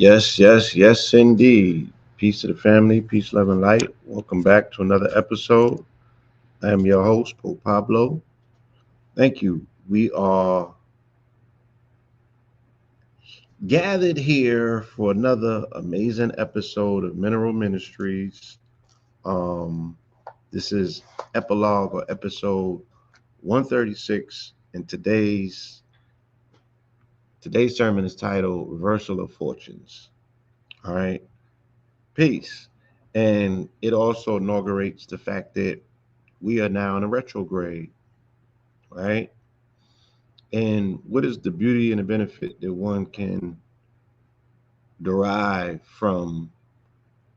Yes, indeed. Peace to the family, peace, love, and light. Welcome back to another episode. I am your host, Pablo. Thank you. We are gathered here for another amazing episode of Mineral Ministries. Um, this is epilogue or episode 136, and today's sermon is titled Reversal of Fortunes. All right, peace. And it also inaugurates the fact that we are now in a retrograde, right? And what is the beauty and the benefit that one can derive from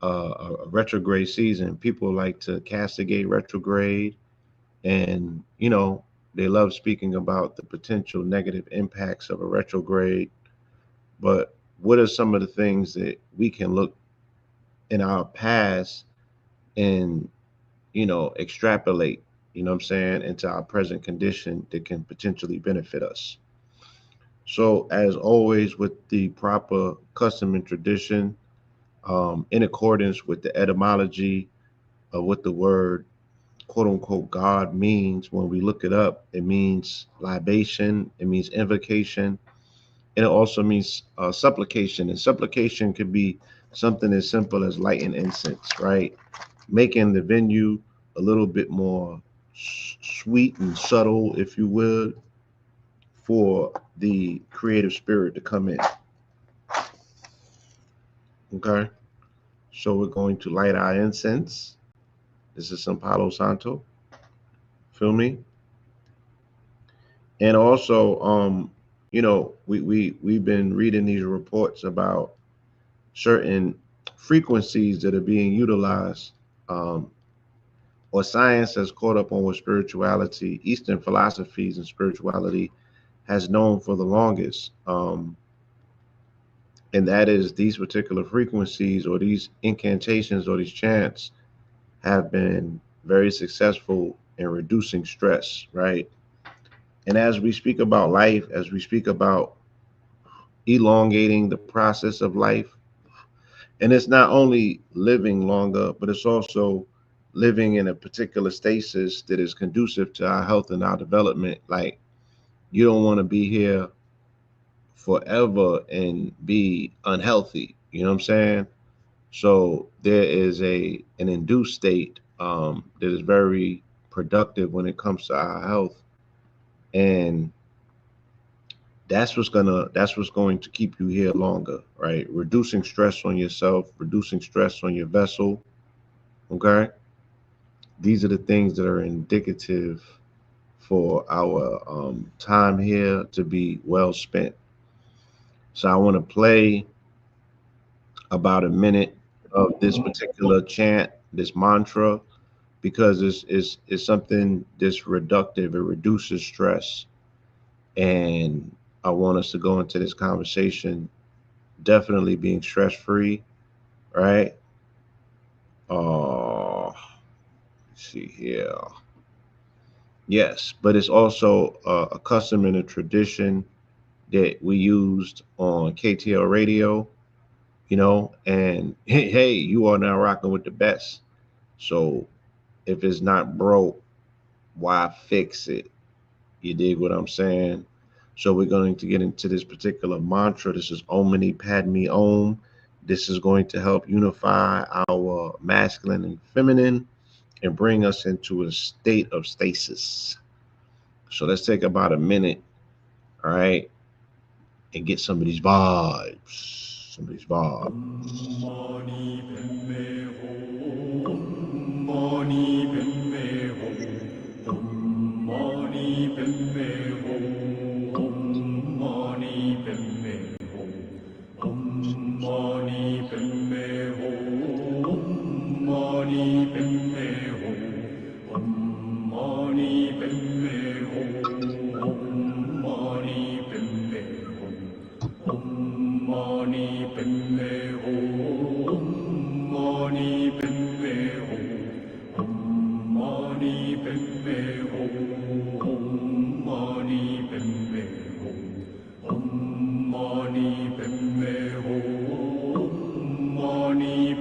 a retrograde season? People like to castigate retrograde, and they love speaking about the potential negative impacts of a retrograde. But what are some of the things that we can look in our past and extrapolate, what I'm saying, into our present condition that can potentially benefit us? So, as always, with the proper custom and tradition, in accordance with the etymology of what the word quote unquote God means, when we look it up, it means libation, it means invocation, and it also means supplication. And supplication could be something as simple as lighting incense, right? Making the venue a little bit more sweet and subtle, if you would, for the creative spirit to come in. Okay. So we're going to light our incense. This is some Palo Santo. Feel me? And also, we've been reading these reports about certain frequencies that are being utilized, um, or science has caught up on what spirituality, Eastern philosophies and spirituality has known for the longest. And that is these particular frequencies or these incantations or these chants have been very successful in reducing stress, right? And as we speak about life, as we speak about elongating the process of life, and it's not only living longer, but it's also living in a particular stasis that is conducive to our health and our development. Like, you don't want to be here forever and be unhealthy. You know what I'm saying? So there is an induced state that is very productive when it comes to our health, and that's what's going to keep you here longer, right? Reducing stress on yourself, reducing stress on your vessel. Okay, these are the things that are indicative for our time here to be well spent. So I want to play about a minute of this particular chant, this mantra, because it's something that's reductive. It reduces stress, and I want us to go into this conversation definitely being stress free, right? Let's see here. Yes, but it's also a custom and a tradition that we used on KTL radio, and hey, you are now rocking with the best. So if it's not broke, why fix it? You dig what I'm saying? So we're going to get into this particular mantra. This is Om Mani Padme Om. This is going to help unify our masculine and feminine and bring us into a state of stasis. So let's take about a minute, all right, and get some of these vibes. Some of these vibes.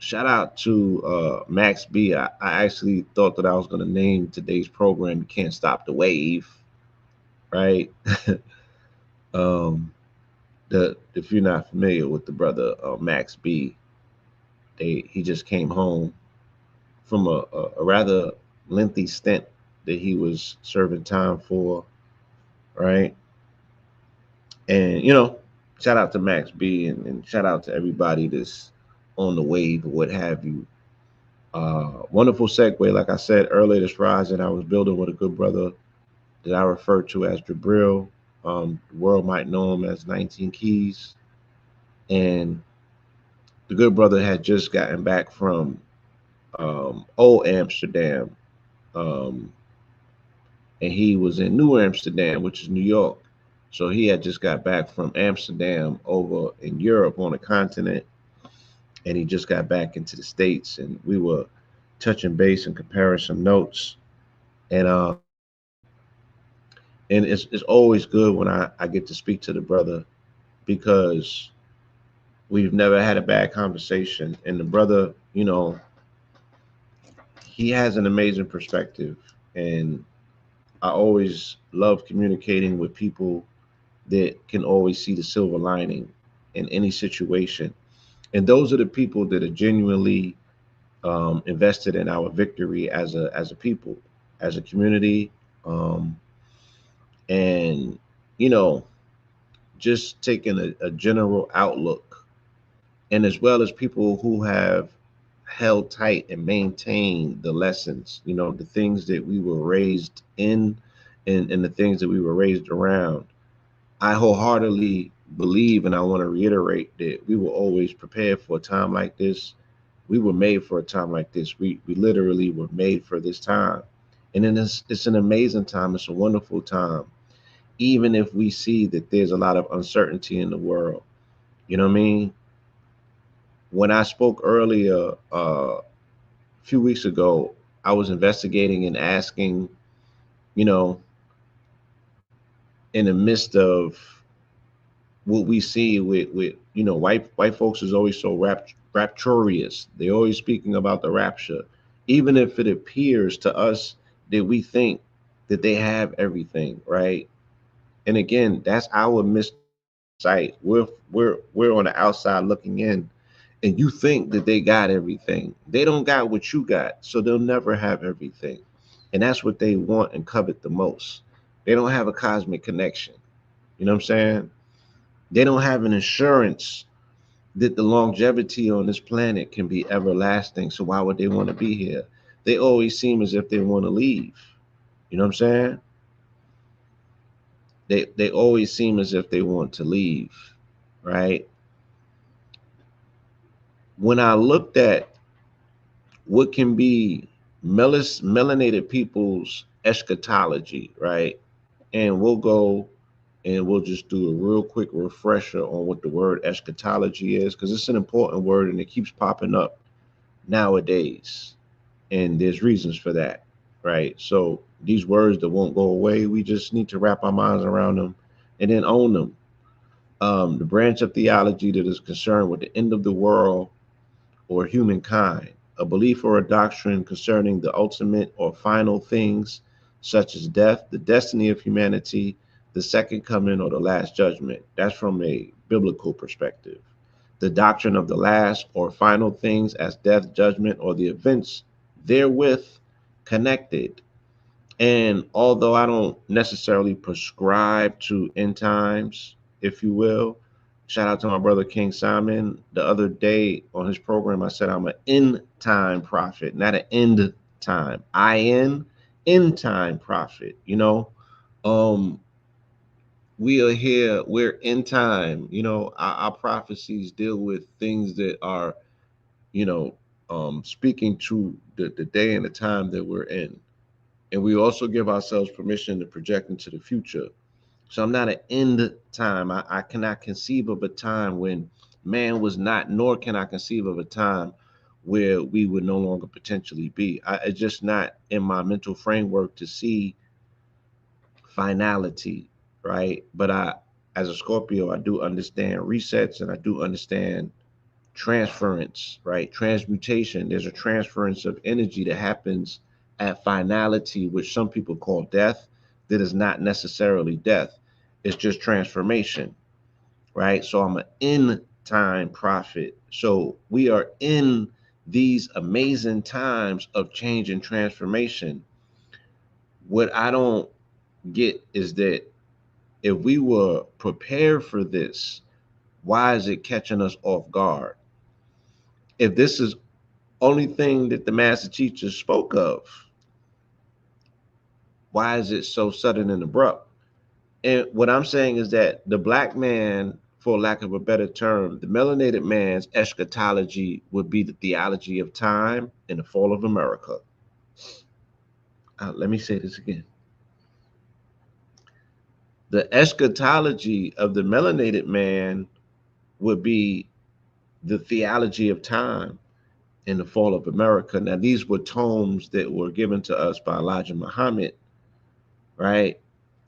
Shout out to Max B. I actually thought that I was going to name today's program "You Can't Stop the Wave," right? um, the if you're not familiar with the brother Max B, he just came home from a rather lengthy stint that he was serving time for, right? And shout out to Max B, and shout out to everybody that's on the wave or what have you. Wonderful segue. Like I said earlier, this rising I was building with a good brother that I refer to as Jabril. The world might know him as 19 Keys. And the good brother had just gotten back from old Amsterdam. Um, and he was in New Amsterdam, which is New York. So he had just got back from Amsterdam over in Europe on the continent, and he just got back into the States. And we were touching base and comparing some notes. And it's always good when I get to speak to the brother because we've never had a bad conversation. And the brother, he has an amazing perspective. And I always love communicating with people that can always see the silver lining in any situation. And those are the people that are genuinely invested in our victory as a people, as a community, um, and you know, just taking a general outlook, and as well as people who have held tight and maintained the lessons, the things that we were raised in, and the things that we were raised around. I wholeheartedly believe, and I want to reiterate that we were always prepared for a time like this. We were made for a time like this. We literally were made for this time, and then it's an amazing time. It's a wonderful time, even if we see that there's a lot of uncertainty in the world. You know what I mean? When I spoke earlier, a few weeks ago, I was investigating and asking, you know, in the midst of what we see with white folks is always so rapturous. They're always speaking about the rapture, even if it appears to us that we think that they have everything, right? And again, that's our sight. We're on the outside looking in, and you think that they got everything. They don't got what you got, so they'll never have everything. And that's what they want and covet the most. They don't have a cosmic connection. You know what I'm saying? They don't have an insurance that the longevity on this planet can be everlasting. So why would they want to be here? They always seem as if they want to leave. You know what I'm saying? They always seem as if they want to leave, right? When I looked at what can be melanated people's eschatology, right? And we'll go and we'll just do a real quick refresher on what the word eschatology is, because it's an important word and it keeps popping up nowadays. And there's reasons for that, right? So these words that won't go away, we just need to wrap our minds around them and then own them. The branch of theology that is concerned with the end of the world or humankind, a belief or a doctrine concerning the ultimate or final things, such as death, the destiny of humanity, the second coming, or the last judgment. That's from a biblical perspective. The doctrine of the last or final things as death, judgment, or the events therewith connected. And although I don't necessarily prescribe to end times, if you will, shout out to my brother King Simon. The other day on his program, I said I'm an end time prophet, not an end time. end time prophet. Um, we are here, we're in time. Our prophecies deal with things that are, you know, speaking to the day and the time that we're in. And we also give ourselves permission to project into the future. So I'm not an end time. I cannot conceive of a time when man was not, nor can I conceive of a time where we would no longer potentially be. It's just not in my mental framework to see finality, right? But as a Scorpio, I do understand resets and I do understand transference, right? Transmutation. There's a transference of energy that happens at finality, which some people call death, that is not necessarily death. It's just transformation, right? So I'm an end time prophet. So we are in these amazing times of change and transformation. What I don't get is that if we were prepared for this, why is it catching us off guard? If this is only thing that the master teacher spoke of, why is it so sudden and abrupt? And what I'm saying is that the black man, for lack of a better term, the melanated man's eschatology would be the theology of time and the fall of America. Let me say this again. The eschatology of the melanated man would be the theology of time and the fall of America. Now, these were tomes that were given to us by Elijah Muhammad, right?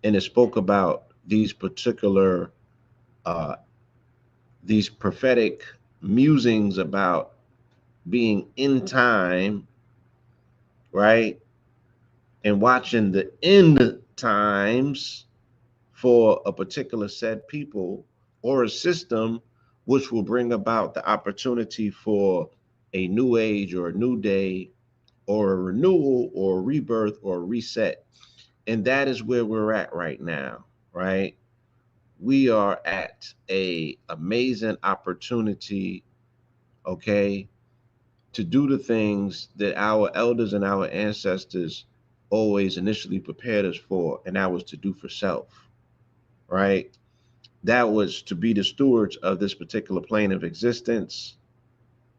And it spoke about uh, these prophetic musings about being in time, right? And watching the end times for a particular set people or a system which will bring about the opportunity for a new age or a new day or a renewal or a rebirth or a reset. And that is where we're at right now, right? We are at a amazing opportunity, okay, to do the things that our elders and our ancestors always initially prepared us for, and that was to do for self, right? That was to be the stewards of this particular plane of existence,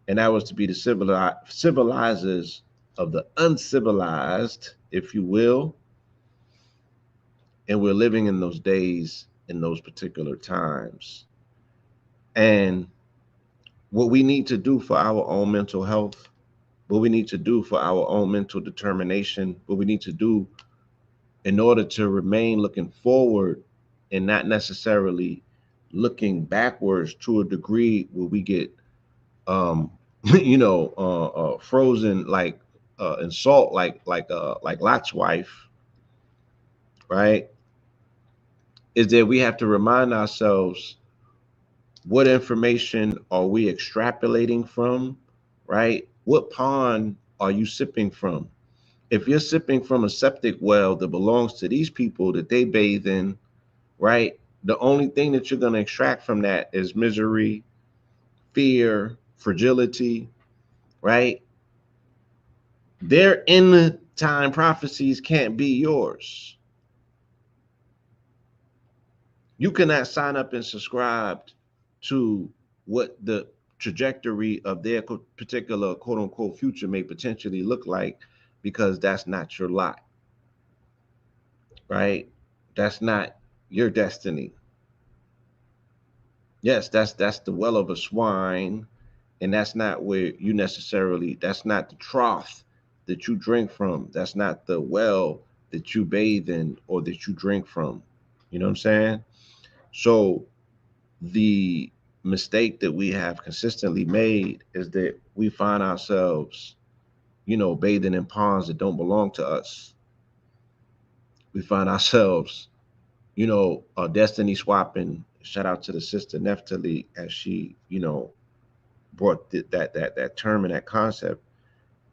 and that was to be the civilizers of the uncivilized, if you will. And we're living in those days, in those particular times. And what we need to do for our own mental health, what we need to do for our own mental determination, what we need to do in order to remain looking forward and not necessarily looking backwards to a degree where we get frozen in salt, like Lot's wife, right? Is that we have to remind ourselves, what information are we extrapolating from, right? What pond are you sipping from? If you're sipping from a septic well that belongs to these people that they bathe in, right? The only thing that you're going to extract from that is misery, fear, fragility, right? Their end time prophecies can't be yours. You cannot sign up and subscribe to what the trajectory of their particular quote unquote future may potentially look like, because that's not your lot, right? That's not your destiny. Yes, that's the well of a swine, and that's not where you necessarily, that's not the trough that you drink from. That's not the well that you bathe in or that you drink from. You know what I'm saying? So the mistake that we have consistently made is that we find ourselves, bathing in ponds that don't belong to us. We find ourselves, destiny swapping. Shout out to the sister Neftali, as she, brought that term and that concept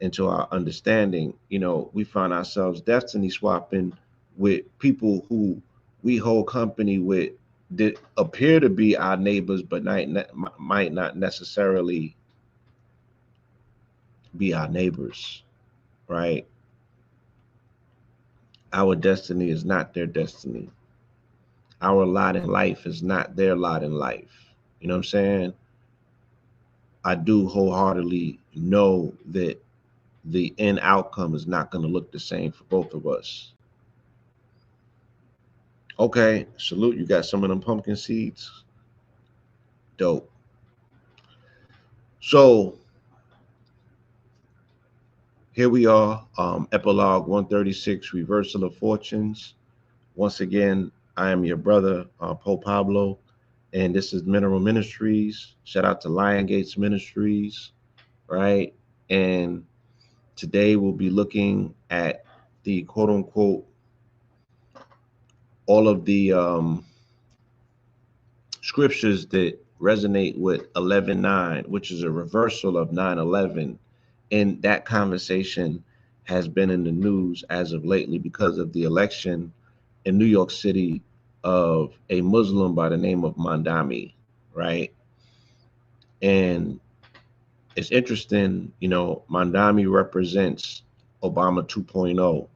into our understanding. We find ourselves destiny swapping with people who we hold company with, that appear to be our neighbors, but might not necessarily be our neighbors, right? Our destiny is not their destiny. Our lot in life is not their lot in life. You know what I'm saying? I do wholeheartedly know that the end outcome is not going to look the same for both of us. Okay, salute. You got some of them pumpkin seeds? Dope. So here we are, epilogue 136, reversal of fortunes. Once again, I am your brother, Pablo, And this is Mineral Ministries. Shout out to Lion Gates Ministries, right? And today we'll be looking at the quote unquote all of the scriptures that resonate with 11:9, which is a reversal of 9/11. And that conversation has been in the news as of lately because of the election in New York City of a Muslim by the name of Mandami, right? And it's interesting, Mandami represents Obama 2.0.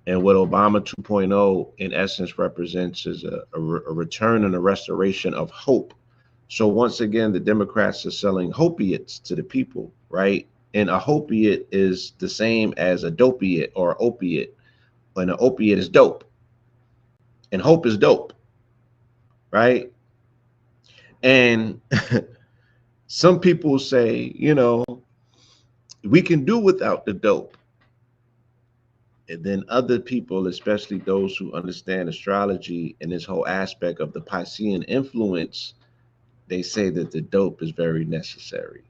And what Obama 2.0 in essence represents is a return and a restoration of hope. So once again, the Democrats are selling opiates to the people, right? And a opiate is the same as a dopiate or opiate. And an opiate is dope. And hope is dope, right? And some people say, we can do without the dope. And then other people, especially those who understand astrology and this whole aspect of the Piscean influence, they say that the dope is very necessary.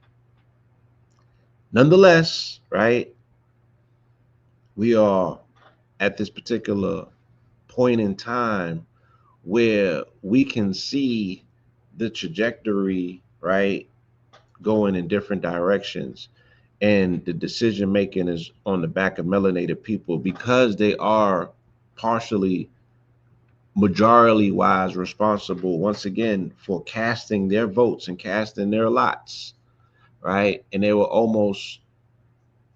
Nonetheless, right, we are at this particular point in time where we can see the trajectory, right, going in different directions. And the decision making is on the back of melanated people because they are partially majority wise responsible once again for casting their votes and casting their lots, right? And they were almost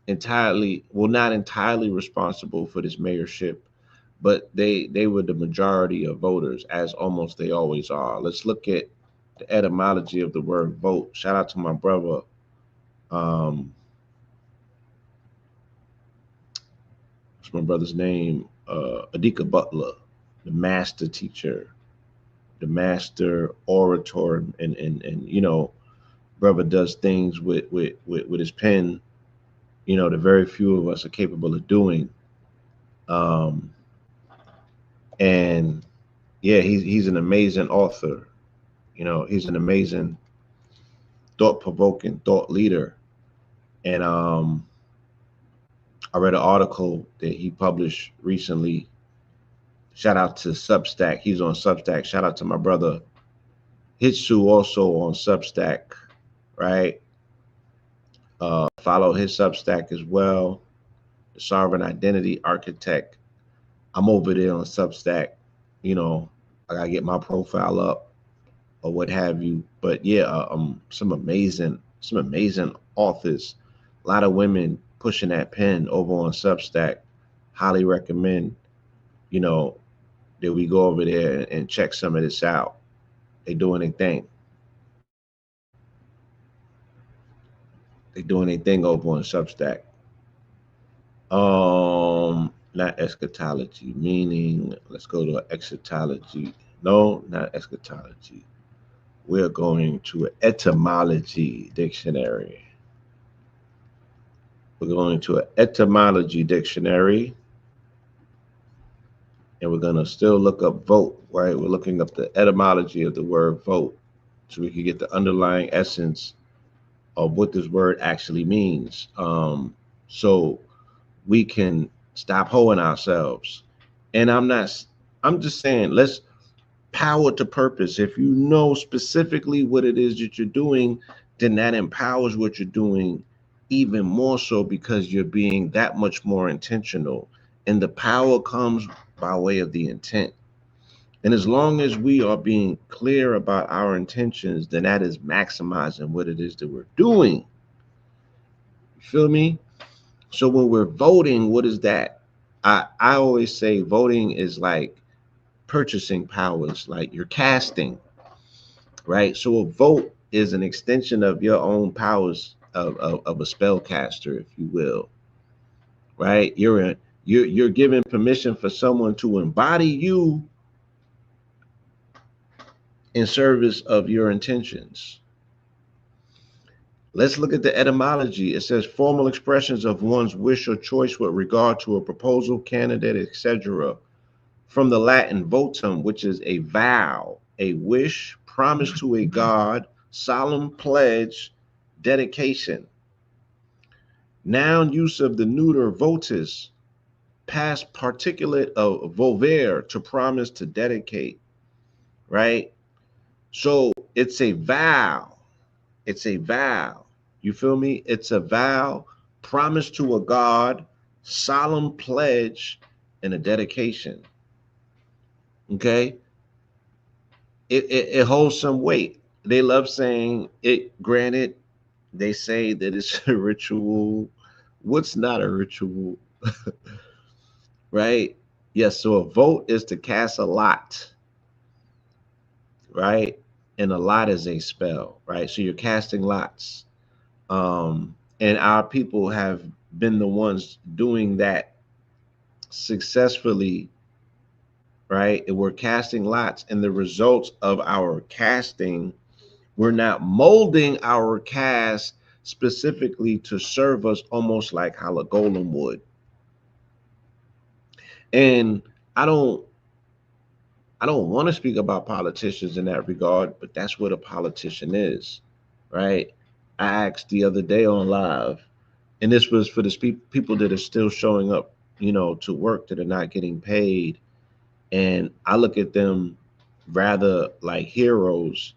entirely, well, not entirely responsible for this mayorship, but they were the majority of voters, as almost they always are. Let's look at the etymology of the word vote. Shout out to my brother, what's my brother's name, Adika Butler, the master teacher, the master orator, and brother does things with his pen, that very few of us are capable of doing. Um, and yeah, he's an amazing author. He's an amazing thought-provoking thought leader. And I read an article that he published recently. Shout out to Substack. He's on Substack. Shout out to my brother Hitsu, also on Substack, right? Follow his Substack as well. The Sovereign Identity Architect. I'm over there on Substack. I gotta get my profile up or what have you. But yeah, some amazing authors. A lot of women pushing that pen over on Substack. Highly recommend, that we go over there and check some of this out. They doing their thing. They doing their thing over on Substack. Not eschatology, meaning let's go to eschatology. No, not eschatology. We're going to an etymology dictionary. We're going to an etymology dictionary, and we're going to still look up vote, right? We're looking up the etymology of the word vote so we can get the underlying essence of what this word actually means. So we can stop hoeing ourselves. And I'm just saying, let's power to purpose. If you know specifically what it is that you're doing, then that empowers what you're doing even more so because you're being that much more intentional. And the power comes by way of the intent. And as long as we are being clear about our intentions, then that is maximizing what it is that we're doing. You feel me? So when we're voting, what is that? I always say voting is like purchasing powers, like you're casting, right? So a vote is an extension of your own powers of a spellcaster, if you will, right? You're giving permission for someone to embody you in service of your intentions. Let's look at the etymology. It says formal expressions of one's wish or choice with regard to a proposal, candidate, etc. From the Latin votum, which is a vow, a wish, promise to a God, solemn pledge, dedication. Noun use of the neuter votis, past particulate of volere, to promise, to dedicate, right? So it's a vow. It's a vow. You feel me? It's a vow, promise to a God, solemn pledge, and a dedication. Okay? It holds some weight. They love saying it, granted, they say that it's a ritual. What's not a ritual? Right? Yes, so a vote is to cast a lot, right? And a lot is a spell, right? So you're casting lots. And our people have been the ones doing that successfully, right? And we're casting lots, and the results of our casting, we're not molding our cast specifically to serve us, almost like how a golem would. And I don't I don't want to speak about politicians in that regard, but that's what a politician is, right? I asked the other day on live, and this was for the people that are still showing up, to work, that are not getting paid. And I look at them rather like heroes.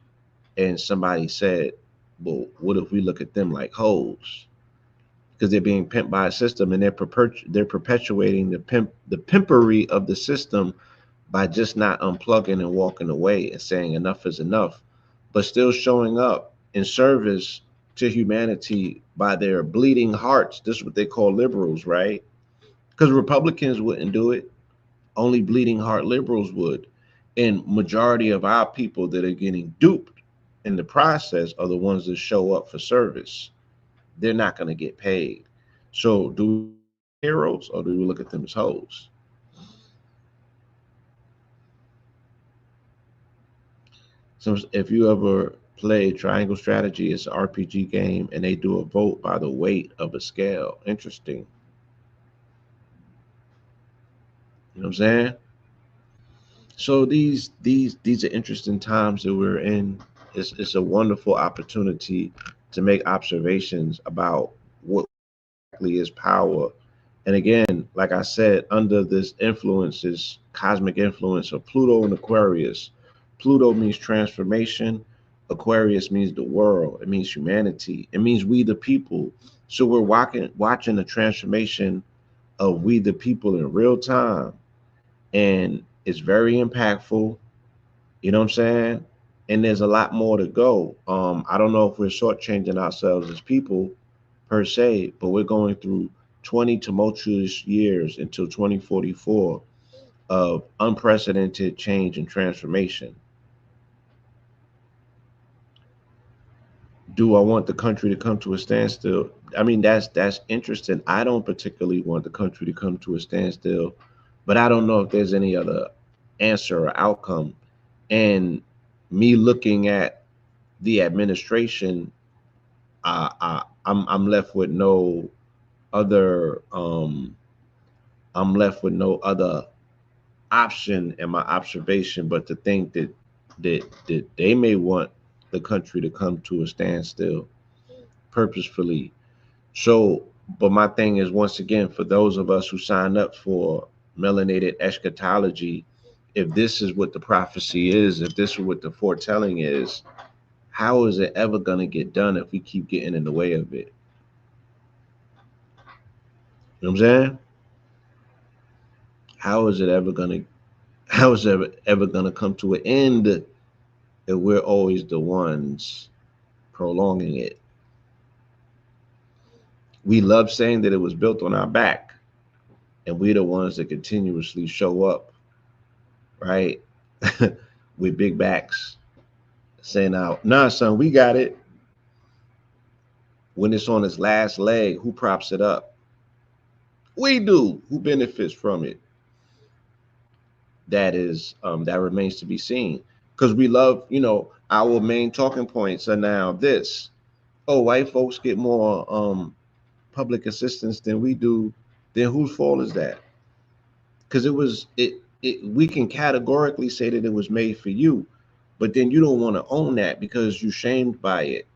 And somebody said, well, what if we look at them like hoes? Because they're being pimped by a system, and they're perpetuating the pimpery of the system by just not unplugging and walking away and saying enough is enough, but still showing up in service to humanity by their bleeding hearts. This is what they call liberals, right? Because Republicans wouldn't do it. Only bleeding heart liberals would. And majority of our people that are getting duped in the process are the ones that show up for service. They're not going to get paid. So do we heroes, or do we look at them as hoes? So if you ever play Triangle Strategy, it's an RPG game, and they do a vote by the weight of a scale. Interesting. You know what I'm saying? So these are interesting times that we're in. It's a wonderful opportunity to make observations about what exactly is power. And again, like I said, under this influence, this cosmic influence of Pluto and Aquarius. Pluto means transformation. Aquarius means the world. It means humanity. It means we the people. So we're watching the transformation of we the people in real time. And it's very impactful. You know what I'm saying? And there's a lot more to go. I don't know if we're shortchanging ourselves as people per se, but we're going through 20 tumultuous years until 2044 of unprecedented change and transformation. Do I want the country to come to a standstill? I mean, that's interesting. I don't particularly want the country to come to a standstill, but I don't know if there's any other answer or outcome. And me looking at the administration, I'm left with no other I'm left with no other option in my observation but to think that they may want the country to come to a standstill purposefully. So, but my thing is, once again, for those of us who signed up for melanated eschatology, if this is what the prophecy is, if this is what the foretelling is, how is it ever going to get done if we keep getting in the way of it? You know what I'm saying? How is it ever going to how is it ever going to come to an end if we're always the ones prolonging it? We love saying that it was built on our back, and we're the ones that continuously show up, right? With big backs, saying out, nah, son, we got it. When it's on its last leg, who props it up? We do. Who benefits from it? That remains to be seen. Because we love, our main talking points are now this. Oh, white folks get more public assistance than we do. Then whose fault is that? Because it we can categorically say that it was made for you, But then you don't want to own that because you're shamed by it.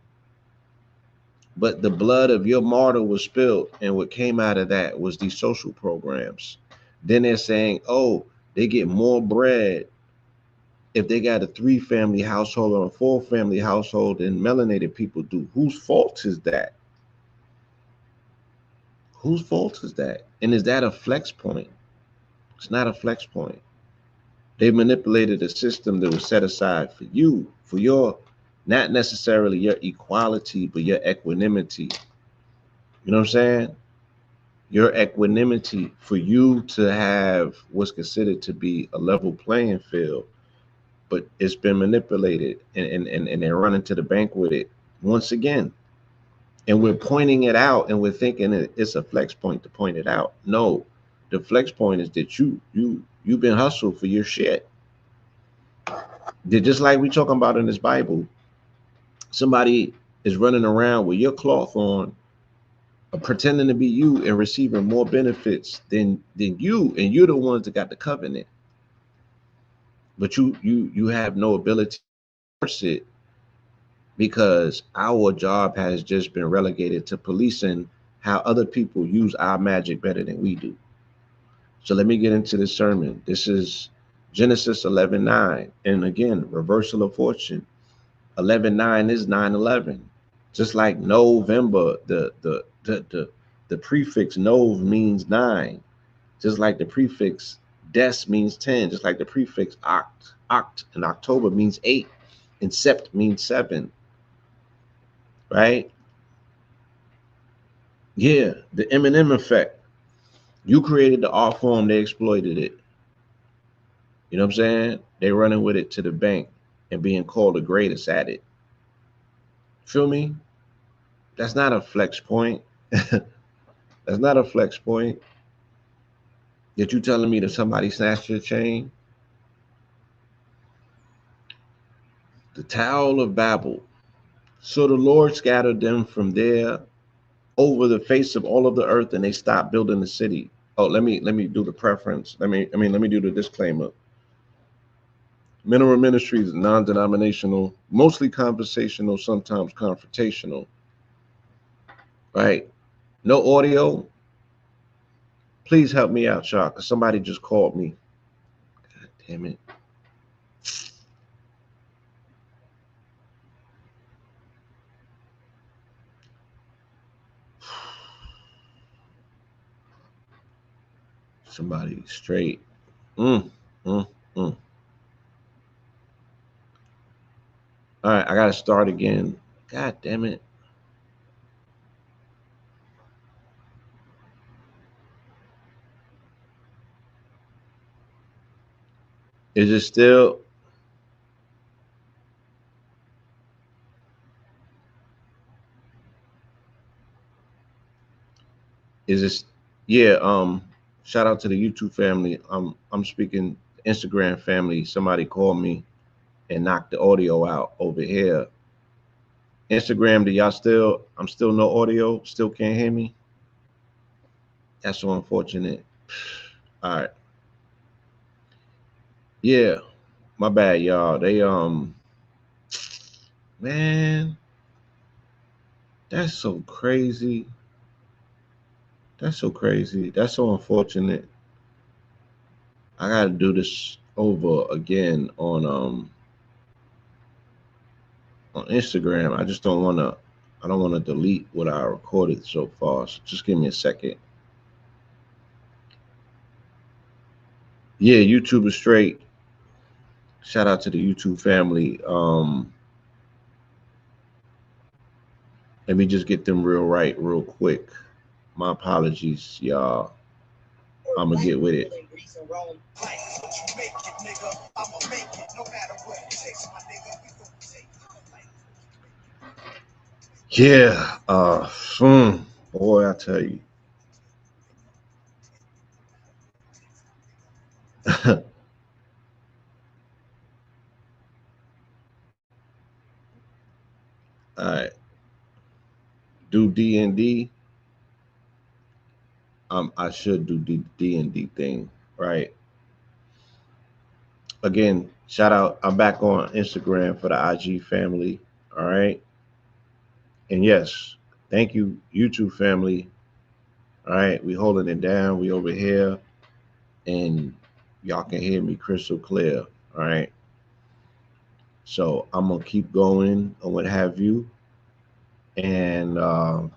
But the blood of your martyr was spilled, and what came out of that was these social programs. Then they're saying, oh, they get more bread if they got a 3-family household or a 4-family household than melanated people do. Whose fault is that? Whose fault is that? And is that a flex point? It's not a flex point. They manipulated a system that was set aside for you, for your, not necessarily your equality, but your equanimity. You know what I'm saying? Your equanimity, for you to have what's considered to be a level playing field, but it's been manipulated, and they're running to the bank with it once again. And we're pointing it out, and we're thinking it's a flex point to point it out. No, the flex point is that you've been hustled for your shit. Just like we talking about in this Bible, somebody is running around with your cloth on, pretending to be you and receiving more benefits than you, and you're the ones that got the covenant, but you have no ability to force it because our job has just been relegated to policing how other people use our magic better than we do. So let me get into this sermon. This is Genesis 11:9, and again, reversal of fortune. 11:9 is 9/11. Just like November, the prefix Nov means 9. Just like the prefix Des means 10. Just like the prefix Oct in October means 8, and Sept means 7. Right? Yeah, the Eminem effect. You created the art form, they exploited it. You know what I'm saying? They running with it to the bank and being called the greatest at it. Feel me? That's not a flex point. That's not a flex point. Yet you telling me that somebody snatched your chain? The Tower of Babel. So the Lord scattered them from there over the face of all of the earth, and they stopped building the city. Oh, let me do the preference. Let me do the disclaimer. Mineral Ministries is non-denominational, mostly conversational, sometimes confrontational. Right? No audio. Please help me out, y'all, because somebody just called me. God damn it. Somebody straight. Mm, mm, mm. All right, I gotta start again. God damn it. Is it still? Is it? Yeah. Shout out to the YouTube family. I'm speaking Instagram family. Somebody called me and knocked the audio out over here. Instagram, do y'all still? I'm still no audio. Still can't hear me. That's so unfortunate. All right. Yeah. My bad, y'all. They man, that's so crazy. That's so crazy. That's so unfortunate. I gotta do this over again on Instagram. I just don't wanna I don't wanna delete what I recorded so far. So just give me a second. Yeah, YouTube is straight. Shout out to the YouTube family. Let me just get them real right real quick. My apologies, y'all. I'm gonna get with it. Yeah, boy, I tell you. All right, do D&D. I should do D&D thing, right? Again, Shout out, I'm back on Instagram for the IG family. All right. And yes, thank you, YouTube family. All right. We holding it down. We over here and y'all can hear me crystal clear. All right. So I'm gonna keep going and what have you. And the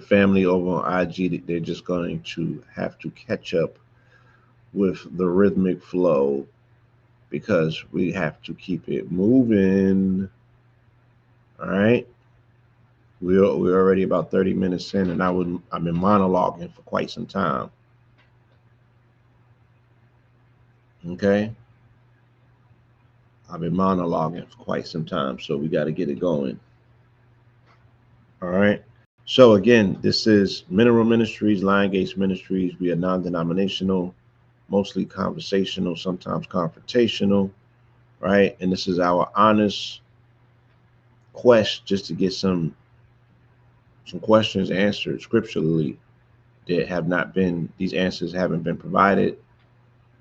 family over on IG, they're just going to have to catch up with the rhythmic flow because we have to keep it moving. All right. We're already about 30 minutes in, and I've been monologuing for quite some time. Okay. I've been monologuing for quite some time, so we got to get it going. All right. So again, this is Mineral Ministries, Lion Gates Ministries. We are non-denominational, mostly conversational, sometimes confrontational, right? And this is our honest quest just to get some questions answered scripturally that have not been, these answers haven't been provided.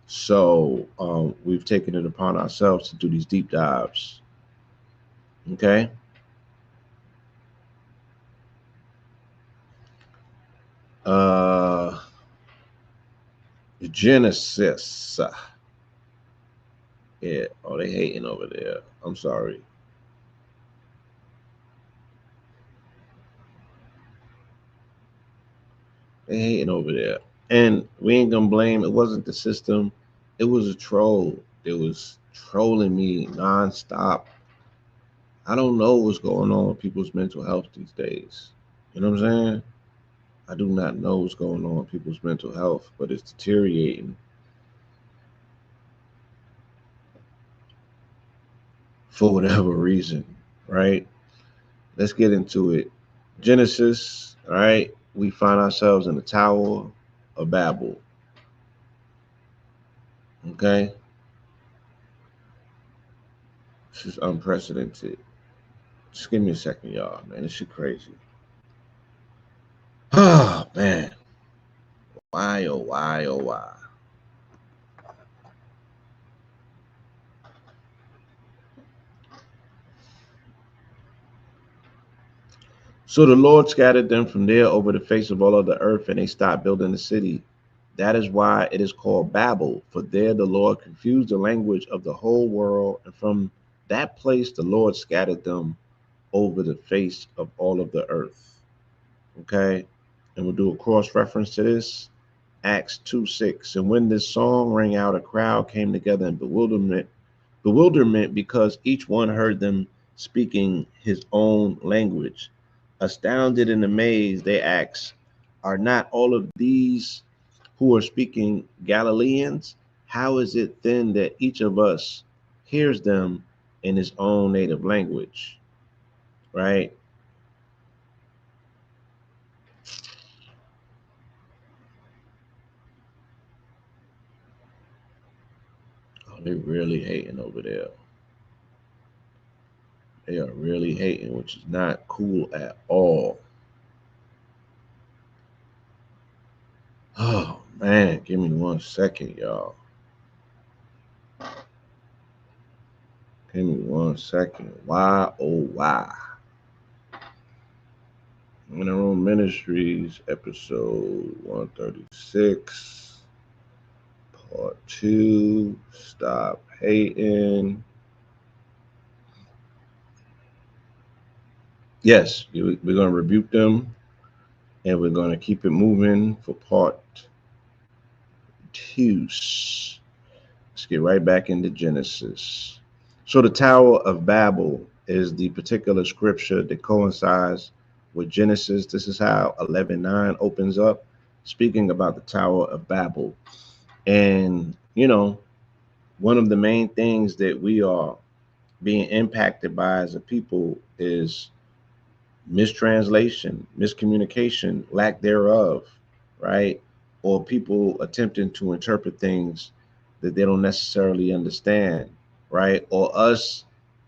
So we've taken it upon ourselves to do these deep dives. Okay. Uh Genesis. Yeah. Oh, they hating over there. I'm sorry. They hating over there. And we ain't gonna blame, it wasn't the system. It was a troll. It was trolling me nonstop. I don't know what's going on with people's mental health these days. You know what I'm saying? I do not know what's going on with people's mental health, but it's deteriorating for whatever reason, right? Let's get into it. Genesis, all right? We find ourselves in the Tower of Babel, okay? This is unprecedented. Just give me a second, y'all, man. This shit crazy. Oh, man. Why, oh, why, oh, why? So the Lord scattered them from there over the face of all of the earth, and they stopped building the city. That is why it is called Babel, for there the Lord confused the language of the whole world, and from that place the Lord scattered them over the face of all of the earth. Okay? And we'll do a cross reference to this. Acts 2:6. And when this song rang out, a crowd came together in bewilderment because each one heard them speaking his own language. Astounded and amazed, they asked, are not all of these who are speaking Galileans? How is it then that each of us hears them in his own native language? Right? Oh, they really hating over there. They are really hating, which is not cool at all. Oh man, give me 1 second, y'all. Give me 1 second. Why, oh, why? Mineral Ministries, episode 136, part 2. Stop hating. Yes, we're going to rebuke them and we're going to keep it moving for part 2. Let's get right back into Genesis. So, the Tower of Babel is the particular scripture that coincides with Genesis. This is how 11:9 opens up, speaking about the Tower of Babel. And, one of the main things that we are being impacted by as a people is mistranslation, miscommunication, lack thereof, right? Or people attempting to interpret things that they don't necessarily understand, right? Or us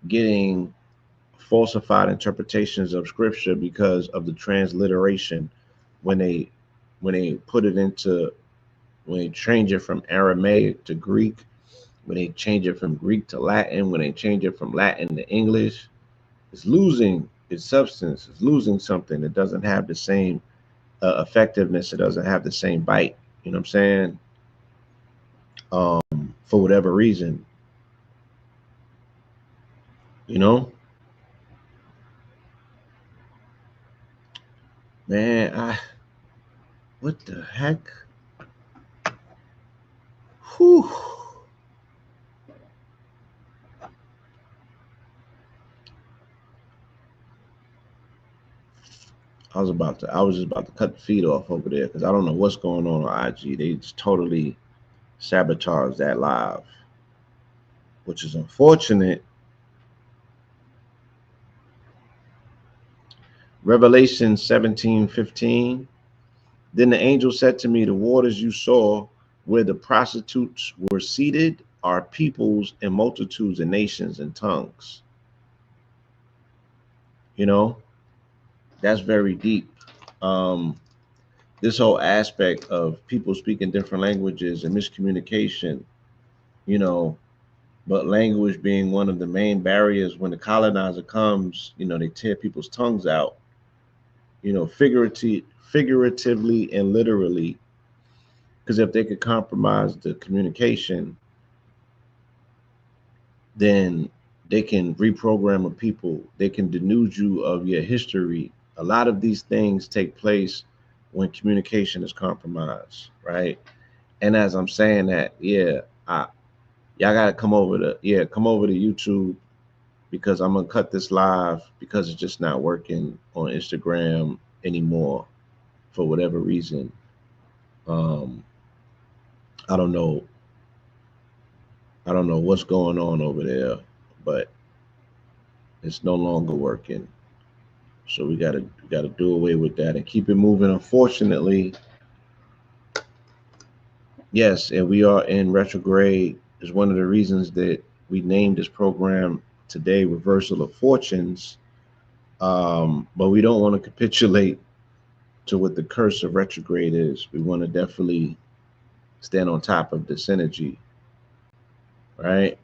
getting falsified interpretations of scripture because of the transliteration when they put it into when they change it from Aramaic to Greek, when they change it from Greek to Latin, when they change it from Latin to English, it's losing its substance. It's losing something. It doesn't have the same effectiveness. It doesn't have the same bite. You know what I'm saying? For whatever reason, you know, man, what the heck? Whew. I was just about to cut the feed off over there because I don't know what's going on IG. They just totally sabotaged that live, which is unfortunate. Revelation 17:15. Then the angel said to me, the waters you saw where the prostitutes were seated are peoples and multitudes and nations and tongues. You know, that's very deep. Um, this whole aspect of people speaking different languages and miscommunication, you know, but language being one of the main barriers when the colonizer comes, you know, they tear people's tongues out, you know, figuratively and literally, because if they could compromise the communication, then they can reprogram a people. They can denude you of your history. A lot of these things take place when communication is compromised, right? And as I'm saying that, yeah, y'all gotta come over to YouTube because I'm gonna cut this live because it's just not working on Instagram anymore for whatever reason. Um, I don't know. I don't know what's going on over there, but it's no longer working. So we gotta do away with that and keep it moving. Unfortunately, yes, and we are in retrograde is one of the reasons that we named this program today Reversal of Fortunes. But we don't want to capitulate to what the curse of retrograde is. We want to definitely stand on top of this energy, right?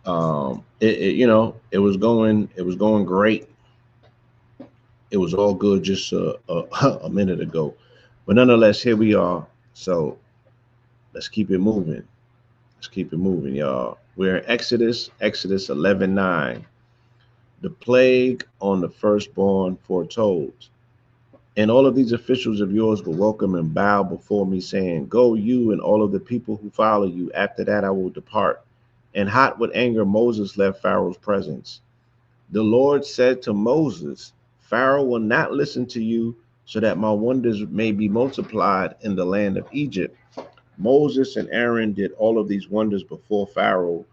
You know, it was going great. It was all good just a minute ago, but nonetheless, here we are. So let's keep it moving. Let's keep it moving, y'all. We're in Exodus 11:9. The plague on the firstborn foretold. And all of these officials of yours will welcome and bow before me, saying, go you and all of the people who follow you. After that, I will depart. And hot with anger, Moses left Pharaoh's presence. The Lord said to Moses, Pharaoh will not listen to you, so that my wonders may be multiplied in the land of Egypt. Moses and Aaron did all of these wonders before Pharaoh,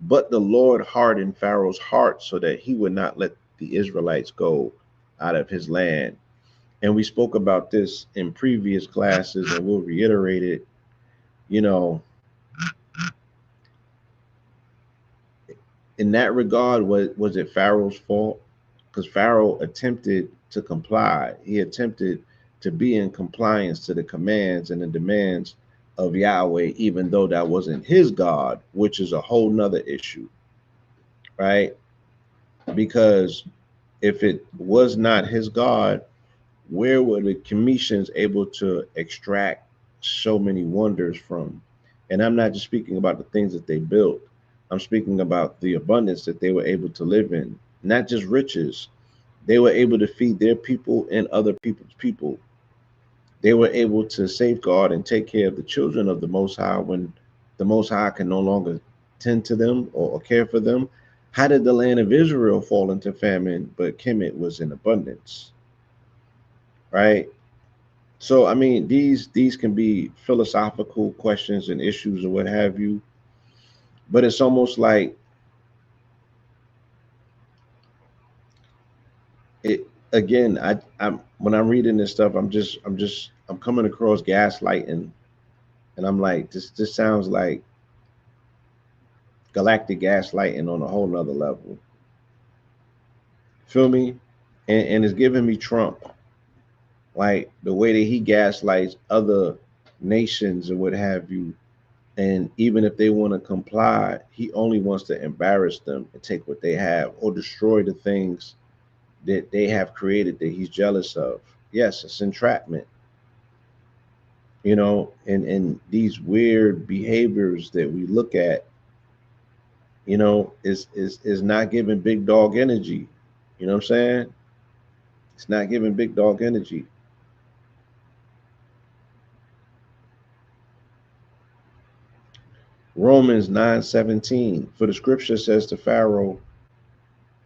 but the Lord hardened Pharaoh's heart so that he would not let the Israelites go out of his land. And we spoke about this in previous classes, and we'll reiterate it. You know, in that regard, was it Pharaoh's fault? Because Pharaoh attempted to comply. He attempted to be in compliance to the commands and the demands of Yahweh, even though that wasn't his God, which is a whole nother issue, right? Because if it was not his God, where were the Commissions able to extract so many wonders from? And I'm not just speaking about the things that they built. I'm speaking about the abundance that they were able to live in, not just riches. They were able to feed their people and other people's people. They were able to safeguard and take care of the children of the Most High when the Most High can no longer tend to them or care for them. How did the land of Israel fall into famine, but Kemet was in abundance, right? So I mean, these can be philosophical questions and issues or what have you, but it's almost like it again. I'm when I'm reading this stuff, I'm coming across gaslighting, and I'm like, this sounds like galactic gaslighting on a whole nother level. Feel me? And it's giving me Trump, like the way that he gaslights other nations and what have you. And even if they want to comply, he only wants to embarrass them and take what they have or destroy the things that they have created that he's jealous of. Yes, it's entrapment, and these weird behaviors that we look at, is not giving big dog energy. You know what I'm saying? It's not giving big dog energy. Romans 9:17. For the scripture says to Pharaoh,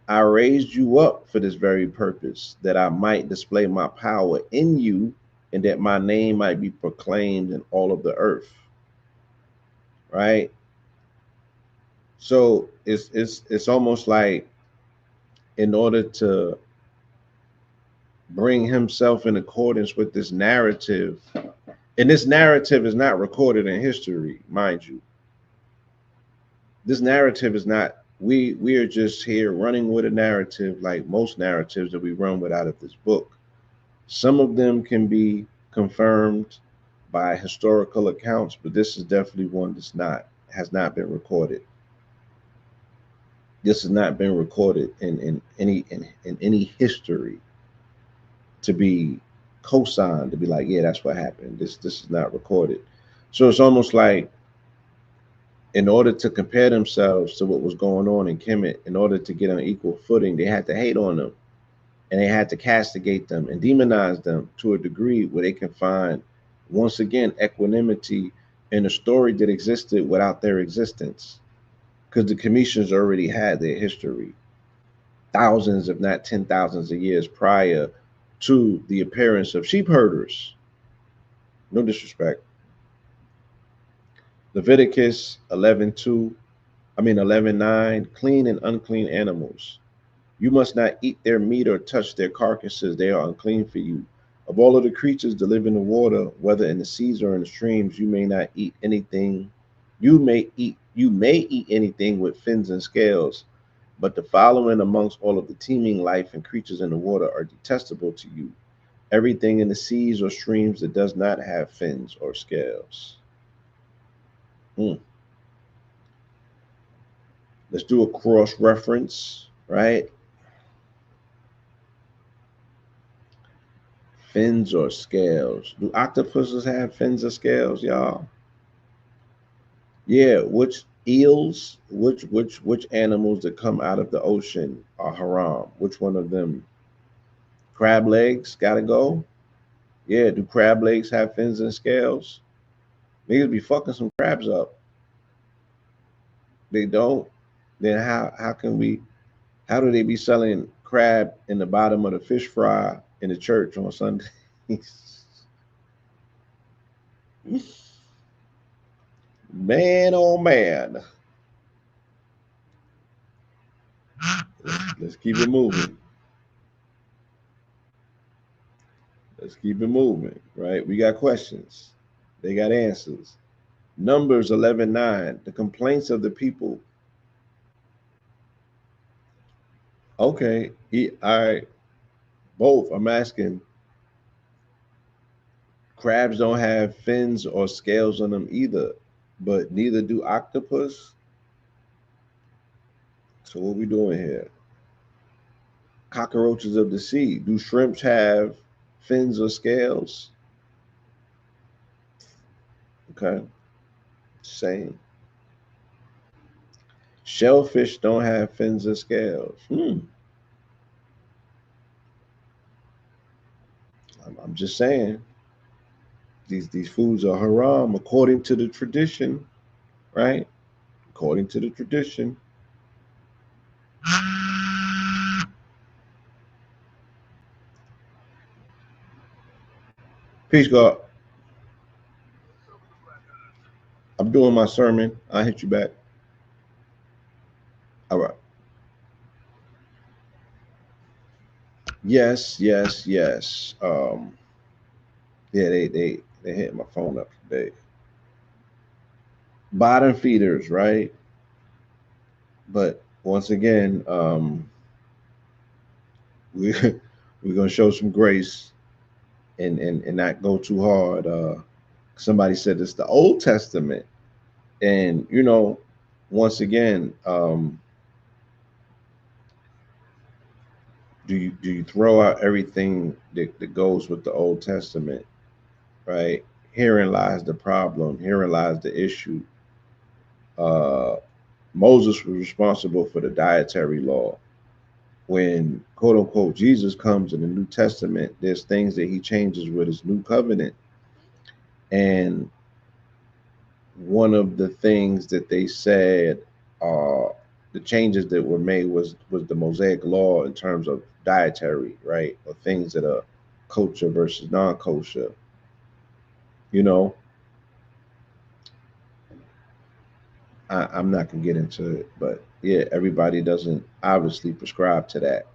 I raised you up for this very purpose, that I might display my power in you, and that my name might be proclaimed in all of the earth. Right? So it's almost like, in order to bring himself in accordance with this narrative, and this narrative is not recorded in history, mind you. This narrative is not, we are just here running with a narrative like most narratives that we run with out of this book. Some of them can be confirmed by historical accounts, but this is definitely one that's not, has not been recorded. This has not been recorded in any history to be co-signed, to be like, yeah, that's what happened. This is not recorded. So it's almost like, in order to compare themselves to what was going on in Kemet, in order to get on equal footing, they had to hate on them, and they had to castigate them and demonize them to a degree where they can find, once again, equanimity in a story that existed without their existence. Because the Commissions already had their history, thousands, if not 10,000s of years prior to the appearance of sheep herders. No disrespect. Leviticus 11:2, 11:9, clean and unclean animals. You must not eat their meat or touch their carcasses. They are unclean for you. Of all of the creatures that live in the water, whether in the seas or in the streams, you may not eat anything. You may eat anything with fins and scales, but the following amongst all of the teeming life and creatures in the water are detestable to you. Everything in the seas or streams that does not have fins or scales. Hmm. Let's do a cross reference, right? Fins or scales. Do octopuses have fins or scales, y'all? Yeah, which eels, which animals that come out of the ocean are haram? Which one of them? Crab legs gotta go. Yeah, do crab legs have fins and scales? Niggas be fucking some crabs up. They don't. Then how do they be selling crab in the bottom of the fish fry in the church on Sundays? Man, oh man. Let's keep it moving. Let's keep it moving, right? We got questions. They got answers. Numbers 11:9. The complaints of the people. Okay. All right. Both. I'm asking. Crabs don't have fins or scales on them either, but neither do octopus. So what we doing here? Cockroaches of the sea. Do shrimps have fins or scales? Okay. Same. Shellfish don't have fins or scales. I'm just saying. These foods are haram according to the tradition, right? According to the tradition. Peace, God. I'm doing my sermon. I'll hit you back. All right. Yes, yes, yes. Yeah, they hit my phone up today. Bottom feeders, right? But once again, we we're gonna show some grace and not go too hard. Somebody said it's the Old Testament. And once again, do you throw out everything that goes with the Old Testament, right? Herein lies the problem. Herein lies the issue. Uh, Moses was responsible for the dietary law. When quote unquote Jesus comes in the New Testament, there's things that he changes with his new covenant. And one of the things that they said, uh, the changes that were made was the Mosaic law in terms of dietary, right? Or things that are kosher versus non-kosher. You know, I'm not gonna get into it, but yeah, everybody doesn't obviously prescribe to that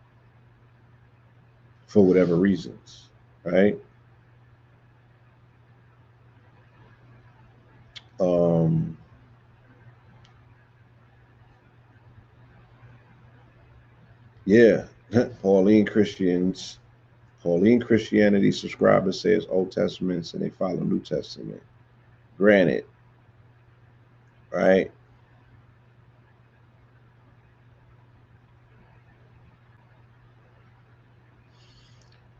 for whatever reasons, right? Um, yeah, Pauline Christians, Pauline Christianity subscriber says Old Testaments and they follow New Testament. Granted, right?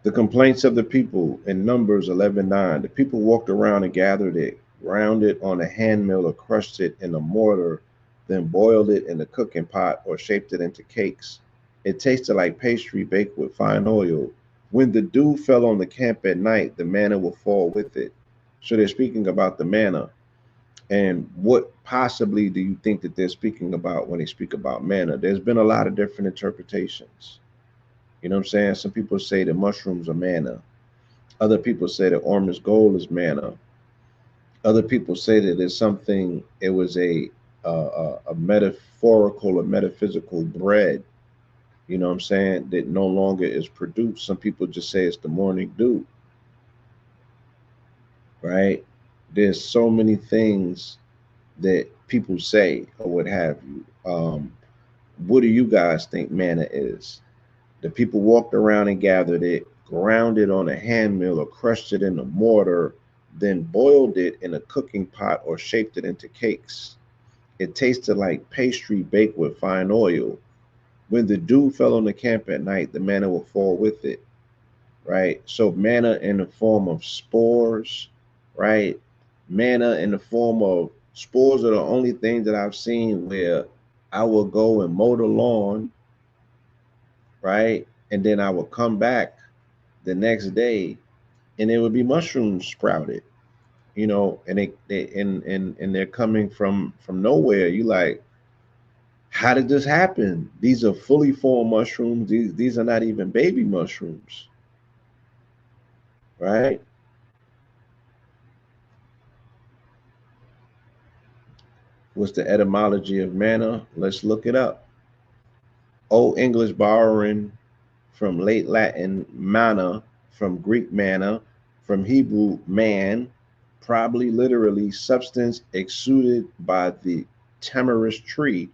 The complaints of the people in Numbers 11:9. The people walked around and gathered it, ground it on a hand mill or crushed it in a mortar, then boiled it in a cooking pot or shaped it into cakes. It tasted like pastry baked with fine oil. When the dew fell on the camp at night, the manna will fall with it. So they're speaking about the manna. And what possibly do you think that they're speaking about when they speak about manna? There's been a lot of different interpretations. You know what I'm saying? Some people say the mushrooms are manna. Other people say that Ormus gold is manna. Other people say that it's something. It was a metaphorical or metaphysical bread. You know what I'm saying? That no longer is produced. Some people just say it's the morning dew, right? There's so many things that people say or what have you. What do you guys think manna is? The people walked around and gathered it, ground it on a hand mill or crushed it in a mortar, then boiled it in a cooking pot or shaped it into cakes. It tasted like pastry baked with fine oil. When the dew fell on the camp at night, the manna will fall with it, right? So manna in the form of spores, right? Manna in the form of spores are the only thing that I've seen where I will go and mow the lawn, right? And then I will come back the next day and there would be mushrooms sprouted, and and they're coming from nowhere. You like, how did this happen? These are fully formed mushrooms. These are not even baby mushrooms, right? What's the etymology of manna? Let's look it up. Old English borrowing from late Latin manna, from Greek manna, from Hebrew man, probably literally substance exuded by the tamarisk tree,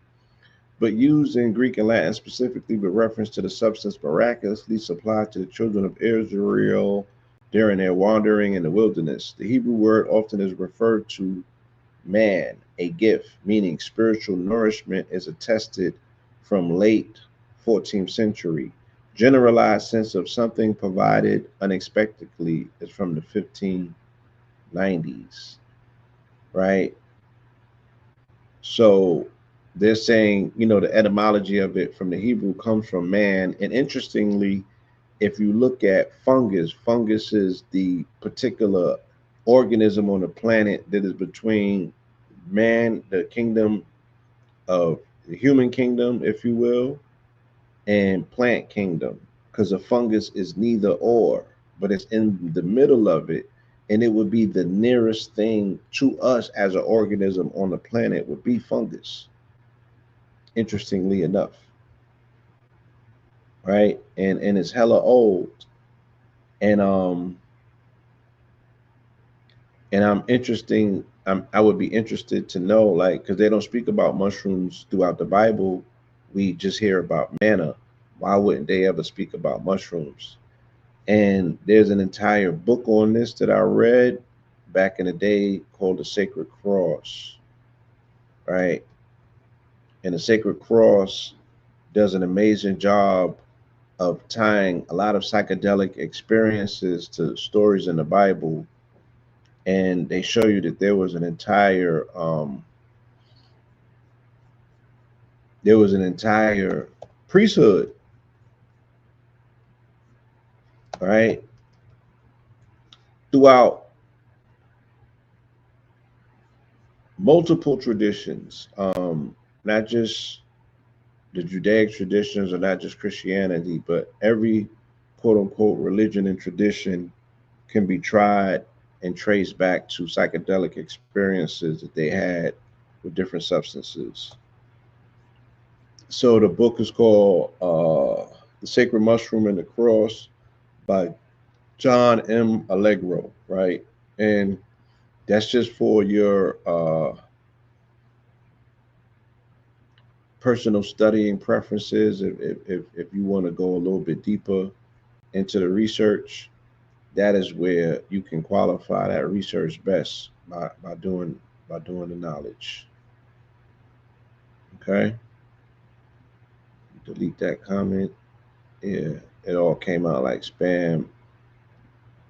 but used in Greek and Latin specifically with reference to the substance miraculously supplied to the children of Israel during their wandering in the wilderness. The Hebrew word often is referred to man, a gift, meaning spiritual nourishment, is attested from late 14th century. Generalized sense of something provided unexpectedly is from the 1590s, right? So they're saying, the etymology of it from the Hebrew comes from man. And interestingly, if you look at fungus, fungus is the particular organism on the planet that is between man, the kingdom of the human kingdom, if you will, and plant kingdom, because a fungus is neither or, but it's in the middle of it, and it would be the nearest thing to us as an organism on the planet would be fungus. Interestingly enough, right? And it's hella old, and I'm interesting. I would be interested to know, like, because they don't speak about mushrooms throughout the Bible. We just hear about manna. Why wouldn't they ever speak about mushrooms? And there's an entire book on this that I read back in the day called The Sacred Cross. right? And the Sacred Cross does an amazing job of tying a lot of psychedelic experiences to stories in the Bible, and they show you that there was an entire priesthood, right, throughout multiple traditions, not just the Judaic traditions or not just Christianity, but every quote unquote religion and tradition can be tried and traced back to psychedelic experiences that they had with different substances. So the book is called The Sacred Mushroom and the Cross by John M. Allegro, right? And that's just for your personal studying preferences. If you want to go a little bit deeper into the research, that is where you can qualify that research best by doing the knowledge. Okay, delete that comment. Yeah, it all came out like spam.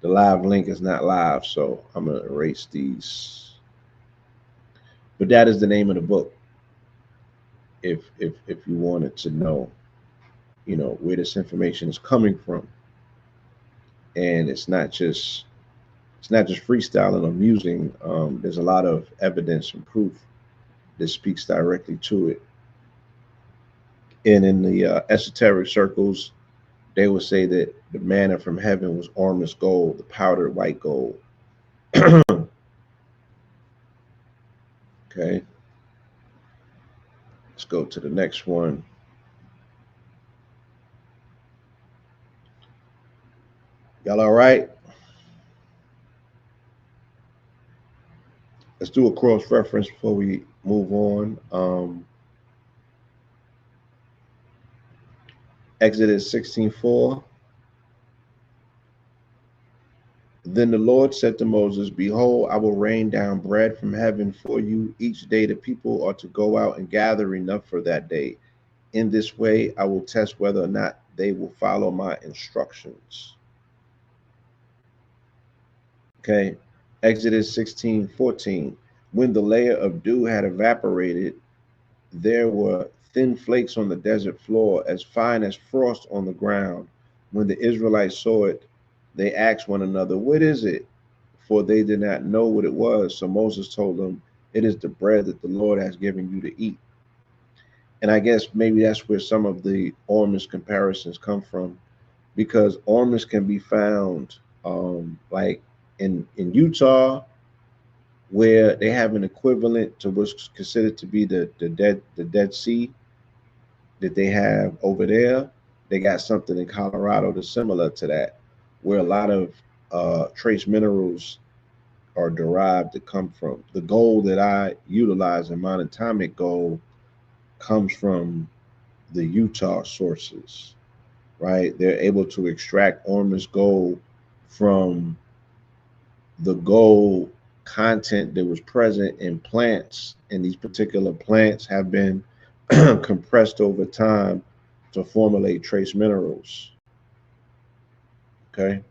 The live link is not live, so I'm gonna erase these. But that is the name of the book. If you wanted to know, where this information is coming from, and it's not just freestyling or musing. There's a lot of evidence and proof that speaks directly to it. And in the esoteric circles, they would say that the manna from heaven was ormus gold, the powdered white gold. Okay, let's go to the next one. Y'all all right? Let's do a cross reference before we move on. Exodus 16:4. Then the Lord said to Moses, behold, I will rain down bread from heaven for you. Each day the people are to go out and gather enough for that day. In this way, I will test whether or not they will follow my instructions. Okay. Exodus 16:14. When the layer of dew had evaporated, there were thin flakes on the desert floor, as fine as frost on the ground. When the Israelites saw it, they asked one another, what is it? For they did not know what it was. So Moses told them, it is the bread that the Lord has given you to eat. And I guess maybe that's where some of the ormus comparisons come from, because ormus can be found like in Utah, where they have an equivalent to what's considered to be the Dead Sea that they have over there. They got something in Colorado that's similar to that, where a lot of trace minerals are derived to come from. The gold that I utilize in monatomic gold comes from the Utah sources, right? They're able to extract ormus gold from the gold content that was present in plants, and these particular plants have been compressed over time to formulate trace minerals. Okay.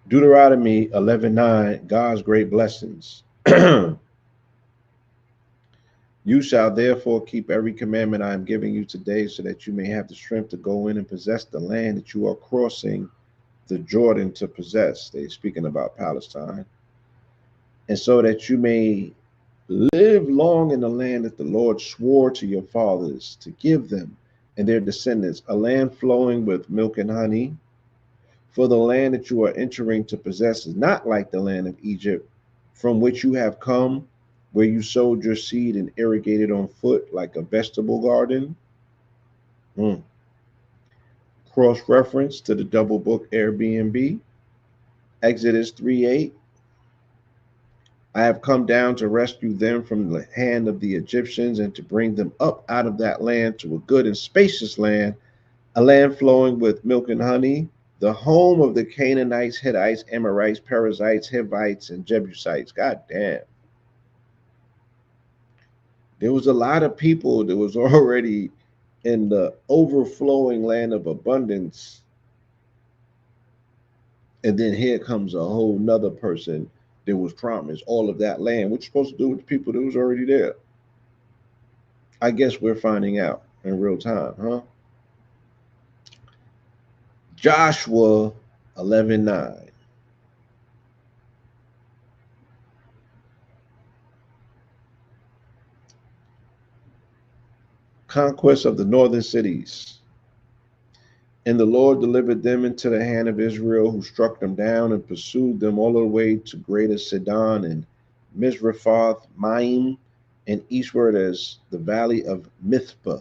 Deuteronomy 11:9, God's great blessings. You shall therefore keep every commandment I am giving you today, so that you may have the strength to go in and possess the land that you are crossing the Jordan to possess. They're speaking about Palestine. And so that you may live long in the land that the Lord swore to your fathers to give them and their descendants, a land flowing with milk and honey. For the land that you are entering to possess is not like the land of Egypt, from which you have come, where you sowed your seed and irrigated on foot like a vegetable garden. Mm. Cross reference to the double book Airbnb. Exodus 3:8. I have come down to rescue them from the hand of the Egyptians and to bring them up out of that land to a good and spacious land, a land flowing with milk and honey. the home of the Canaanites, Hittites, Amorites, Perizzites, Hivites, and Jebusites. God damn. There was a lot of people that was already in the overflowing land of abundance. And then here comes a whole nother person that was promised all of that land. What you supposed to do with the people that was already there? I guess we're finding out in real time, huh? Joshua 11:9. Conquest of the northern cities. And the Lord delivered them into the hand of Israel, who struck them down and pursued them all the way to greater Sidon and Mizrephoth Maim, and eastward as the valley of Mithpah.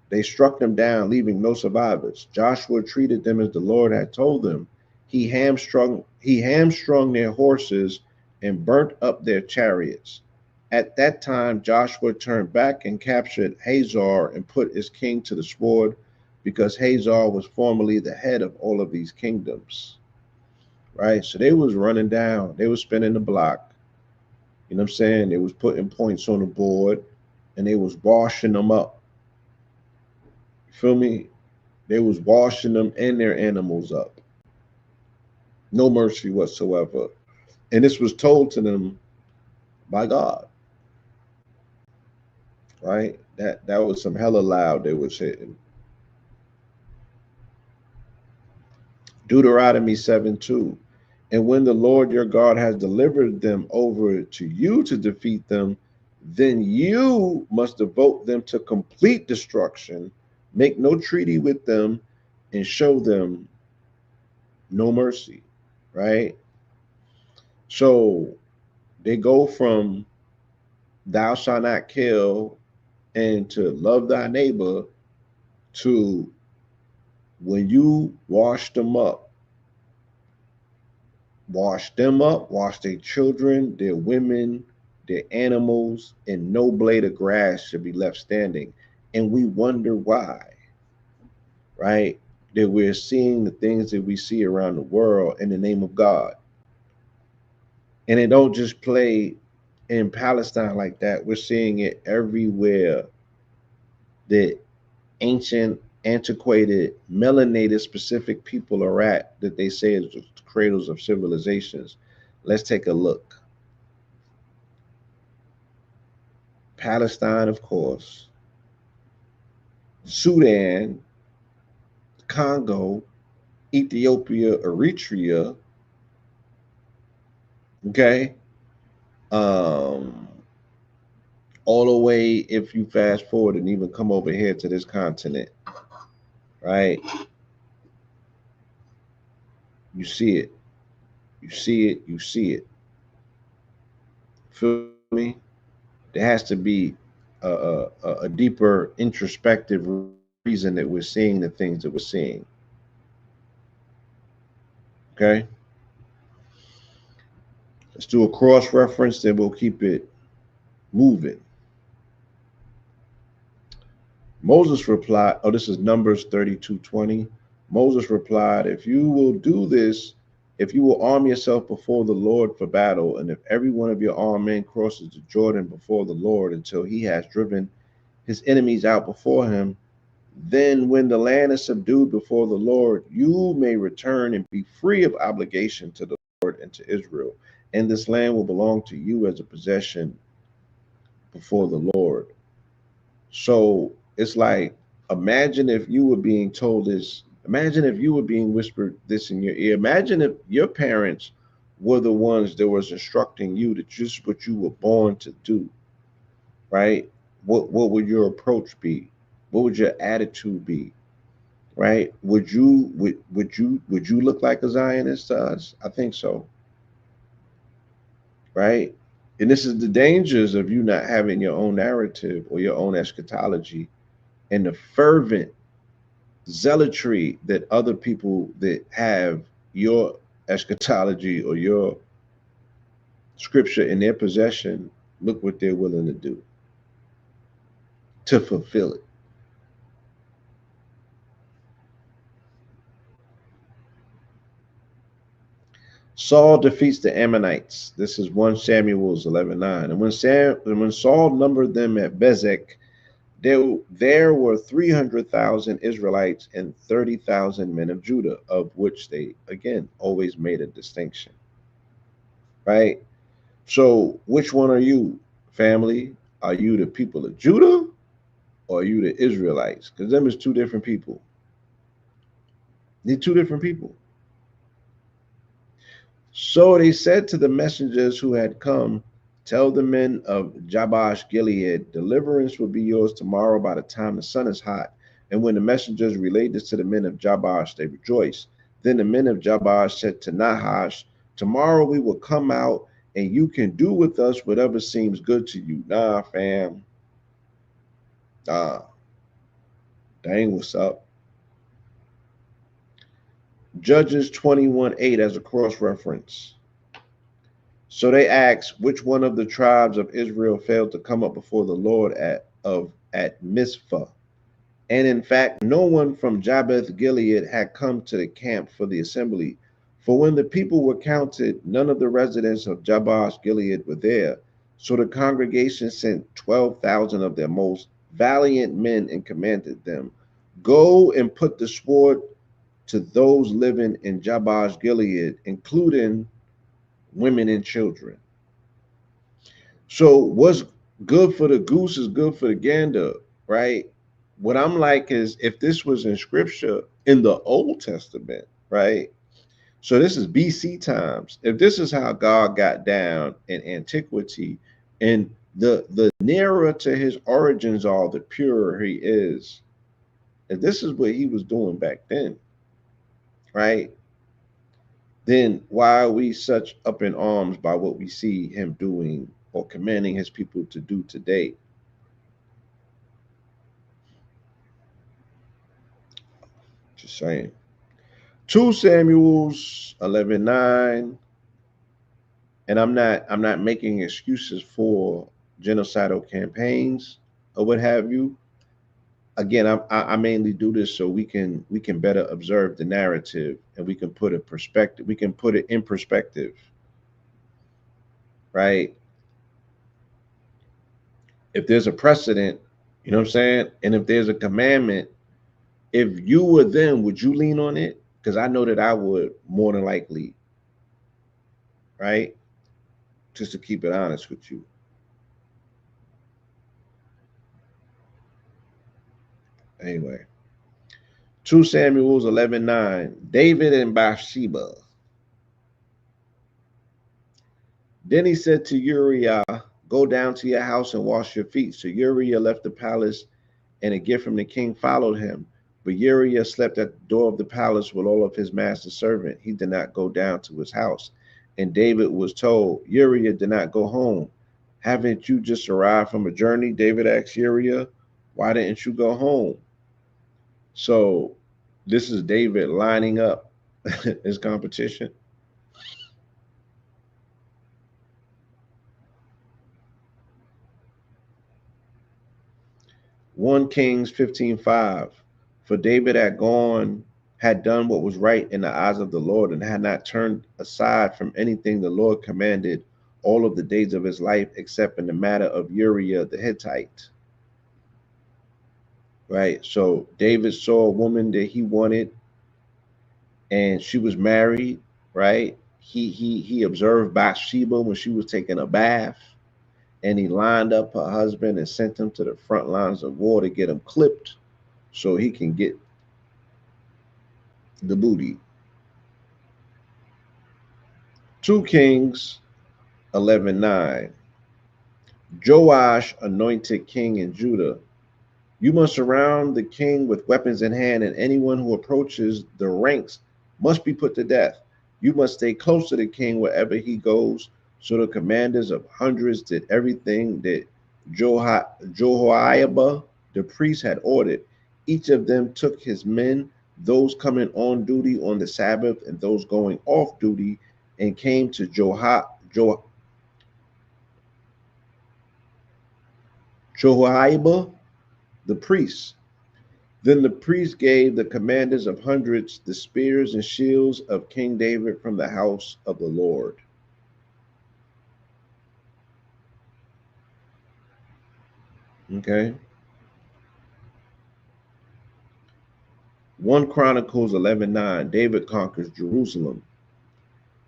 They struck them down, leaving no survivors. Joshua treated them as the Lord had told them. He hamstrung their horses and burnt up their chariots. At that time, Joshua turned back and captured Hazor and put his king to the sword, because Hazor was formerly the head of all of these kingdoms. Right? So they was running down. They was spinning the block. You know what I'm saying? They was putting points on the board and they was washing them up. You feel me? They was washing them and their animals up. No mercy whatsoever. And this was told to them by God, right? That was some hella loud they was hitting. Deuteronomy 7:2. And when the Lord your God has delivered them over to you to defeat them, then you must devote them to complete destruction, make no treaty with them, and show them no mercy, right? So they go from thou shalt not kill and to love thy neighbor to when you wash them up, wash their children, their women, their animals, and no blade of grass should be left standing. And we wonder why, right? That we're seeing the things that we see around the world in the name of God. And it don't just play in Palestine like that. We're seeing it everywhere that ancient, antiquated, melanated specific people are at that they say is the cradles of civilizations. Let's take a look. Palestine, of course, Sudan, Congo, Ethiopia, Eritrea, okay? Um, all the way, if you fast forward and even come over here to this continent, right? You see it, you see it, you see it. Feel me? There has to be a deeper introspective reason that we're seeing the things that we're seeing. Okay, let's do a cross reference, then we'll keep it moving. Moses replied, oh, this is Numbers 32:20. Moses replied, if you will do this, if you will arm yourself before the Lord for battle, and if every one of your armed men crosses the Jordan before the Lord until he has driven his enemies out before him, then when the land is subdued before the Lord, you may return and be free of obligation to the Lord and to Israel. And this land will belong to you as a possession before the Lord. So it's like, imagine if you were being told this. Imagine if you were being whispered this in your ear. Imagine if your parents were the ones that was instructing you to just what you were born to do, right? What would your approach be? What would your attitude be? Right? Would you look like a Zionist to us? I think so, right? And this is the dangers of you not having your own narrative or your own eschatology, and the fervent zealotry that other people that have your eschatology or your scripture in their possession, look what they're willing to do to fulfill it. Saul defeats the Ammonites. This is 1 Samuel's 11:9. And when Saul numbered them at Bezek, there were 300,000 Israelites and 30,000 men of Judah, of which they, again, always made a distinction. Right? So, which one are you, family? Are you the people of Judah or are you the Israelites? Because them is two different people. They're two different people. So they said to the messengers who had come, tell the men of Jabesh Gilead, deliverance will be yours tomorrow by the time the sun is hot. And when the messengers relayed this to the men of Jabesh, they rejoiced. Then the men of Jabesh said to Nahash, tomorrow we will come out and you can do with us whatever seems good to you. Nah, fam. Nah, that ain't what's up. Judges 21:8 as a cross reference. So they asked, which one of the tribes of Israel failed to come up before the Lord at Mizpah? And in fact, no one from Jabesh Gilead had come to the camp for the assembly. For when the people were counted, none of the residents of Jabesh Gilead were there. So the congregation sent 12,000 of their most valiant men and commanded them, go and put the sword to those living in Jabesh Gilead, including women and children. So what's good for the goose is good for the gander, right? What I'm like is if this was in scripture in the Old Testament, right? So this is BC times. If this is how God got down in antiquity, and the nearer to his origins are, the purer he is. If this is what he was doing back then, right? Then why are we such up in arms by what we see him doing or commanding his people to do today? Just saying. 2 Samuel's 11:9, and I'm not making excuses for genocidal campaigns or what have you. Again, I mainly do this so we can better observe the narrative and we can put a perspective. We can put it in perspective, right? If there's a precedent, you know what I'm saying, and if there's a commandment, if you were them, would you lean on it? Because I know that I would more than likely, right? Just to keep it honest with you. Anyway, 2 Samuel's 11:9. David and Bathsheba. Then he said to Uriah, go down to your house and wash your feet. So Uriah left the palace, and a gift from the king followed him. But Uriah slept at the door of the palace with all of his master's servant. He did not go down to his house. And David was told, Uriah did not go home. Haven't you just arrived from a journey? David asked Uriah, why didn't you go home? So this is David lining up his competition. 1 Kings 15:5. For David had done what was right in the eyes of the Lord and had not turned aside from anything the Lord commanded all of the days of his life, except in the matter of Uriah the Hittite. Right? So David saw a woman that he wanted and she was married, right? He observed Bathsheba when she was taking a bath, and he lined up her husband and sent him to the front lines of war to get him clipped so he can get the booty. 2 Kings 11:9. Joash anointed king in Judah. You must surround the king with weapons in hand, and anyone who approaches the ranks must be put to death. You must stay close to the king wherever he goes. So the commanders of hundreds did everything that Jehoiada the priest had ordered. Each of them took his men, those coming on duty on the Sabbath and those going off duty, and came to Jehoiada the priest. Then the priest gave the commanders of hundreds the spears and shields of King David from the house of the Lord. Okay. 1 Chronicles 11:9. David conquers Jerusalem.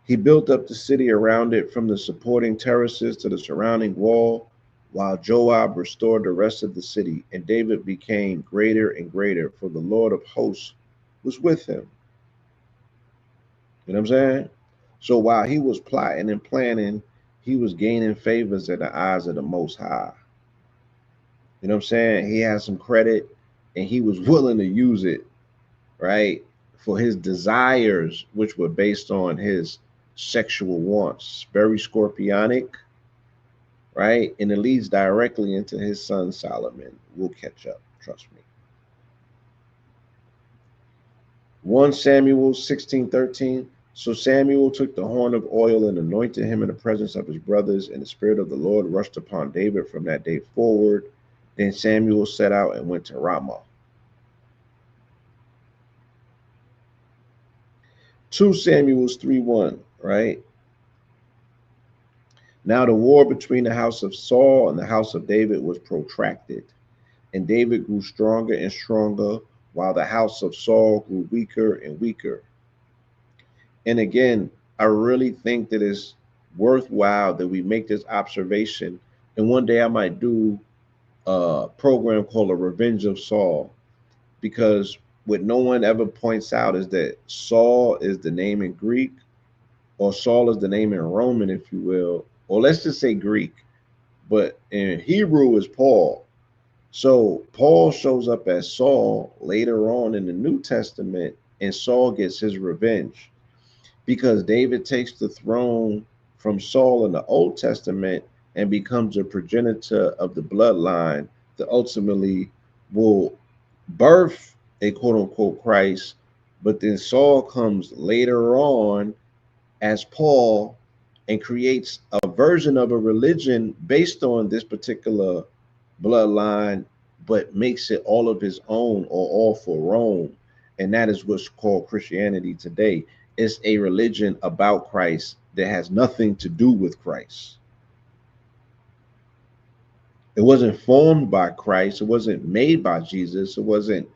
He built up the city around it from the supporting terraces to the surrounding wall, while Joab restored the rest of the city. And David became greater and greater, for the Lord of hosts was with him. You know what I'm saying? So while he was plotting and planning, he was gaining favors in the eyes of the Most High. You know what I'm saying? He had some credit and he was willing to use it, right? For his desires, which were based on his sexual wants. Very scorpionic, right? And it leads directly into his son Solomon. We'll catch up, trust me. 1 Samuel 16:13. So Samuel took the horn of oil and anointed him in the presence of his brothers, and the Spirit of the Lord rushed upon David from that day forward. Then Samuel set out and went to Ramah. 2 Samuel 3:1, right? Now the war between the house of Saul and the house of David was protracted, and David grew stronger and stronger, while the house of Saul grew weaker and weaker. And again, I really think that it's worthwhile that we make this observation. And one day I might do a program called A Revenge of Saul, because what no one ever points out is that Saul is the name in Greek, or Saul is the name in Roman, if you will, or let's just say Greek, but in Hebrew is Paul. So Paul shows up as Saul later on in the New Testament, and Saul gets his revenge because David takes the throne from Saul in the Old Testament and becomes a progenitor of the bloodline that ultimately will birth a quote unquote Christ. But then Saul comes later on as Paul and creates a version of a religion based on this particular bloodline, but makes it all of his own or all for Rome. And that is what's called Christianity today. It's a religion about Christ that has nothing to do with Christ. It wasn't formed by Christ. It wasn't made by Jesus. It wasn't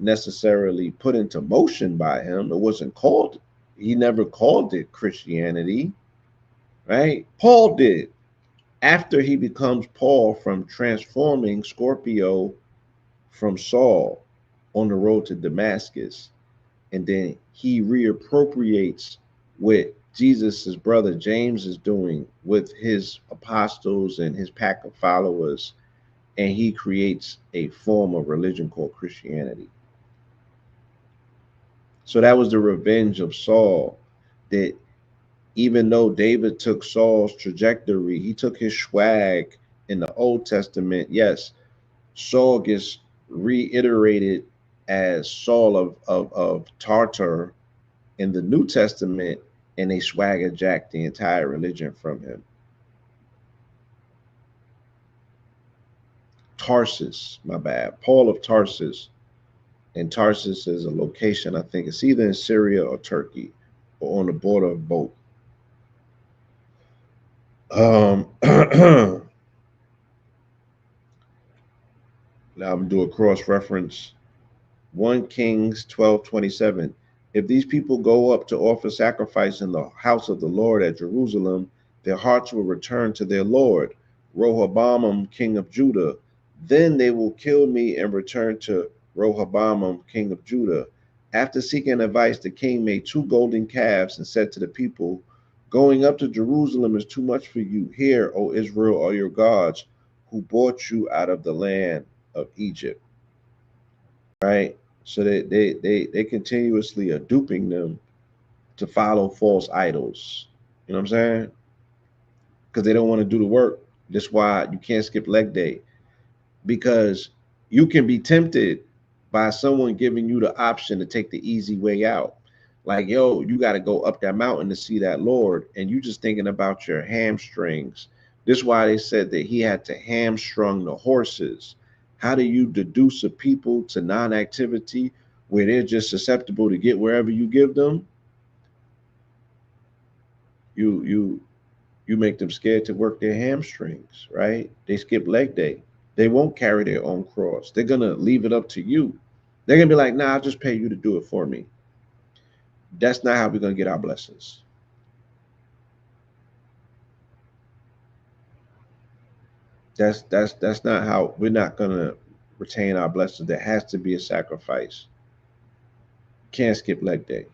necessarily put into motion by him. It wasn't called, he never called it Christianity, right? Paul did. After he becomes Paul from transforming Scorpio from Saul on the road to Damascus, and then he reappropriates what Jesus's brother James is doing with his apostles and his pack of followers, and he creates a form of religion called Christianity. So that was the revenge of Saul. That even though David took Saul's trajectory, he took his swag in the Old Testament. Yes, Saul gets reiterated as Saul of Tartar in the New Testament, and they swagger jack the entire religion from him. Tarsus, my bad. Paul of Tarsus. And Tarsus is a location, I think it's either in Syria or Turkey, or on the border of both. Now I'm gonna do a cross reference. 1 Kings 12:27. If these people go up to offer sacrifice in the house of the Lord at Jerusalem, their hearts will return to their Lord, Rehoboam, king of Judah. Then they will kill me and return to Rehoboam, king of Judah. After seeking advice, the king made 2 golden calves and said to the people, going up to Jerusalem is too much for you. Here, O Israel, are your gods who brought you out of the land of Egypt. Right? So they continuously are duping them to follow false idols. You know what I'm saying? Because they don't want to do the work. That's why you can't skip leg day, because you can be tempted by someone giving you the option to take the easy way out. Like, yo, you got to go up that mountain to see that Lord, and you just thinking about your hamstrings. This is why they said that he had to hamstrung the horses, How do you deduce a people to non-activity where they're just susceptible to get wherever you give them? You you make them scared to work their hamstrings, right? They skip leg day. They won't carry their own cross. They're gonna leave it up to you. They're gonna be like, nah, I'll just pay you to do it for me. That's not how we're gonna get our blessings. That's not how we're not gonna retain our blessings. There has to be a sacrifice. Can't skip leg day,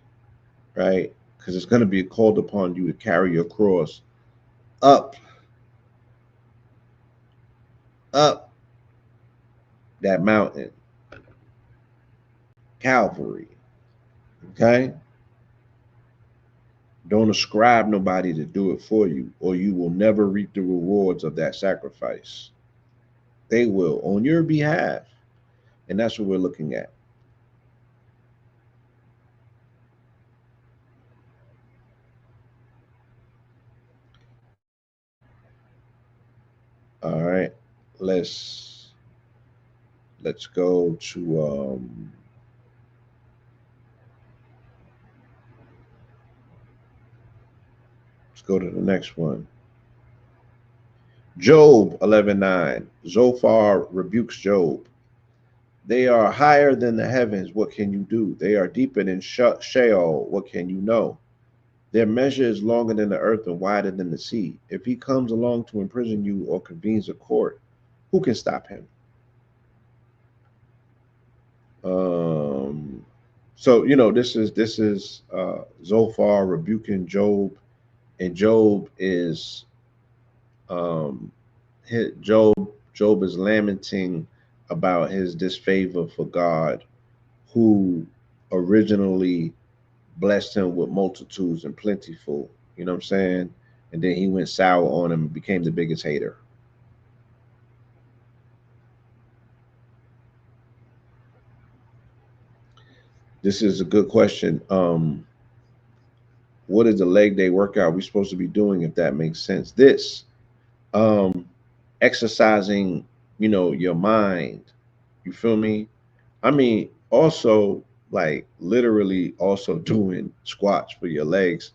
right? Because it's gonna be called upon you to carry your cross up, up that mountain, Calvary. Okay? Don't ascribe nobody to do it for you, or you will never reap the rewards of that sacrifice. They will on your behalf. And that's what we're looking at. All right. Let's let's go to let's go to the next one. Job 11:9. Zophar rebukes Job. They are higher than the heavens. What can you do? They are deeper than Sheol. What can you know? Their measure is longer than the earth and wider than the sea. If he comes along to imprison you or convenes a court, who can stop him? Um, so this is Zophar rebuking Job, and Job is um, Job is lamenting about his disfavor for God, who originally blessed him with multitudes and plentiful. You know what I'm saying? And then he went sour on him and became the biggest hater. This is a good question. What is the leg day workout we supposed to be doing, if that makes sense? This um, exercising, your mind. You feel me? I mean, also like literally also doing squats for your legs,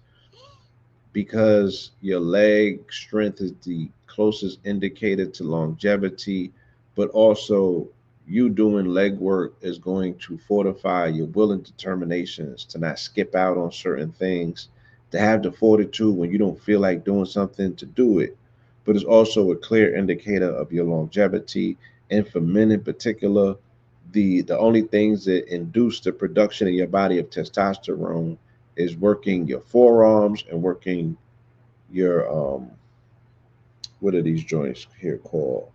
because your leg strength is the closest indicator to longevity, but also you doing leg work is going to fortify your will and determinations to not skip out on certain things, to have the fortitude when you don't feel like doing something to do it. But it's also a clear indicator of your longevity. And for men in particular, the only things that induce the production in your body of testosterone is working your forearms and working your what are these joints here called?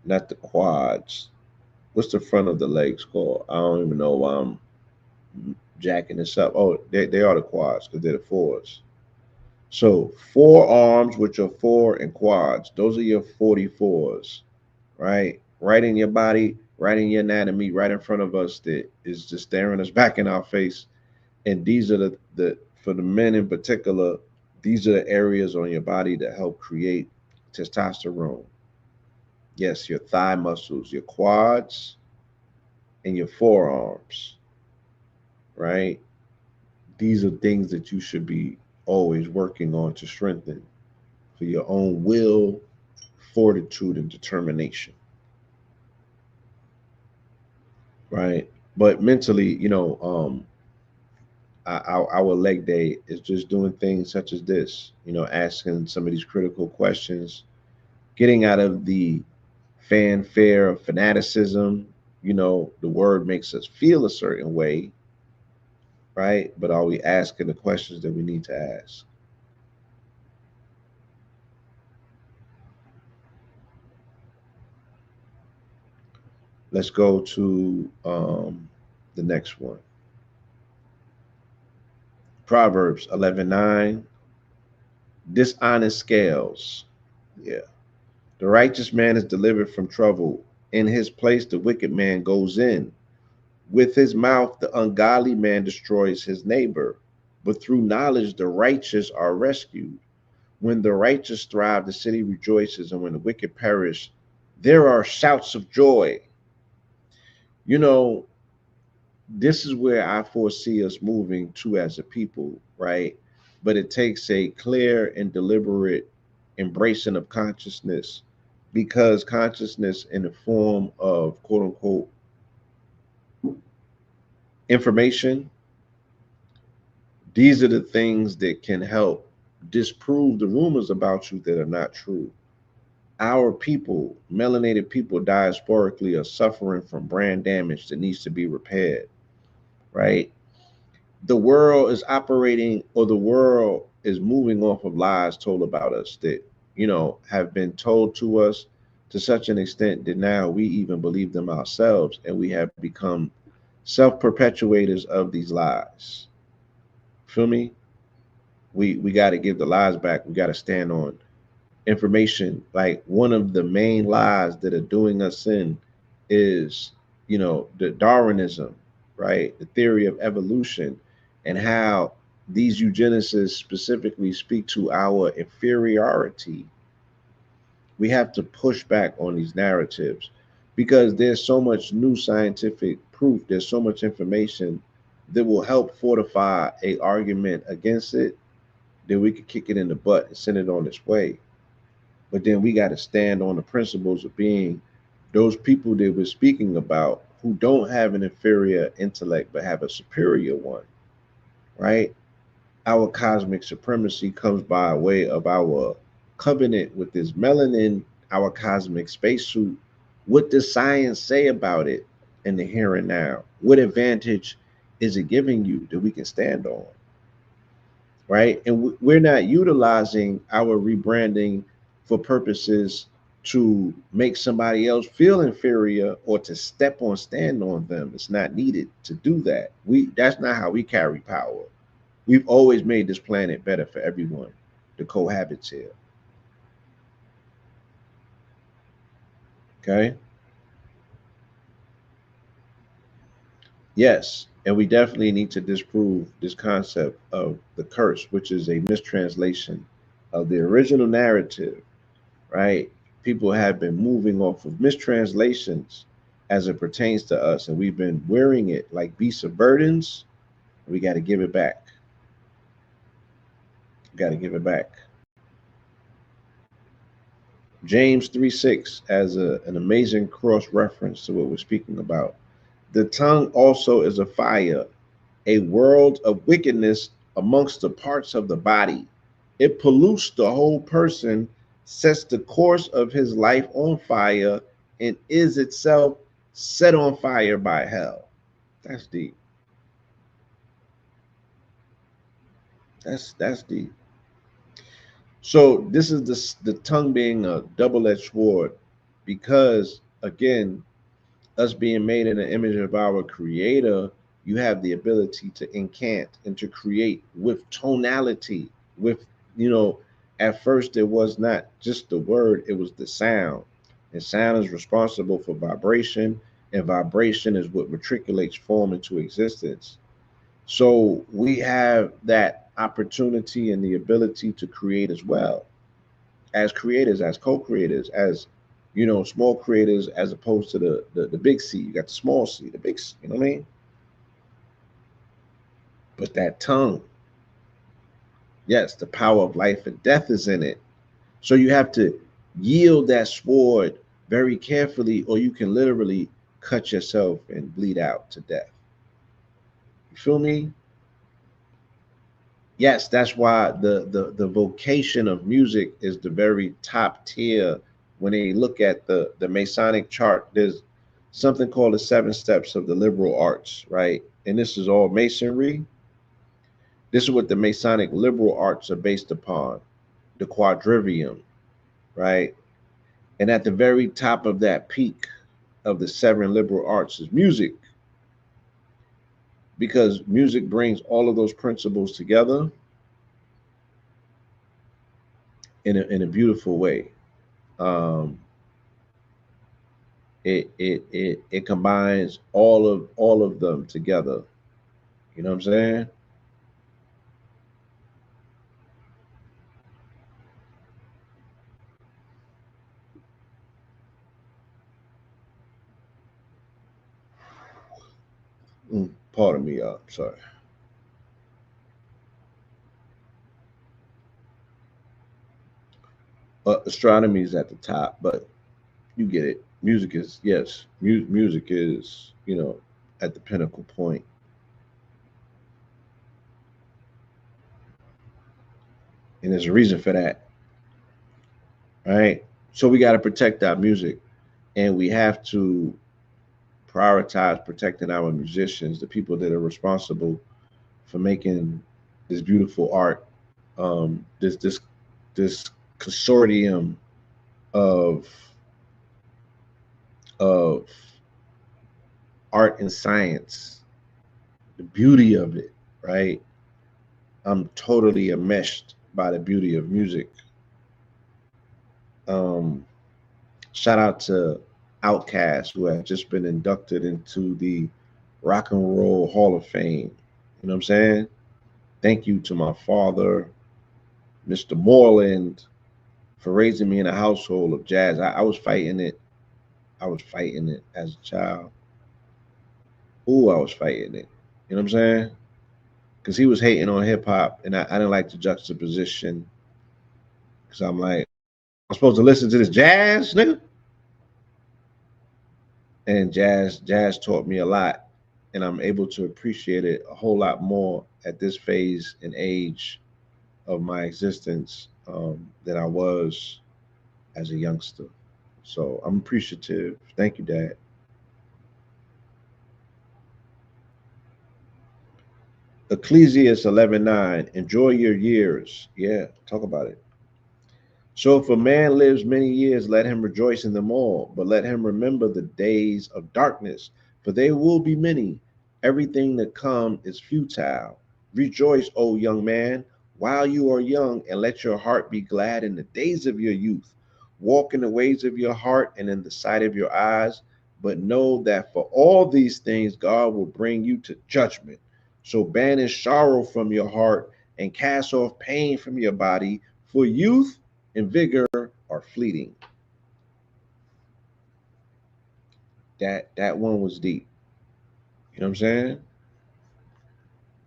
Not the quads. What's the front of the legs called? I don't even know why I'm jacking this up. Oh, they are the quads because they're the fours. So forearms, which are four, and quads, those are your 44s, right? Right in your body, right in your anatomy, right in front of us, that is just staring us back in our face. And these are the for the men in particular, these are the areas on your body that help create testosterone. Yes, your thigh muscles, your quads, and your forearms, right? These are things that you should be always working on to strengthen for your own will, fortitude, and determination, right? But mentally, our leg day is just doing things such as this, asking some of these critical questions, getting out of the fanfare of fanaticism. The word makes us feel a certain way, right? But are we asking the questions that we need to ask? Let's go to the next one. Proverbs 11:9. Dishonest scales. Yeah. The righteous man is delivered from trouble. In his place, the wicked man goes in. With his mouth, the ungodly man destroys his neighbor. But through knowledge, the righteous are rescued. When the righteous thrive, the city rejoices, and when the wicked perish, There are shouts of joy. You know, this is where I foresee us moving to as a people, right? But it takes a clear and deliberate embracing of consciousness, because consciousness in the form of quote unquote information, these are the things that can help disprove the rumors about you that are not true. Our people, melanated people diasporically, are suffering from brand damage that needs to be repaired, right? The world is operating, or the world is moving off of lies told about us that, have been told to us to such an extent that now we even believe them ourselves, and we have become self-perpetuators of these lies. Feel me? We got to give the lies back. We got to stand on information. Like, one of the main lies that are doing us in is, the Darwinism, right? The theory of evolution, and how these eugenicists specifically speak to our inferiority. We have to push back on these narratives, because there's so much new scientific proof, there's so much information that will help fortify a argument against it, that we could kick it in the butt and send it on its way. But then we got to stand on the principles of being those people that we're speaking about, who don't have an inferior intellect but have a superior one, right? Our cosmic supremacy comes by way of our covenant with this melanin, our cosmic spacesuit. What does science say about it in the here and now? What advantage is it giving you that we can stand on? Right? And we're not utilizing our rebranding for purposes to make somebody else feel inferior or to step on, stand on them. It's not needed to do that. That's not how we carry power. We've always made this planet better for everyone to cohabit here. Okay. Yes. And we definitely need to disprove this concept of the curse, which is a mistranslation of the original narrative, right? People have been moving off of mistranslations as it pertains to us, and we've been wearing it like beasts of burdens. We got to give it back. We got to give it back. James 3:6 as an amazing cross reference to what we're speaking about. The tongue also is a fire, a world of wickedness amongst the parts of the body. It pollutes the whole person, sets the course of his life on fire, and is itself set on fire by hell. That's deep. That's deep. So this is the tongue being a double-edged sword, because again, us being made in the image of our creator, you have the ability to incant and to create with tonality, with, you know, at first it was not just the word, it was the sound. And sound is responsible for vibration, and vibration is what matriculates form into existence. So we have that opportunity and the ability to create as well, as creators, as co-creators, as, small creators, as opposed to the big C. You got the small C, the big C, you know what I mean? But that tongue, yes, the power of life and death is in it. So you have to yield that sword very carefully, or you can literally cut yourself and bleed out to death. You feel me? Yes, that's why the vocation of music is the very top tier. When they look at the Masonic chart, there's something called the 7 steps of the liberal arts, right? And this is all masonry. This is what the Masonic liberal arts are based upon, the quadrivium, right? And at the very top of that peak of the 7 liberal arts is music, because music brings all of those principles together in a beautiful way. Um, it combines all of them together. You know what I'm saying? Pardon me, y'all. Sorry. Astronomy is at the top, but you get it. Music is, yes. Music is, at the pinnacle point, and there's a reason for that, right? So we got to protect our music, and we have to prioritize protecting our musicians, the people that are responsible for making this beautiful art, this consortium of of art and science, the beauty of it, right? I'm totally enmeshed by the beauty of music. Um, Shout out to Outkast, who has just been inducted into the Rock and Roll Hall of Fame. You know what I'm saying? Thank you to my father, Mr. Moreland, for raising me in a household of jazz. I was fighting it. I was fighting it as a child. Ooh, I was fighting it. You know what I'm saying? Because he was hating on hip hop, and I didn't like the juxtaposition. Because I'm like, I'm supposed to listen to this jazz, nigga. And jazz taught me a lot, and I'm able to appreciate it a whole lot more at this phase and age of my existence than I was as a youngster. So I'm appreciative. Thank you, Dad. Ecclesiastes 11:9. Enjoy your years. Yeah, talk about it. So if a man lives many years, let him rejoice in them all, but let him remember the days of darkness, for they will be many. Everything that come is futile. Rejoice, O young man, while you are young, and let your heart be glad in the days of your youth. Walk in the ways of your heart and in the sight of your eyes, but know that for all these things God will bring you to judgment. So banish sorrow from your heart and cast off pain from your body, for youth and vigor are fleeting. That one was deep. You know what I'm saying?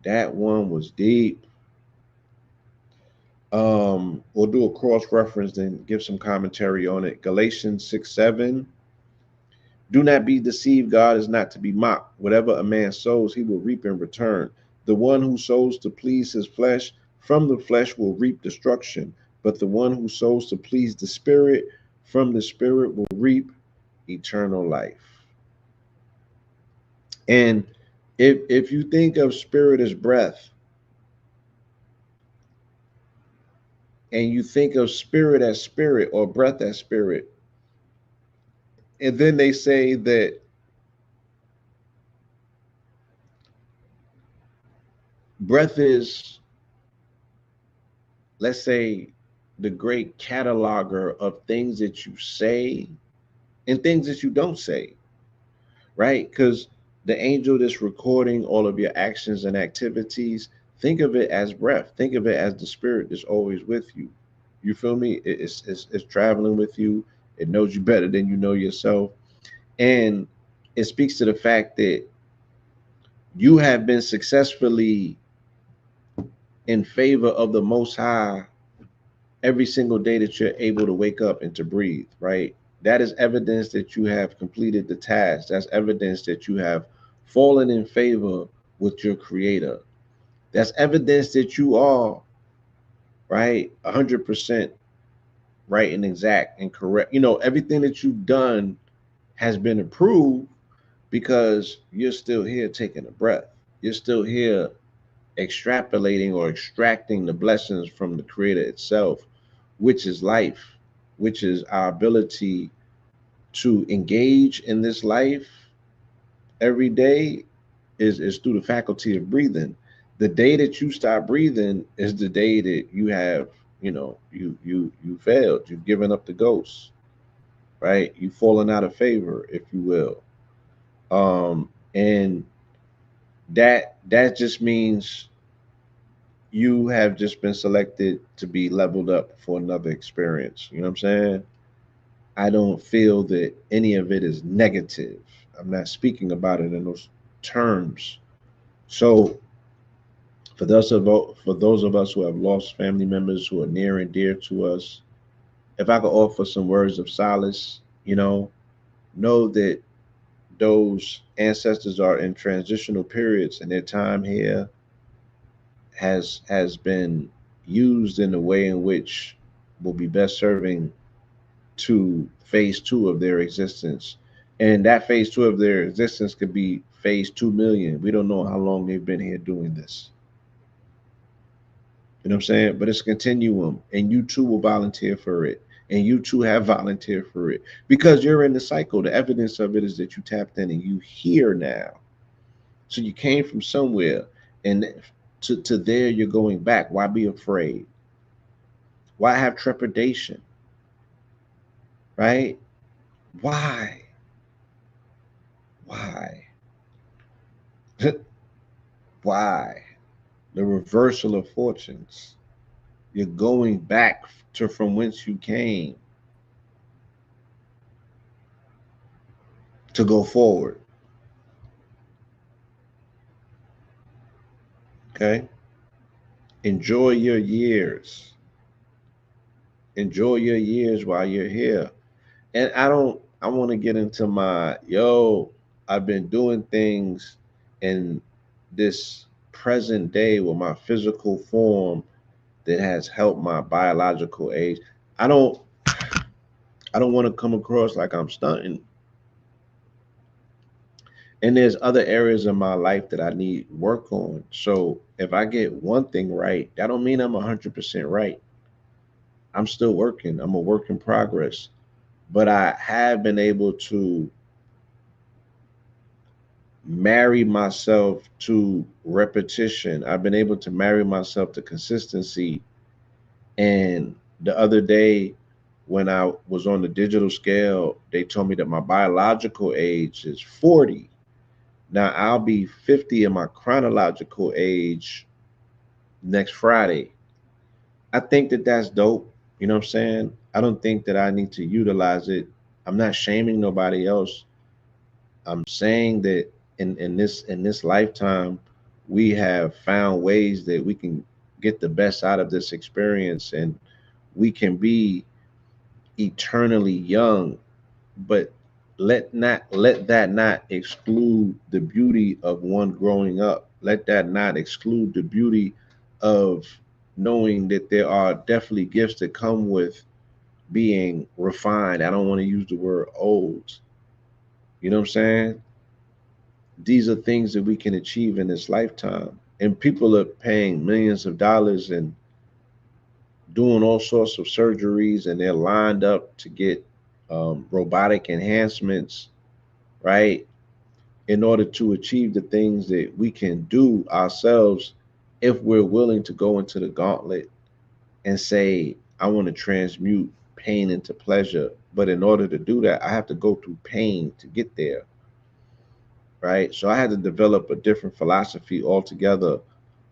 That one was deep. We'll do a cross reference and give some commentary on it. Galatians 6:7. Do not be deceived. God is not to be mocked. Whatever a man sows, he will reap in return. The one who sows to please his flesh, from the flesh will reap destruction. But the one who sows to please the Spirit, from the Spirit will reap eternal life. And if you think of spirit as breath, and you think of spirit as spirit or breath as spirit, and then they say that breath is, let's say, the great cataloger of things that you say and things that you don't say, right? Because the angel that's recording all of your actions and activities, think of it as breath. Think of it as the spirit that's always with you. You feel me? It's traveling with you. It knows you better than you know yourself. And it speaks to the fact that you have been successfully in favor of the Most High every single day that you're able to wake up and to breathe, right? That is evidence that you have completed the task. That's evidence that you have fallen in favor with your creator. That's evidence that you are, right, 100% right and exact and correct. Everything that you've done has been approved because you're still here taking a breath. You're still here extrapolating or extracting the blessings from the creator itself, which is life, which is our ability to engage in this life every day is through the faculty of breathing. The day that you stop breathing is the day that you have, you failed. You've given up the ghost, right? You've fallen out of favor, if you will. And that just means you have just been selected to be leveled up for another experience. You know what I'm saying? I don't feel that any of it is negative. I'm not speaking about it in those. terms. So for those of us who have lost family members who are near and dear to us, if I could offer some words of solace, know that those ancestors are in transitional periods and their time here has been used in a way in which will be best serving to phase two of their existence. And that phase two of their existence could be phase 2 million. We don't know how long they've been here doing this. You know what I'm saying? But it's a continuum, and you too will volunteer for it. And you too have volunteered for it because you're in the cycle. The evidence of it is that you tapped in and you here now. So you came from somewhere, and to there you're going back. Why be afraid? Why have trepidation? Right? Why? Why? Why? The reversal of fortunes. You're going back to from whence you came to go forward. Okay? Enjoy your years. Enjoy your years while you're here. And I want to get into I've been doing things in this present day with my physical form that has helped my biological age. I don't I don't want to come across like I'm stunting. And there's other areas of my life that I need work on. So if I get one thing right, that don't mean I'm 100% right. I'm still working. I'm a work in progress. But I have been able to marry myself to repetition. I've been able to marry myself to consistency. And the other day, when I was on the digital scale, they told me that my biological age is 40. Now I'll be 50 in my chronological age next Friday. I think that that's dope. You know what I'm saying? I don't think that I need to utilize it. I'm not shaming nobody else. I'm saying that in this lifetime, we have found ways that we can get the best out of this experience, and we can be eternally young. But let that not exclude the beauty of one growing up. Let that not exclude the beauty of knowing that there are definitely gifts that come with being refined. I don't want to use the word old. You know what I'm saying? These are things that we can achieve in this lifetime. And people are paying millions of dollars and doing all sorts of surgeries, and they're lined up to get robotic enhancements, right? In order to achieve the things that we can do ourselves if we're willing to go into the gauntlet and say, I want to transmute pain into pleasure. But in order to do that, I have to go through pain to get there, right? So I had to develop a different philosophy altogether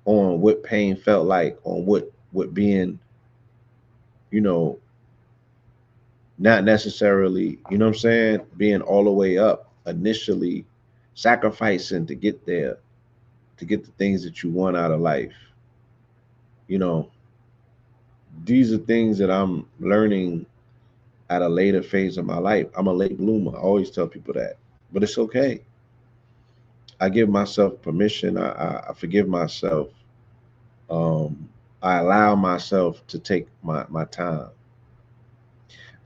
on what pain felt like, on what being, you know, not necessarily, you know what I'm saying, being all the way up initially, sacrificing to get there, to get the things that you want out of life. You know, these are things that I'm learning at a later phase of my life. I'm a late bloomer. I always tell people that, but it's okay. I give myself permission. I forgive myself. Um, I allow myself to take my time.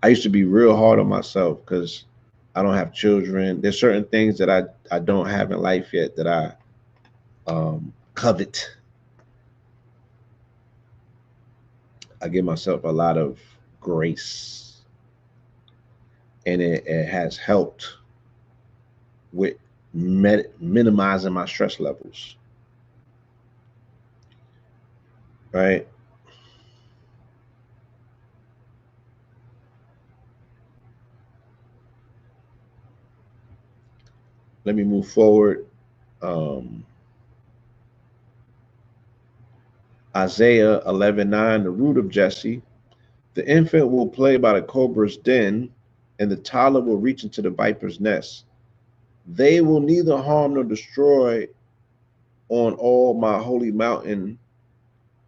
I used to be real hard on myself because I don't have children. There's certain things that I don't have in life yet that I covet. I give myself a lot of grace, and it has helped with minimizing my stress levels. Right? Let me move forward. Um, Isaiah 11:9, the root of Jesse. The infant will play by the cobra's den, and the toddler will reach into the viper's nest. They will neither harm nor destroy on all my holy mountain,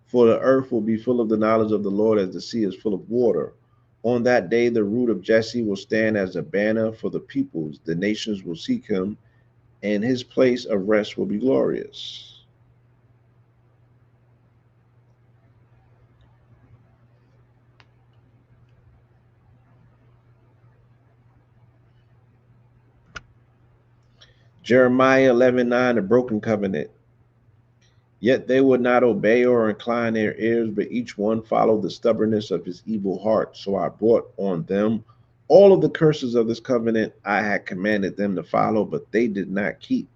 for the earth will be full of the knowledge of the Lord as the sea is full of water. On that day, the root of Jesse will stand as a banner for the peoples. The nations will seek him, and his place of rest will be glorious. Jeremiah 11:9, the broken covenant. Yet they would not obey or incline their ears, but each one followed the stubbornness of his evil heart. So I brought on them all of the curses of this covenant I had commanded them to follow, but they did not keep.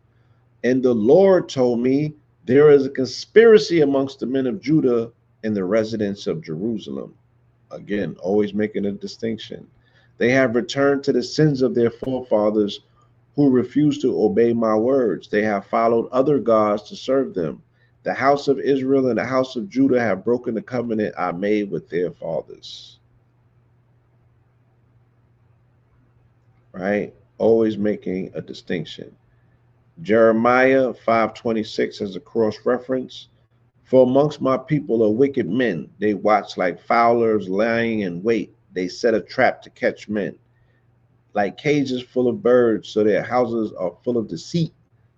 And the Lord told me, there is a conspiracy amongst the men of Judah and the residents of Jerusalem. Again, always making a distinction. They have returned to the sins of their forefathers who refused to obey my words. They have followed other gods to serve them. The house of Israel and the house of Judah have broken the covenant I made with their fathers. Right? Always making a distinction. Jeremiah 5:26 as a cross reference. For amongst my people are wicked men. They watch like fowlers lying in wait. They set a trap to catch men. Like cages full of birds, so their houses are full of deceit.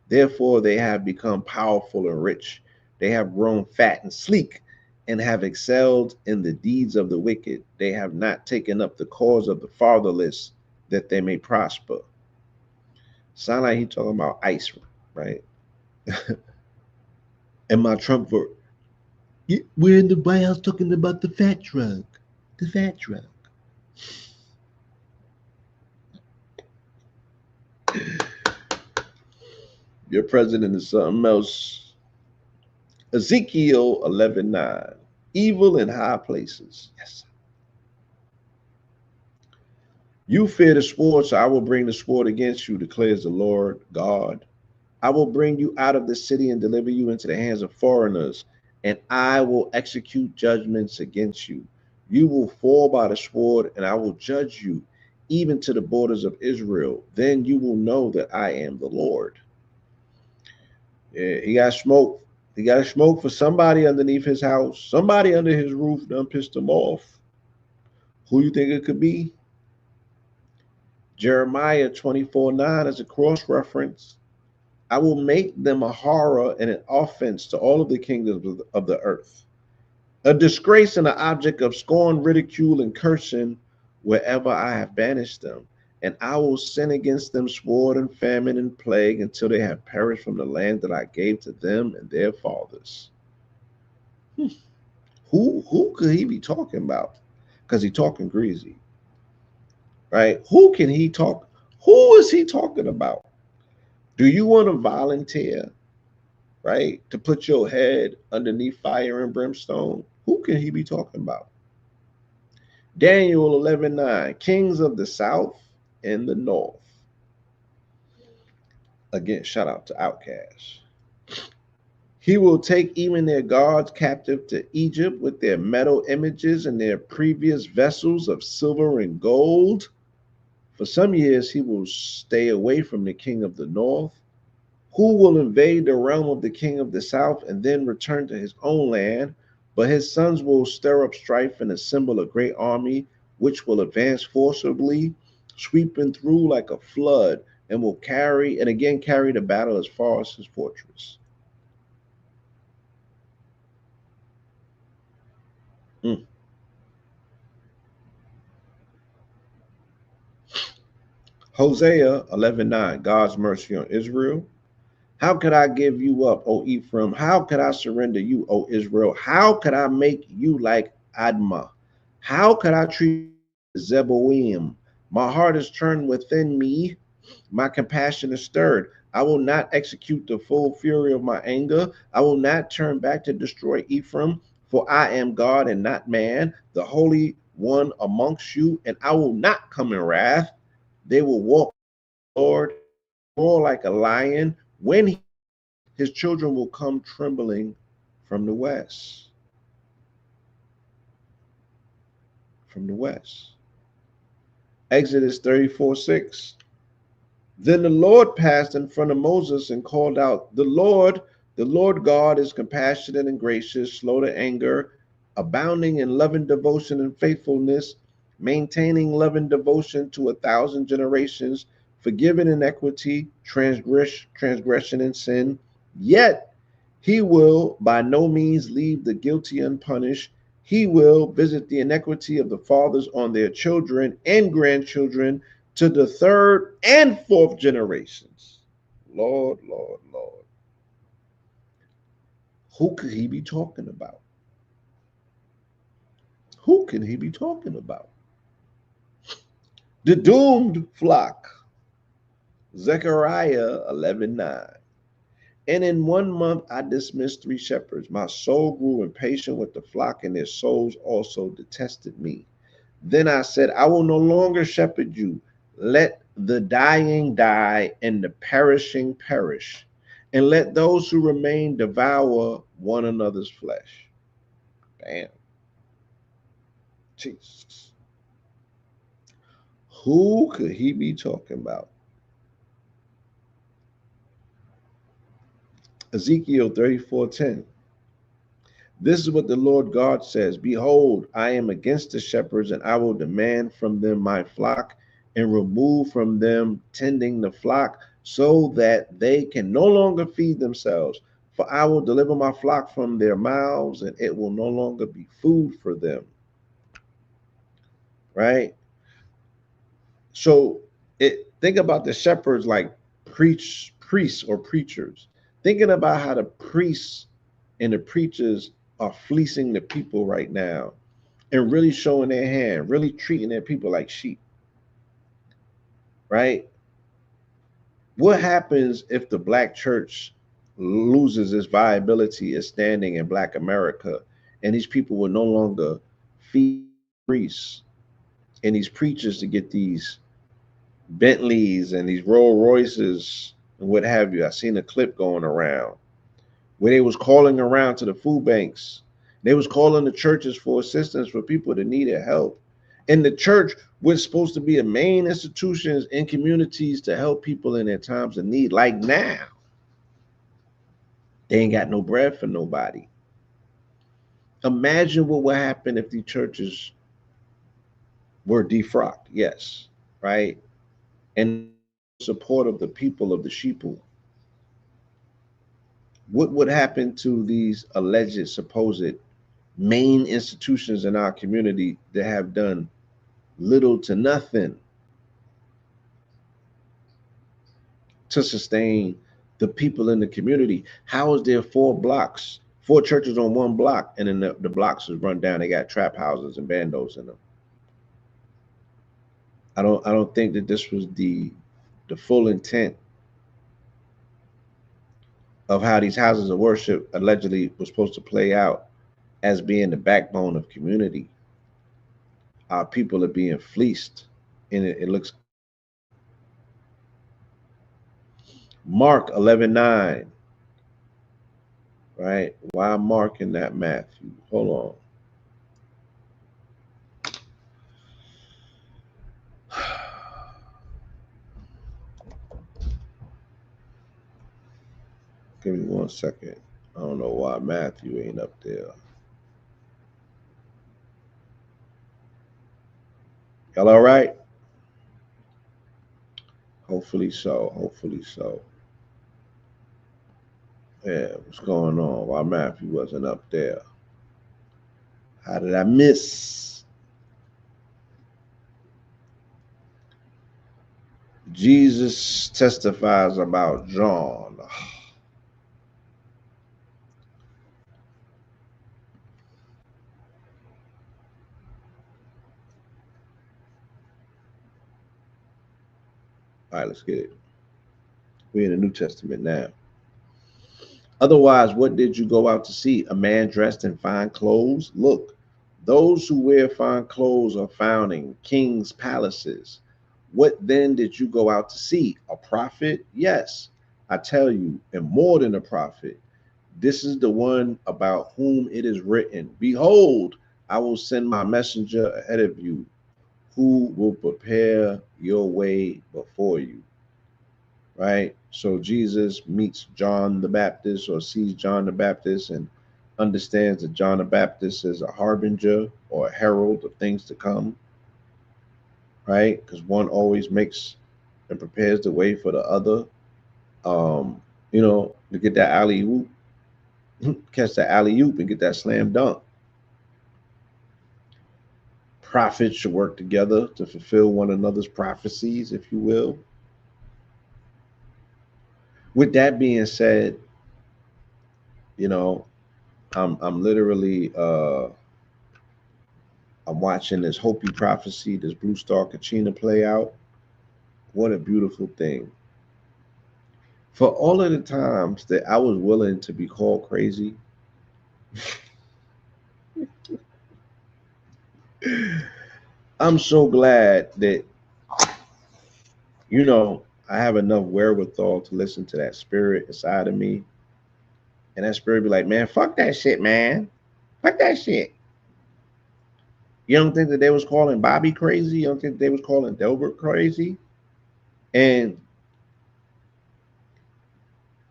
Therefore, they have become powerful and rich. They have grown fat and sleek and have excelled in the deeds of the wicked. They have not taken up the cause of the fatherless that they may prosper. Sound like he talking about ice, right? And my Trump vote. We're in the White House talking about the fat truck. The fat truck. Your president is something else. Ezekiel 11:9. Evil in high places. Yes. You fear the sword, so I will bring the sword against you, declares the Lord God. I will bring you out of the city and deliver you into the hands of foreigners, and I will execute judgments against you. You will fall by the sword, and I will judge you, even to the borders of Israel. Then you will know that I am the Lord. Yeah, he got smoke. He got smoke for somebody underneath his house. Somebody under his roof done pissed him off. Who you think it could be? Jeremiah 24:9 as a cross reference. I will make them a horror and an offense to all of the kingdoms of the earth, a disgrace and an object of scorn, ridicule, and cursing wherever I have banished them. And I will send against them sword and famine and plague until they have perished from the land that I gave to them and their fathers. Who could he be talking about? Because he talking greasy, right? Who can he talk? Who is he talking about? Do you want to volunteer, right, to put your head underneath fire and brimstone? Who can he be talking about? Daniel 11:9. Kings of the south and the north. Again, shout out to Outcash. He will take even their gods captive to Egypt with their metal images and their previous vessels of silver and gold. For some years, he will stay away from the king of the north, who will invade the realm of the king of the south and then return to his own land. But his sons will stir up strife and assemble a great army, which will advance forcibly, sweeping through like a flood, and will carry and again carry the battle as far as his fortress. Mm. Hosea 11:9. God's mercy on Israel. How could I give you up, O Ephraim? How could I surrender you, O Israel? How could I make you like Admah? How could I treat Zeboim? My heart is turned within me. My compassion is stirred. I will not execute the full fury of my anger. I will not turn back to destroy Ephraim, for I am God and not man, the Holy One amongst you, and I will not come in wrath. They will walk, Lord, roar like a lion. When his children will come trembling from the west. From the west. Exodus 34:6. Then the Lord passed in front of Moses and called out, the Lord God is compassionate and gracious, slow to anger, abounding in loving devotion and faithfulness, maintaining loving devotion to 1,000 generations, forgiving iniquity, transgression, and sin. Yet he will by no means leave the guilty unpunished. He will visit the iniquity of the fathers on their children and grandchildren to the third and fourth generations. Lord, Lord, Lord. Who could he be talking about? Who can he be talking about? The doomed flock. Zechariah 11:9. And in 1 month I dismissed 3 shepherds. My soul grew impatient with the flock, and their souls also detested me. Then I said, I will no longer shepherd you. Let the dying die and the perishing perish, and let those who remain devour one another's flesh. Damn. Jesus. Who could he be talking about? Ezekiel 34:10. This is what the Lord God says: Behold, I am against the shepherds, and I will demand from them my flock, and remove from them tending the flock, so that they can no longer feed themselves. For I will deliver my flock from their mouths, and it will no longer be food for them. Right? So think about the shepherds like priests or preachers. Thinking about how the priests and the preachers are fleecing the people right now and really showing their hand, really treating their people like sheep, right? What happens if the black church loses its viability, its standing in black America, and these people will no longer feed priests and these preachers to get these Bentleys and these Rolls Royces and what have you? I seen a clip going around where they was calling around to the food banks. They was calling the churches for assistance for people that needed help. And the church was supposed to be a main institution in communities to help people in their times of need. Like now, they ain't got no bread for nobody. Imagine what would happen if the churches were defrocked. Yes, right? And support of the people of the sheeple. What would happen to these alleged, supposed main institutions in our community that have done little to nothing to sustain the people in the community? How is there 4 blocks, 4 churches on 1 block, and then the blocks is run down? They got trap houses and bandos in them. I don't think that this was the full intent of how these houses of worship allegedly was supposed to play out as being the backbone of community. Our people are being fleeced, and it looks. Mark 11:9. Right? Why I'm marking that Matthew? Hold on. Give me 1 second. I don't know why Matthew ain't up there. Y'all all right? Hopefully so. Hopefully so. Yeah, what's going on? Why Matthew wasn't up there? How did I miss? Jesus testifies about John. All right, let's get it. We're in the New Testament now. Otherwise, what did you go out to see? A man dressed in fine clothes? Look, those who wear fine clothes are found in kings' palaces. What then did you go out to see? A prophet? Yes, I tell you, and more than a prophet. This is the one about whom it is written, Behold, I will send my messenger ahead of you, who will prepare your way before you. right? So Jesus meets John the Baptist or sees John the Baptist and understands that John the Baptist is a harbinger or a herald of things to come, right? Because one always makes and prepares the way for the other. To get that alley oop, catch that alley oop and get that slam dunk. Prophets should work together to fulfill one another's prophecies, if you will. With that being said, you know, I'm literally I'm watching this Hopi prophecy, this Blue Star Kachina play out. What a beautiful thing. For all of the times that I was willing to be called crazy, I'm so glad that, you know, I have enough wherewithal to listen to that spirit inside of me. And that spirit be like, man, fuck that shit, man. Fuck that shit. You don't think that they was calling Bobby crazy? You don't think they was calling Delbert crazy? And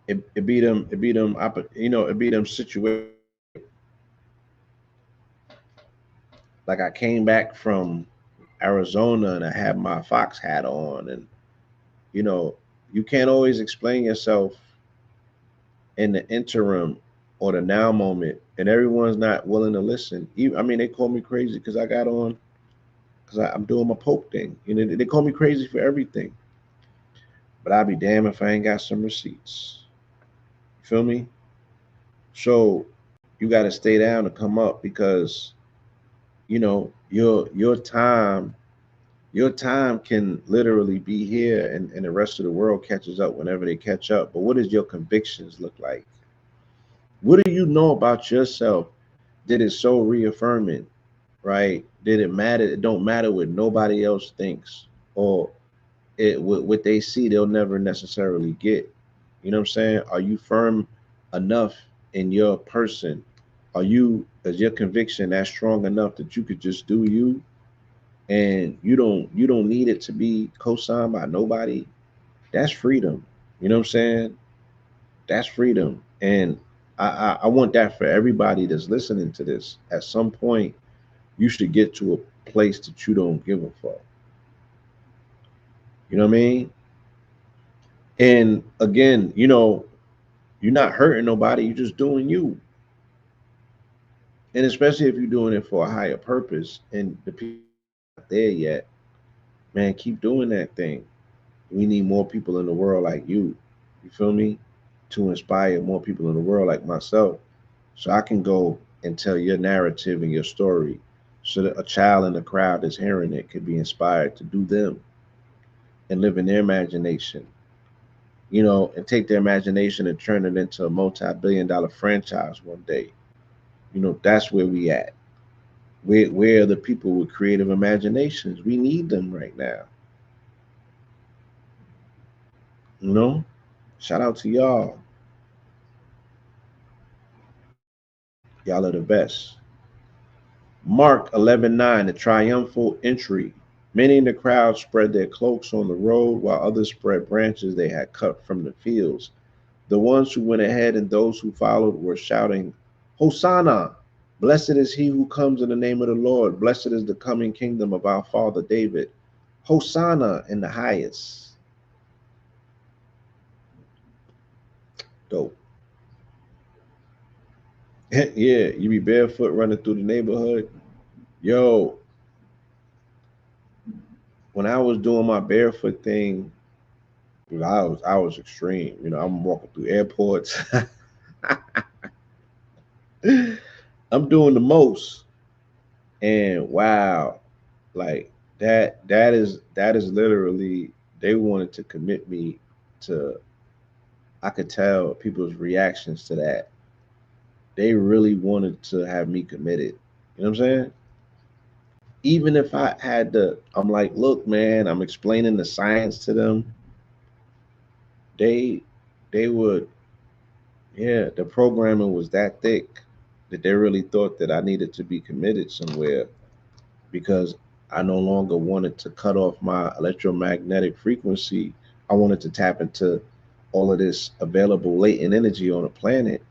it beat them, it beat them situations where, like, I came back from Arizona and I had my Fox hat on, and you know, you can't always explain yourself in the interim or the now moment, and everyone's not willing to listen. I mean, they call me crazy because I got on because I'm doing my Pope thing. You know, they call me crazy for everything, but I'd be damned if I ain't got some receipts. You feel me? So you got to stay down to come up because your time can literally be here, and the rest of the world catches up whenever they catch up. But what does your convictions look like? What do you know about yourself that is so reaffirming, right? Did it matter? It don't matter what nobody else thinks, or what they see they'll never necessarily get. You know what I'm saying? Are you firm enough in your person? Is your conviction that strong enough that you could just do you, and you don't need it to be co-signed by nobody? That's freedom. You know what I'm saying? That's freedom. And I want that for everybody that's listening to this. At some point, you should get to a place that you don't give a fuck. You know what I mean? And again, you're not hurting nobody, you're just doing you. And especially if you're doing it for a higher purpose and the people are not there yet, man, keep doing that thing. We need more people in the world like you. You feel me? To inspire more people in the world like myself. So I can go and tell your narrative and your story so that a child in the crowd that's hearing it could be inspired to do them and live in their imagination, and take their imagination and turn it into a multi-billion-dollar franchise one day. That's where we at. Where are the people with creative imaginations? We need them right now. You know, shout out to y'all. Y'all are the best. Mark 11:9, the triumphal entry. Many in the crowd spread their cloaks on the road, while others spread branches they had cut from the fields. The ones who went ahead and those who followed were shouting, Hosanna! Blessed is he who comes in the name of the Lord. Blessed is the coming kingdom of our father David. Hosanna in the highest. Dope. Yeah, you be barefoot running through the neighborhood. Yo, when I was doing my barefoot thing, I was extreme. I'm walking through airports. I'm doing the most. And wow, like that is literally, they wanted to commit me to. I could tell people's reactions to that. They really wanted to have me committed. You know what I'm saying? Even if I had to, I'm like, look, man, I'm explaining the science to them. They they would, yeah, the programming was that thick that they really thought that I needed to be committed somewhere because I no longer wanted to cut off my electromagnetic frequency I wanted to tap into all of this available latent energy on the planet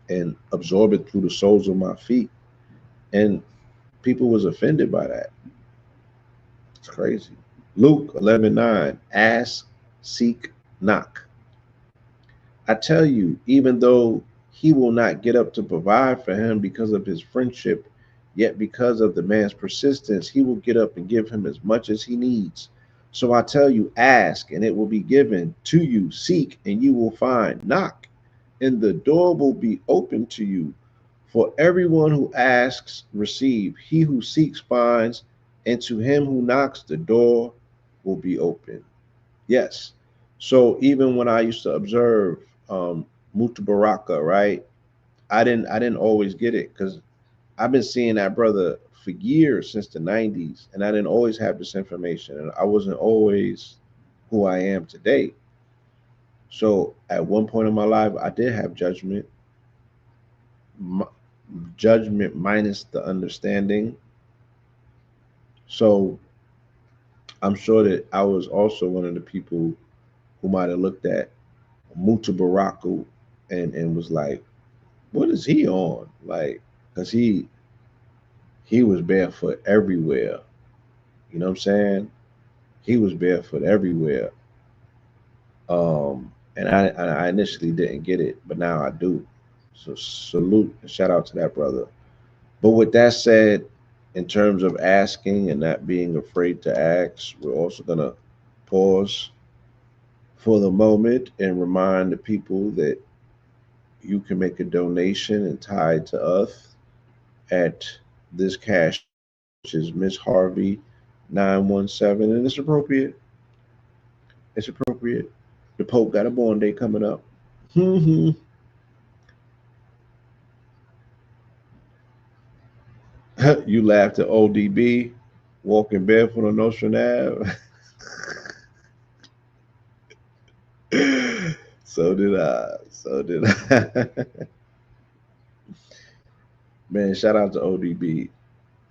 and absorb it through the soles of my feet. And people was offended by that. It's crazy. Luke 11:9. Ask, seek, knock. I tell you, even though he will not get up to provide for him because of his friendship, yet because of the man's persistence, he will get up and give him as much as he needs. So I tell you, ask and it will be given to you, seek and you will find, knock and the door will be open to you. For everyone who asks, receive, he who seeks finds, and to him who knocks, the door will be open. Yes. So even when I used to observe Mutabaraka, right? I didn't always get it because I've been seeing that brother for years since the 90s, and I didn't always have this information, and I wasn't always who I am today. So at one point in my life, I did have m- judgment minus the understanding. So I'm sure that I was also one of the people who might have looked at Mutabaraka and was like, what is he on? Like, cause he was barefoot everywhere. You know what I'm saying? He was barefoot everywhere. And I initially didn't get it, but now I do. So salute and shout out to that brother. But with that said, in terms of asking and not being afraid to ask, we're also gonna pause for the moment and remind the people that you can make a donation and tie to us at this cash app, which is Miss Harvey 917, and it's appropriate. It's appropriate. The Pope got a born day coming up. You laughed at ODB walking barefoot on Ocean Ave. So did I. So did I. Man, shout out to ODB. You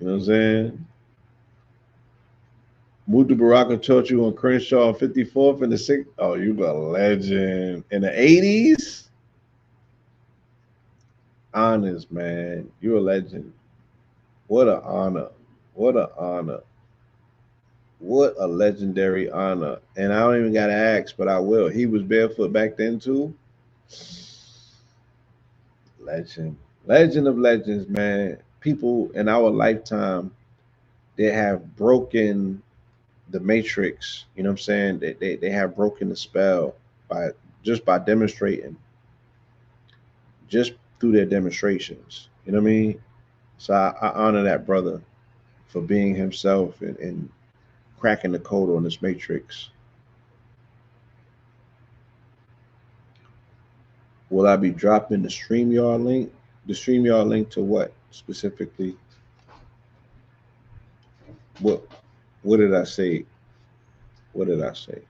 know what I'm saying? Mutu Baraka taught you on Crenshaw 54th and the 6th. Oh, you a legend. In the 80s? Honest, man. You a legend. What an honor. What an honor. What a legendary honor. And I don't even got to ask, but I will. He was barefoot back then, too. Legend. Legend of legends, man. People in our lifetime, they have broken the matrix. You know what I'm saying? They have broken the spell by just by demonstrating, just through their demonstrations. You know what I mean? So I honor that brother for being himself and cracking the code on this matrix. Will I be dropping the StreamYard link? The StreamYard link to what specifically? What what did I say? What did I say?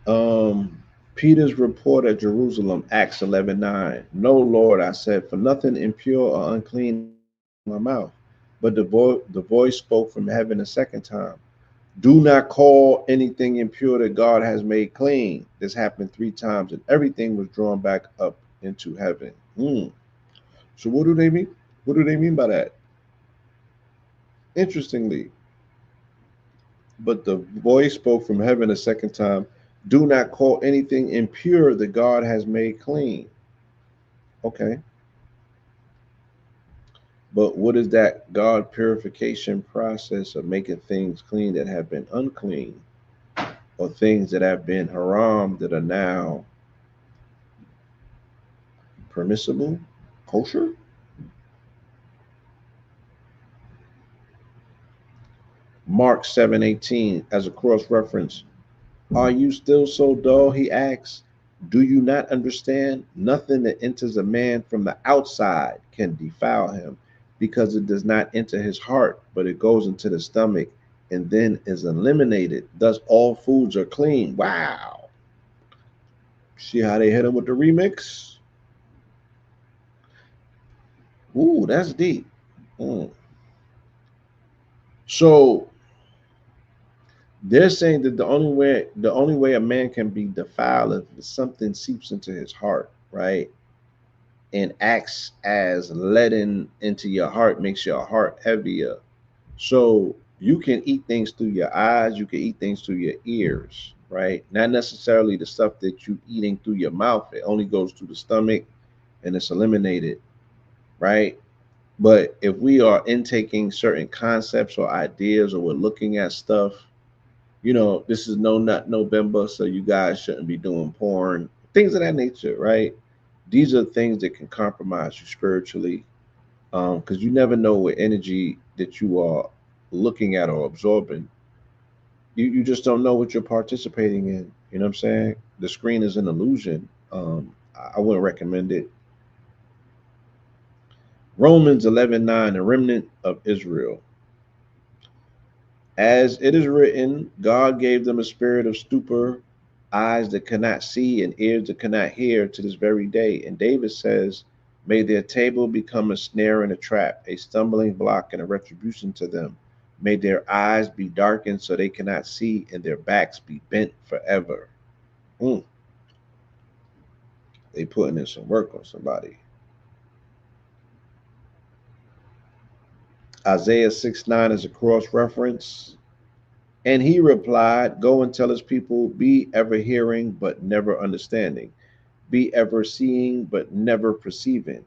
Um Peter's report at Jerusalem, Acts 11:9. No, Lord, I said, for nothing impure or unclean has come out of my mouth. But the voice spoke from heaven a second time. Do not call anything impure that God has made clean. This happened three times, and everything was drawn back up into heaven. So what do they mean? What do they mean by that? Interestingly, but the voice spoke from heaven a second time. Do not call anything impure that God has made clean. Okay. But what is that God purification process of making things clean that have been unclean, or things that have been haram that are now permissible, kosher? Mark 7:18 as a cross reference. Are you still so dull? He asks. Do you not understand? Nothing that enters a man from the outside can defile him, because it does not enter his heart, but it goes into the stomach and then is eliminated. Thus, all foods are clean. Wow. See how they hit him with the remix? Ooh, that's deep. Mm. So they're saying that the only way a man can be defiled is if something seeps into his heart, right? And acts as leaden into your heart, makes your heart heavier. So you can eat things through your eyes, you can eat things through your ears, right? Not necessarily the stuff that you eating through your mouth. It only goes through the stomach and it's eliminated, right? But if we are intaking certain concepts or ideas or we're looking at stuff, this is no nut November, so you guys shouldn't be doing porn, things of that nature, right? These are things that can compromise you spiritually, because you never know what energy that you are looking at or absorbing. You just don't know what you're participating in. You know what I'm saying? The screen is an illusion. I wouldn't recommend it. Romans 11:9, the remnant of Israel. As it is written, God gave them a spirit of stupor, eyes that cannot see and ears that cannot hear to this very day. And David says, may their table become a snare and a trap, a stumbling block and a retribution to them. May their eyes be darkened so they cannot see and their backs be bent forever. Mm, they putting in some work on somebody. Isaiah 6:9 is a cross reference. And he replied, go and tell his people, be ever hearing, but never understanding. Be ever seeing, but never perceiving.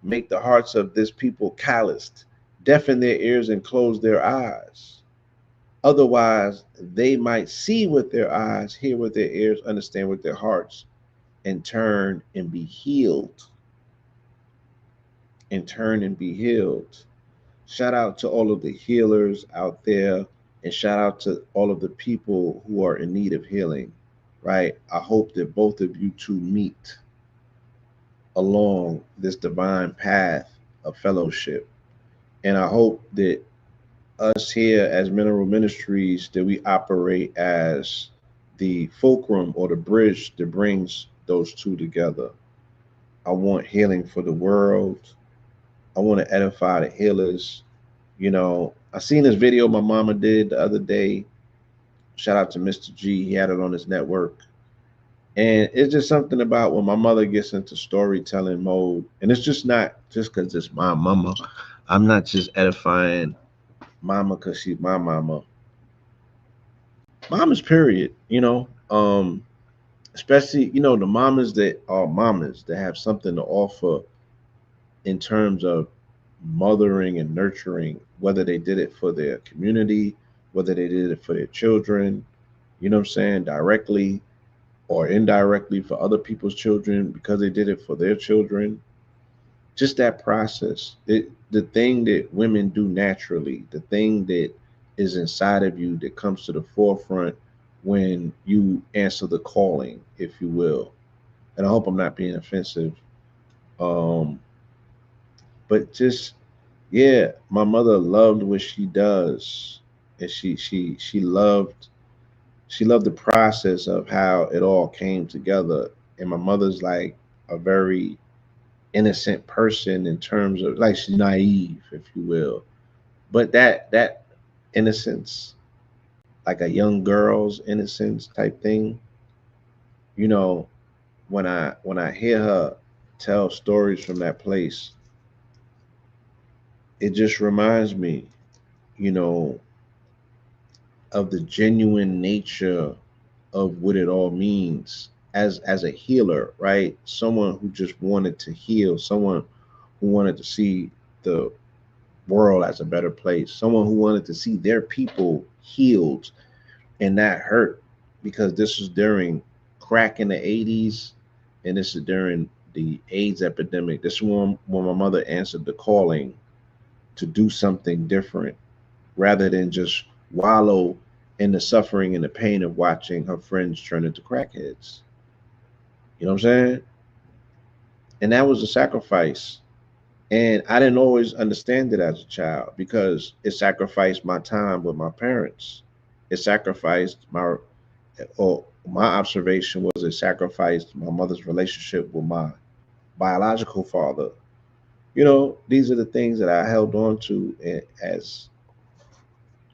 Make the hearts of this people calloused, deafen their ears and close their eyes. Otherwise, they might see with their eyes, hear with their ears, understand with their hearts, and turn and be healed. And turn and be healed. Shout out to all of the healers out there, and shout out to all of the people who are in need of healing, right? I hope that both of you two meet along this divine path of fellowship. And I hope that us here as Mineral Ministries, that we operate as the fulcrum or the bridge that brings those two together. I want healing for the world. I want to edify the healers. I seen this video my mama did the other day. Shout out to Mr. G. He had it on his network. And it's just something about when my mother gets into storytelling mode. And it's just not just because it's my mama. I'm not just edifying mama because she's my mama. Mamas, period. Especially, the mamas that are mamas that have something to offer in terms of mothering and nurturing, whether they did it for their community, whether they did it for their children, what I'm saying, directly or indirectly for other people's children because they did it for their children. Just that process, the thing that women do naturally, the thing that is inside of you that comes to the forefront when you answer the calling, if you will. And I hope I'm not being offensive. Um, but just, yeah, my mother loved what she does, and she loved the process of how it all came together. And my mother's like a very innocent person in terms of, like, she's naive, if you will. But that innocence, like a young girl's innocence type thing, you know, when I hear her tell stories from that place, it just reminds me, you know, of the genuine nature of what it all means as a healer, right? Someone who just wanted to heal, someone who wanted to see the world as a better place, someone who wanted to see their people healed and not hurt, because this was during crack in the 80s, and this is during the AIDS epidemic. This is when my mother answered the calling to do something different rather than just wallow in the suffering and the pain of watching her friends turn into crackheads. You know what I'm saying? And that was a sacrifice. And I didn't always understand it as a child because it sacrificed my time with my parents. It sacrificed or my observation was it sacrificed my mother's relationship with my biological father. These are the things that I held on to as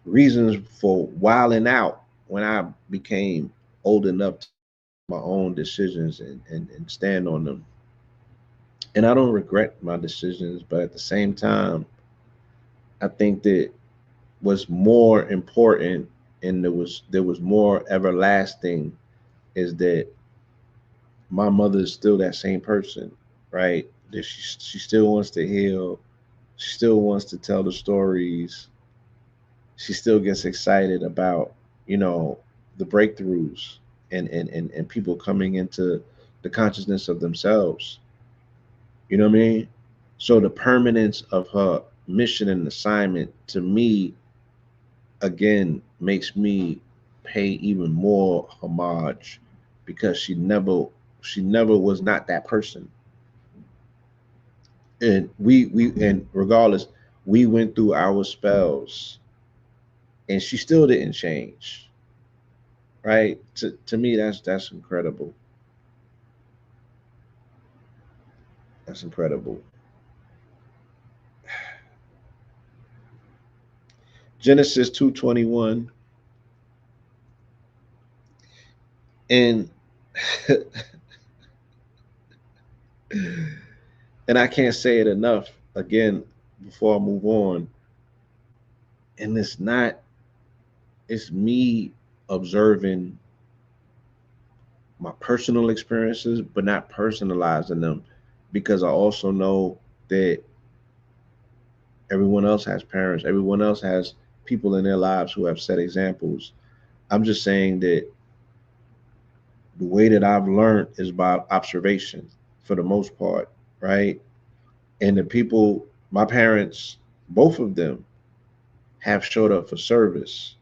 reasons for wilding out when I became old enough to make my own decisions and stand on them. And I don't regret my decisions, but at the same time, I think that what's more important and there was more everlasting is that my mother is still that same person, right? That she still wants to heal, she still wants to tell the stories, she still gets excited about, you know, the breakthroughs and people coming into the consciousness of themselves. You know what I mean? So the permanence of her mission and assignment to me again makes me pay even more homage because she never was not that person. And and regardless, we went through our spells and she still didn't change. Right? To me that's incredible. That's incredible. Genesis 2:21 and and I can't say it enough again before I move on. And it's me observing my personal experiences, but not personalizing them because I also know that everyone else has parents, everyone else has people in their lives who have set examples. I'm just saying that the way that I've learned is by observation for the most part, right? And the people, my parents, both of them have showed up for service.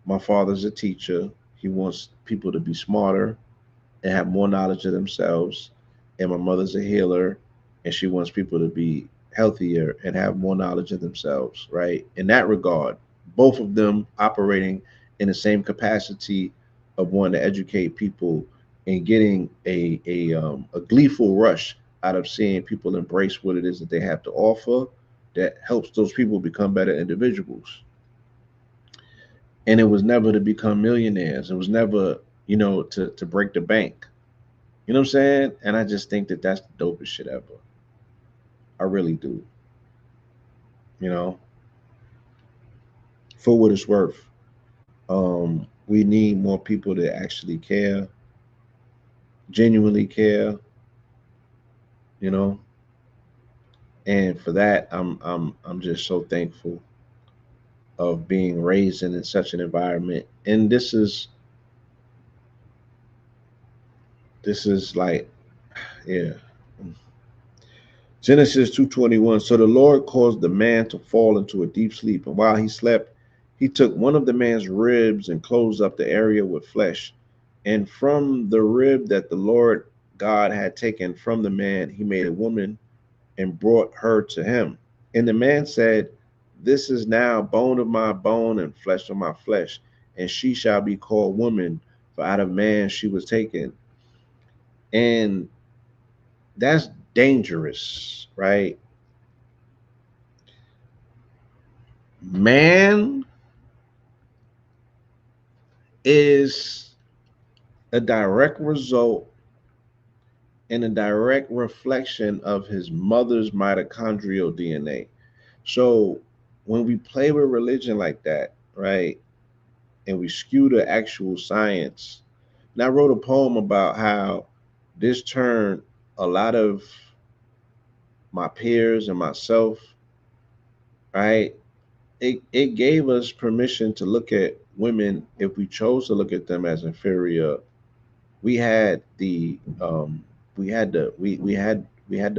My father's a teacher. He wants people to be smarter and have more knowledge of themselves. And my mother's a healer and she wants people to be healthier and have more knowledge of themselves, right? In that regard, both of them operating in the same capacity of wanting to educate people and getting a gleeful rush out of seeing people embrace what it is that they have to offer that helps those people become better individuals. And it was never to become millionaires. It was never, to break the bank. You know what I'm saying? And I just think that that's the dopest shit ever. I really do. You know, for what it's worth. We need more people that actually care, genuinely care. You know, and for that, I'm just so thankful of being raised in such an environment. And this is like, yeah. Genesis 2:21. So the Lord caused the man to fall into a deep sleep, and while he slept, he took one of the man's ribs and closed up the area with flesh. And from the rib that the Lord God had taken from the man, he made a woman and brought her to him. And the man said, "This is now bone of my bone and flesh of my flesh, and she shall be called woman, for out of man she was taken." And that's dangerous, right? Man is a direct result and a direct reflection of his mother's mitochondrial DNA. So when we play with religion like that, right, and we skew the actual science, and I wrote a poem about how this turned a lot of my peers and myself, right? It gave us permission to look at women if we chose to look at them as inferior. We had the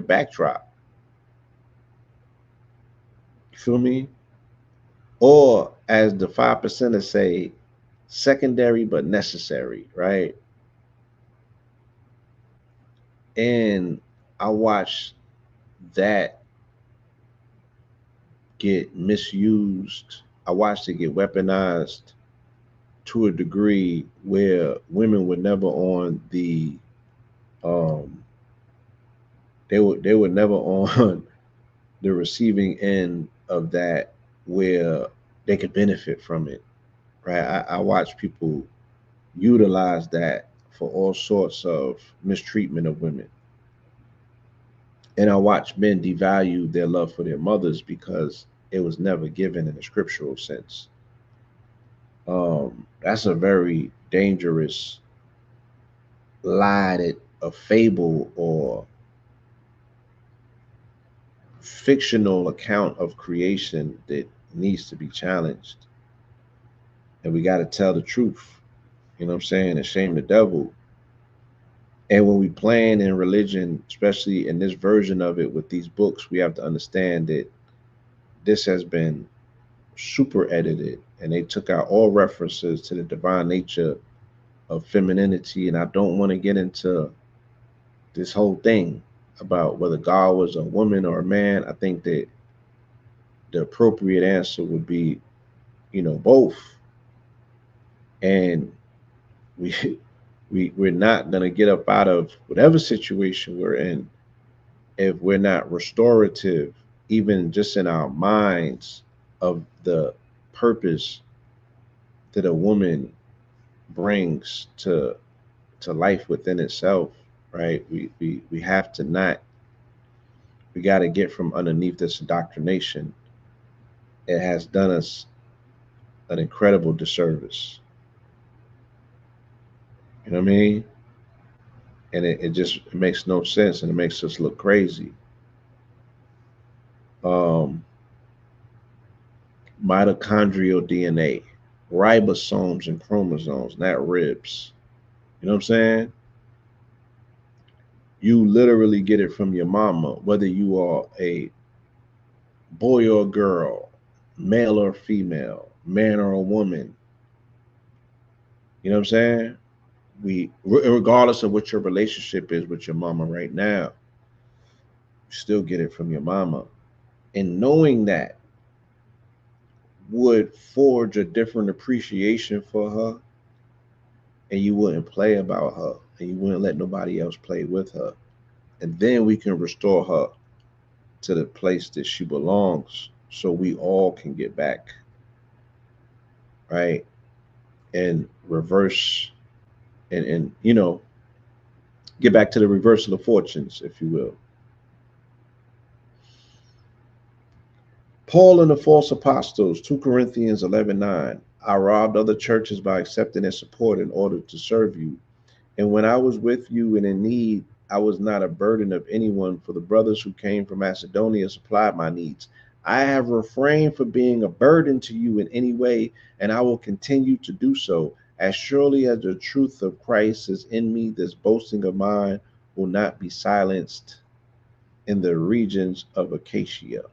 backdrop. You feel me? Or as the 5%ers say, secondary but necessary, right? And I watched that get misused. I watched it get weaponized to a degree where women were never on the um they were never on the receiving end of that, where they could benefit from it, right? I watch people utilize that for all sorts of mistreatment of women. And I watch men devalue their love for their mothers because it was never given in a scriptural sense. That's a very dangerous lie, that a fable or fictional account of creation that needs to be challenged. And we got to tell the truth, you know what I'm saying, and shame the devil. And when we plan in religion, especially in this version of it with these books, we have to understand that this has been super edited and they took out all references to the divine nature of femininity. And I don't want to get into this whole thing about whether God was a woman or a man. I think that the appropriate answer would be, both. And we we're not gonna get up out of whatever situation we're in if we're not restorative, even just in our minds, of the purpose that a woman brings to life within itself, right? We have to not, we got to get from underneath this indoctrination. It has done us an incredible disservice. You know what I mean? And it just, it makes no sense and it makes us look crazy. Um, Mitochondrial DNA, ribosomes and chromosomes, not ribs. You know what I'm saying? You literally get it from your mama, whether you are a boy or girl, male or female, man or a woman. You know what I'm saying? Regardless of what your relationship is with your mama right now, you still get it from your mama. And knowing that would forge a different appreciation for her, and you wouldn't play about her, and you wouldn't let nobody else play with her. And then we can restore her to the place that she belongs so we all can get back, right? And reverse, and get back to the reversal of fortunes, if you will. Paul and the false apostles, 2 Corinthians 11:9. I robbed other churches by accepting their support in order to serve you. And when I was with you and in need, I was not a burden of anyone, for the brothers who came from Macedonia supplied my needs. I have refrained from being a burden to you in any way, and I will continue to do so. As surely as the truth of Christ is in me, this boasting of mine will not be silenced in the regions of Acacia.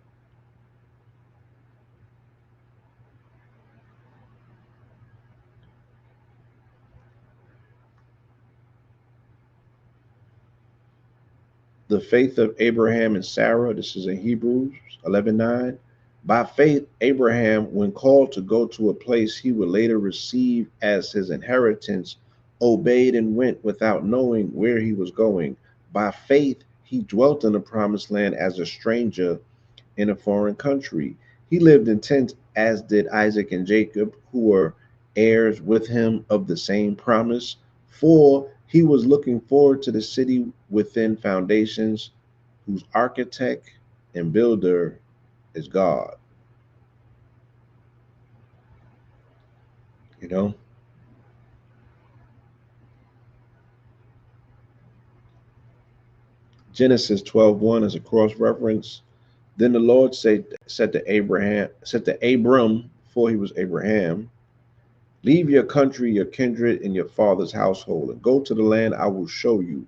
The faith of Abraham and Sarah, this is in Hebrews 11:9. By faith, Abraham, when called to go to a place he would later receive as his inheritance, obeyed and went without knowing where he was going. By faith, he dwelt in the promised land as a stranger in a foreign country. He lived in tents, as did Isaac and Jacob, who were heirs with him of the same promise. For he was looking forward to the city within foundations, whose architect and builder is God. You know, Genesis 12:1 is a cross reference. Then the Lord said to Abram, before he was Abraham, leave your country, your kindred, and your father's household, and go to the land I will show you.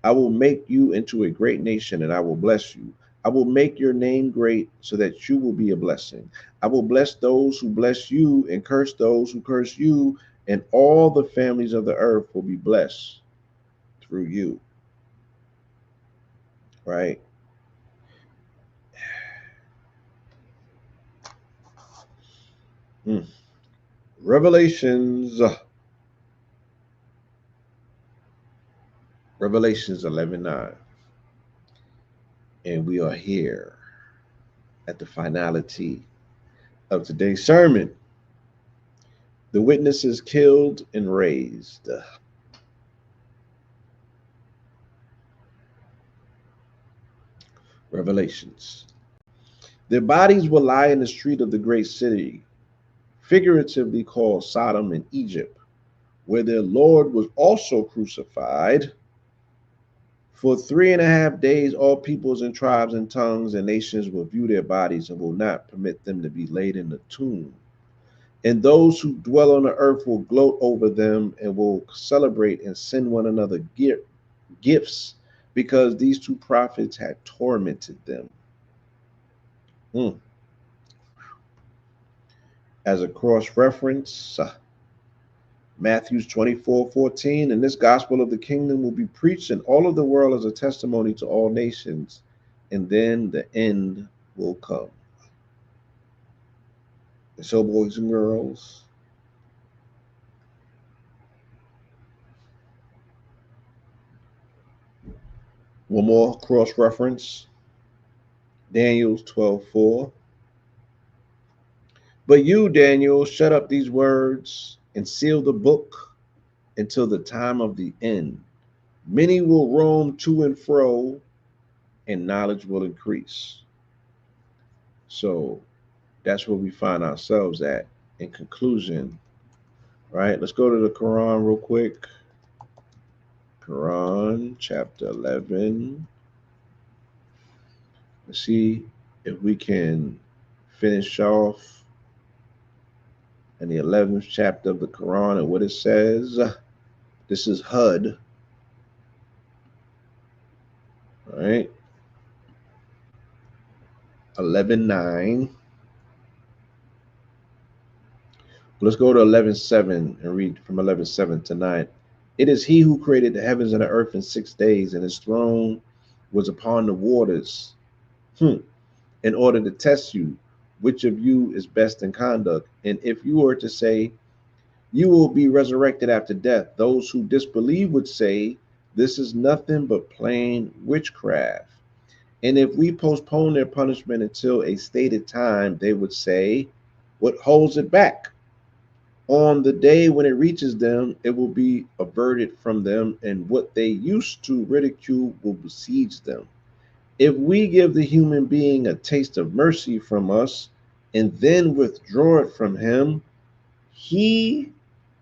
I will make you into a great nation, and I will bless you. I will make your name great so that you will be a blessing. I will bless those who bless you and curse those who curse you, and all the families of the earth will be blessed through you. Right? Mm. Revelations, Revelations 11:9, and we are here at the finality of today's sermon. The witnesses killed and raised. Revelations. Their bodies will lie in the street of the great city, figuratively called Sodom and Egypt, where their Lord was also crucified. For 3.5 days, all peoples and tribes and tongues and nations will view their bodies and will not permit them to be laid in the tomb. And those who dwell on the earth will gloat over them and will celebrate and send one another gifts because these two prophets had tormented them. Hmm. As a cross reference, Matthew 24:14, and this gospel of the kingdom will be preached in all of the world as a testimony to all nations, and then the end will come. And so, boys and girls, one more cross reference, Daniel 12:4. But you, Daniel, shut up these words and seal the book until the time of the end. Many will roam to and fro, and knowledge will increase. So that's where we find ourselves at in conclusion. Right? Let's go to the Quran real quick. Quran chapter 11. Let's see if we can finish off in the 11th chapter of the Quran and what it says. This is HUD. All right. 11:9. Let's go to 11:7 and read from 11:7 to 9. It is he who created the heavens and the earth in 6 days, and his throne was upon the waters. In order to test you, which of you is best in conduct. And if you were to say, you will be resurrected after death, those who disbelieve would say, this is nothing but plain witchcraft. And if we postpone their punishment until a stated time, they would say, what holds it back? On the day when it reaches them, it will be averted from them, and what they used to ridicule will besiege them. If we give the human being a taste of mercy from us and then withdraw it from him, he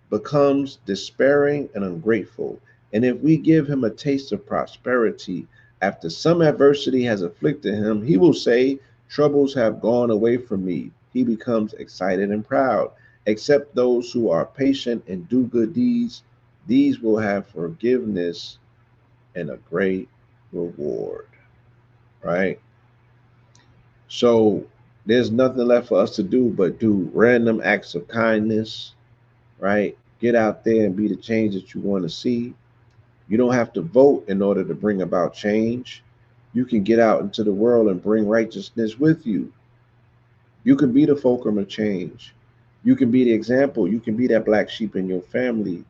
becomes despairing and ungrateful. And if we give him a taste of prosperity after some adversity has afflicted him, he will say, troubles have gone away from me. He becomes excited and proud. Except those who are patient and do good deeds, these will have forgiveness and a great reward. Right? So there's nothing left for us to do but do random acts of kindness, right? Get out there and be the change that you want to see. You don't have to vote in order to bring about change. You can get out into the world and bring righteousness with you. You can be the fulcrum of change. You can be the example. You can be that black sheep in your family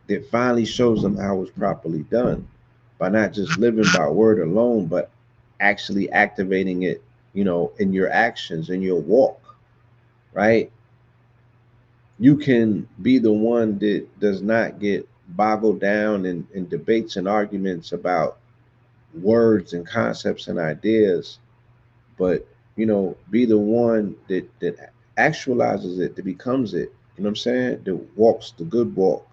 that finally shows them how it's properly done by not just living by word alone, but actually activating it, in your actions, in your walk, right? You can be the one that does not get boggled down in debates and arguments about words and concepts and ideas, but be the one that actualizes it, that becomes it. You know what I'm saying? That walks the good walk,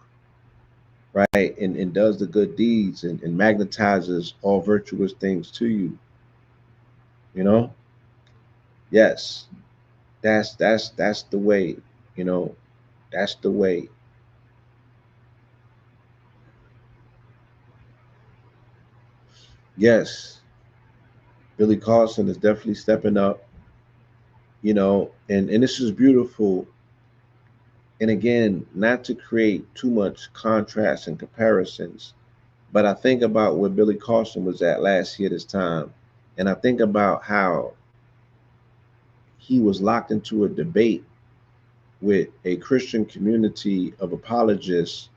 right? And does the good deeds and magnetizes all virtuous things to you. You know? Yes. That's the way, you know, that's the way. Yes, Billy Carson is definitely stepping up, and this is beautiful. And again, not to create too much contrast and comparisons, but I think about where Billy Carson was at last year this time, and I think about how he was locked into a debate with a Christian community of apologists.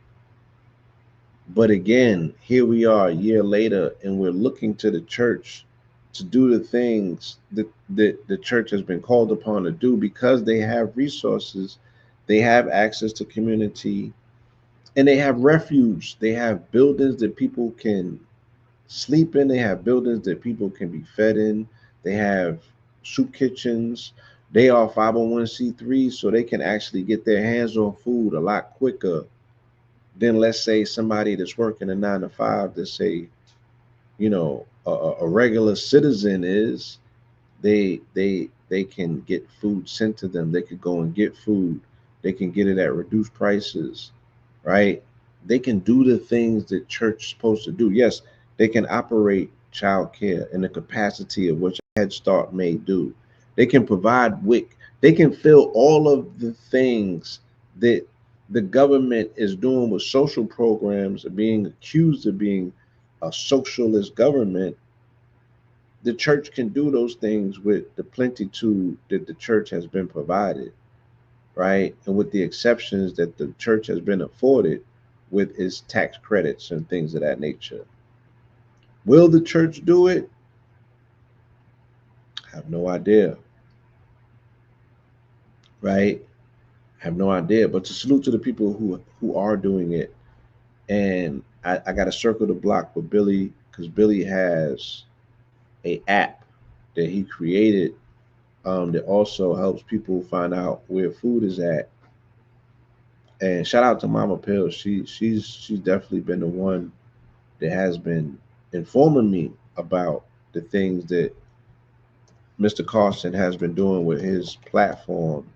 But again, here we are a year later, and we're looking to the church to do the things that the church has been called upon to do because they have resources, they have access to community, and they have refuge. They have buildings that people can sleep in, they have buildings that people can be fed in, they have soup kitchens. They are 501c3, so they can actually get their hands on food a lot quicker than, let's say, somebody that's working a 9 to 5 that say, a regular citizen is. They can get food sent to them. They could go and get food. They can get it at reduced prices, right? They can do the things that church is supposed to do. Yes, they can operate childcare in the capacity of which Head Start may do. They can provide WIC. They can fill all of the things that the government is doing with social programs, being accused of being a socialist government. The church can do those things with the plenitude that the church has been provided, right? And with the exceptions that the church has been afforded with its tax credits and things of that nature. Will the church do it? I have no idea, right? I have no idea. But to salute to the people who are doing it. And I got to circle the block with Billy because Billy has a app that he created that also helps people find out where food is at. And shout out to Mama Pill. She's definitely been the one that has been informing me about the things that Mr. Carson has been doing with his platform.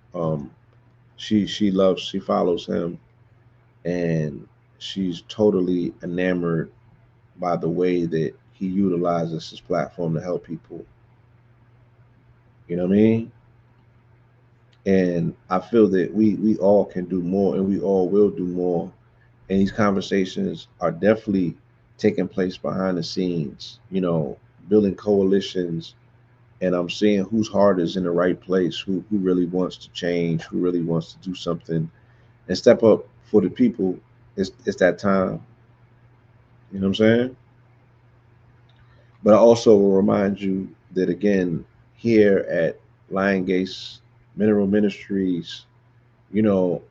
She follows him, and she's totally enamored by the way that he utilizes his platform to help people. You know what I mean? And I feel that we all can do more, and we all will do more. And these conversations are definitely taking place behind the scenes. Building coalitions, and I'm seeing whose heart is in the right place, who really wants to change, who really wants to do something and step up for the people. It's that time. You know what I'm saying? But I also will remind you that again, here at Lion Gates Mineral Ministries, you know,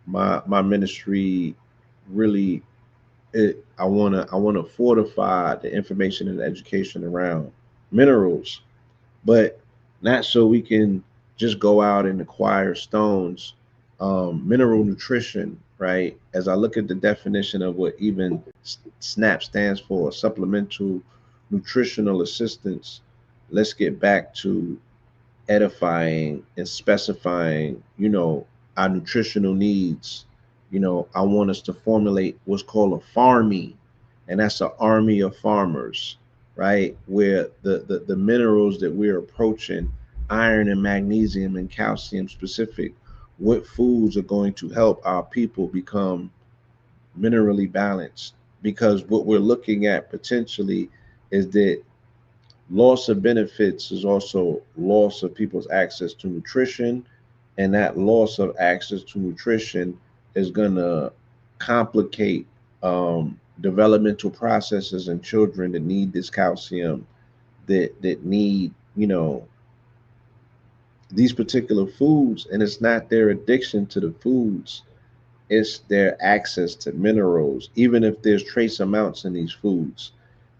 my ministry really, I wanna fortify the information and education around minerals, but not so we can just go out and acquire stones. Mineral nutrition, right? As I look at the definition of what even SNAP stands for, supplemental nutritional assistance, let's get back to edifying and specifying, our nutritional needs. I want us to formulate what's called a farming, and that's an army of farmers, right? Where the minerals that we're approaching, iron and magnesium and calcium specific, what foods are going to help our people become minerally balanced? Because what we're looking at potentially is that loss of benefits is also loss of people's access to nutrition, and that loss of access to nutrition is going to complicate developmental processes in children that need this calcium, that need these particular foods. And it's not their addiction to the foods, it's their access to minerals. Even if there's trace amounts in these foods,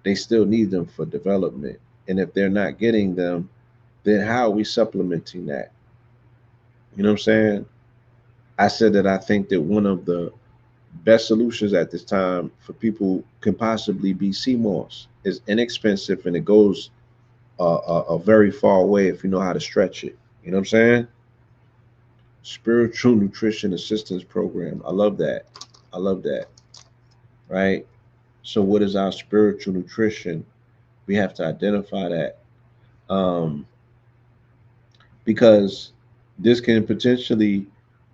they still need them for development. And if they're not getting them, then how are we supplementing that? You know what I'm saying? I said that I think that one of the best solutions at this time for people can possibly be sea moss. It's inexpensive and it goes a very far way if you know how to stretch it. You know what I'm saying? Spiritual nutrition assistance program. I love that. I love that. Right? So, what is our spiritual nutrition? We have to identify that. Um, because this can potentially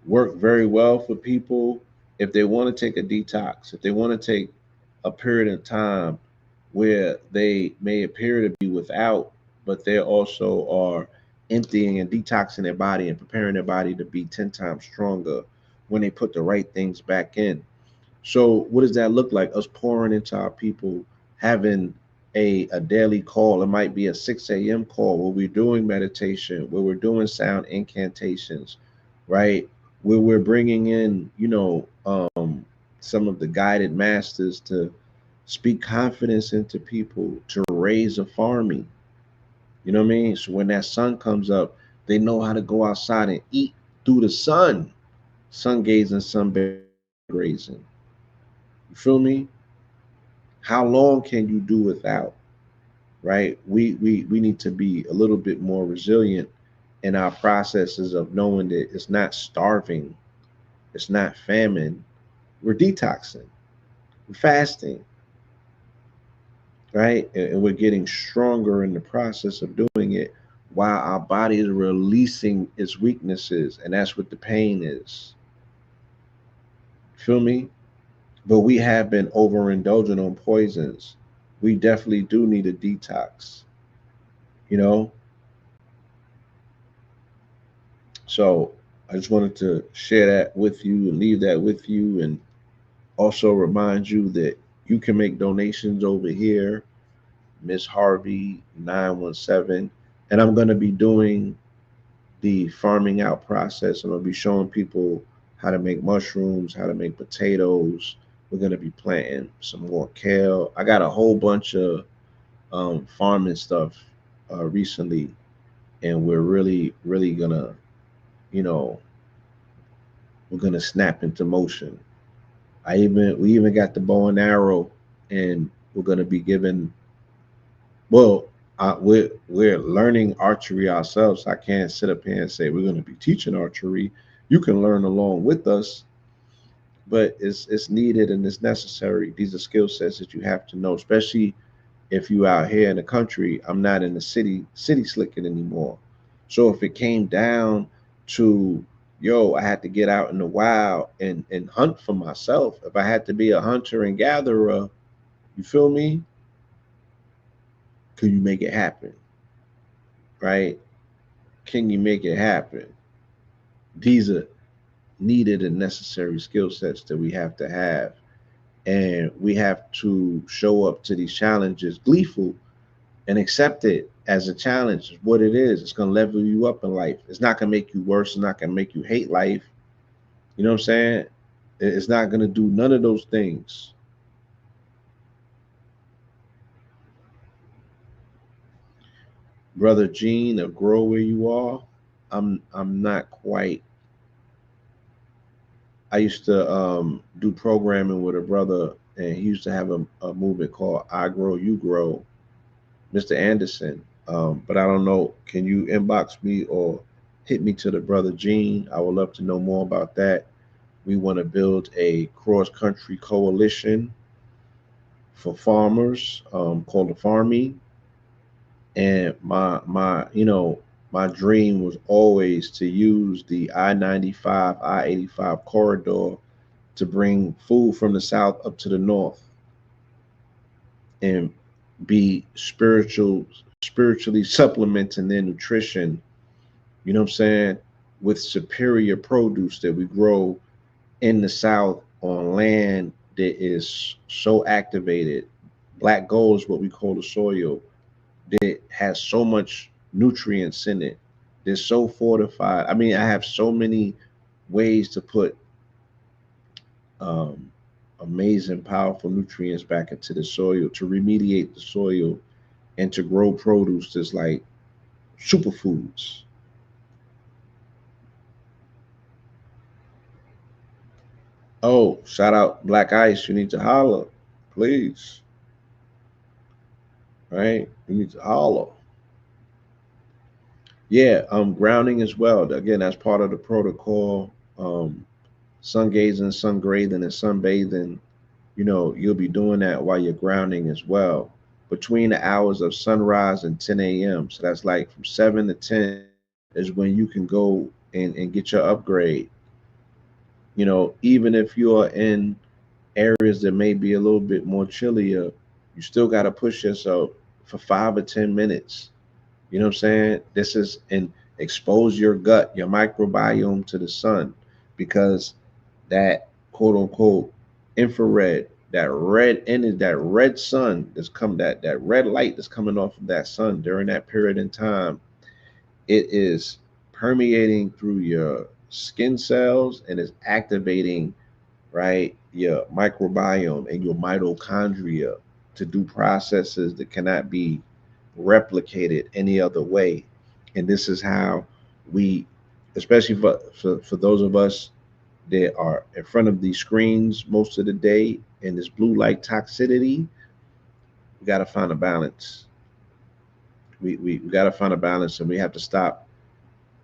work very well for people if they want to take a detox, if they want to take a period of time where they may appear to be without, but they also are emptying and detoxing their body and preparing their body to be 10 times stronger when they put the right things back in. So, what does that look like? Us pouring into our people, having a daily call. It might be a 6 a.m. call where we're doing meditation, where we're doing sound incantations, right? Where we're bringing in, some of the guided masters to speak confidence into people to raise a farming. You know what I mean? So when that sun comes up, they know how to go outside and eat through the sun. Sun gazing, sun grazing. You feel me? How long can you do without? Right? We need to be a little bit more resilient in our processes of knowing that it's not starving, it's not famine. We're detoxing, we're fasting, right? And we're getting stronger in the process of doing it while our body is releasing its weaknesses. And that's what the pain is. Feel me? But we have been overindulgent on poisons. We definitely do need a detox, you know? So I just wanted to share that with you and leave that with you, and also remind you that you can make donations over here, Miss Harvey 917. And I'm going to be doing the farming out process. I'm going to be showing people how to make mushrooms, how to make potatoes. We're going to be planting some more kale. I got a whole bunch of farming stuff recently, and we're really gonna, you know, we're gonna snap into motion. We even got the bow and arrow, and we're gonna be giving. Well, we're learning archery ourselves. I can't sit up here and say we're gonna be teaching archery. You can learn along with us, but it's needed and it's necessary. These are skill sets that you have to know, especially if you out here in the country. I'm not in the city slicking anymore. So if it came down to, yo, I had to get out in the wild and hunt for myself. If I had to be a hunter and gatherer, you feel me? Could you make it happen? Right? Can you make it happen? These are needed and necessary skill sets that we have to have. And we have to show up to these challenges gleeful and accept it as a challenge. What it is, it's going to level you up in life. It's not going to make you worse. It's not going to make you hate life. You know what I'm saying? It's not going to do none of those things. Brother Gene, or grow where you are. I'm not quite. I used to do programming with a brother, and he used to have a movement called I Grow You Grow, Mr. Anderson. But I don't know. Can you inbox me or hit me to the brother Gene? I would love to know more about that. We want to build a cross country coalition for farmers called the Farmy. And my dream was always to use the I-95, I-85 corridor to bring food from the south up to the north and be spiritually supplementing their nutrition, you know what I'm saying, with superior produce that we grow in the south on land that is so activated. Black gold is what we call the soil, that has so much nutrients in it. They're so fortified. I mean, I have so many ways to put um, amazing, powerful nutrients back into the soil to remediate the soil and to grow produce that's like superfoods. Oh, shout out Black Ice. You need to holler, please. Right? You need to holler. Yeah, grounding as well. Again, that's part of the protocol. Sun gazing, sun grazing, and sunbathing. You'll be doing that while you're grounding as well. Between the hours of sunrise and 10 a.m. So that's like from 7 to 10 is when you can go and get your upgrade. Even if you're in areas that may be a little bit more chillier, you still got to push yourself for 5 or 10 minutes. You know what I'm saying? This is and expose your gut, your microbiome to the sun, because that quote unquote infrared that red energy, that red sun that's come, that red light that's coming off of that sun during that period in time, it is permeating through your skin cells and is activating, right, your microbiome and your mitochondria to do processes that cannot be replicated any other way. And this is how we, especially for those of us that are in front of these screens most of the day and this blue light toxicity, we got to find a balance. We got to find a balance, and we have to stop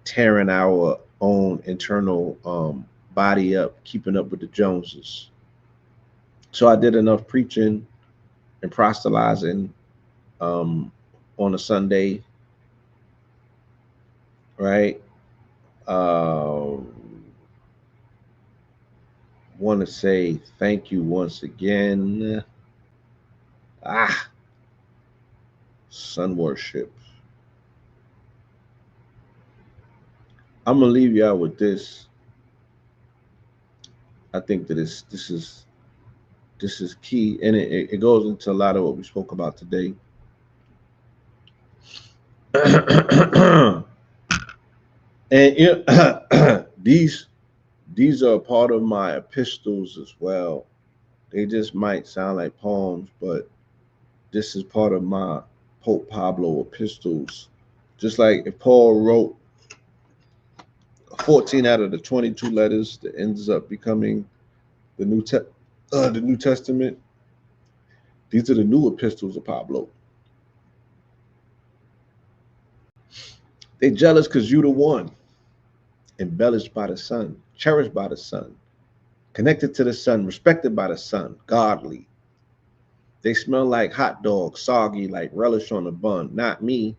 tearing our own internal body up, keeping up with the Joneses. So I did enough preaching and proselytizing um, on a Sunday, right? Uh, Want to say thank you once again. Ah, sun worship. I'm gonna leave y'all with this. I think that this is key, and it goes into a lot of what we spoke about today. And you know, these are part of my epistles as well. They just might sound like poems, but this is part of my Pope Pablo epistles. Just like if Paul wrote 14 out of the 22 letters that ends up becoming the the New Testament, these are the new epistles of Pablo. They jealous because you the one, embellished by the Son, cherished by the Son, connected to the Son, respected by the Son, godly. They smell like hot dogs, soggy like relish on a bun. Not me.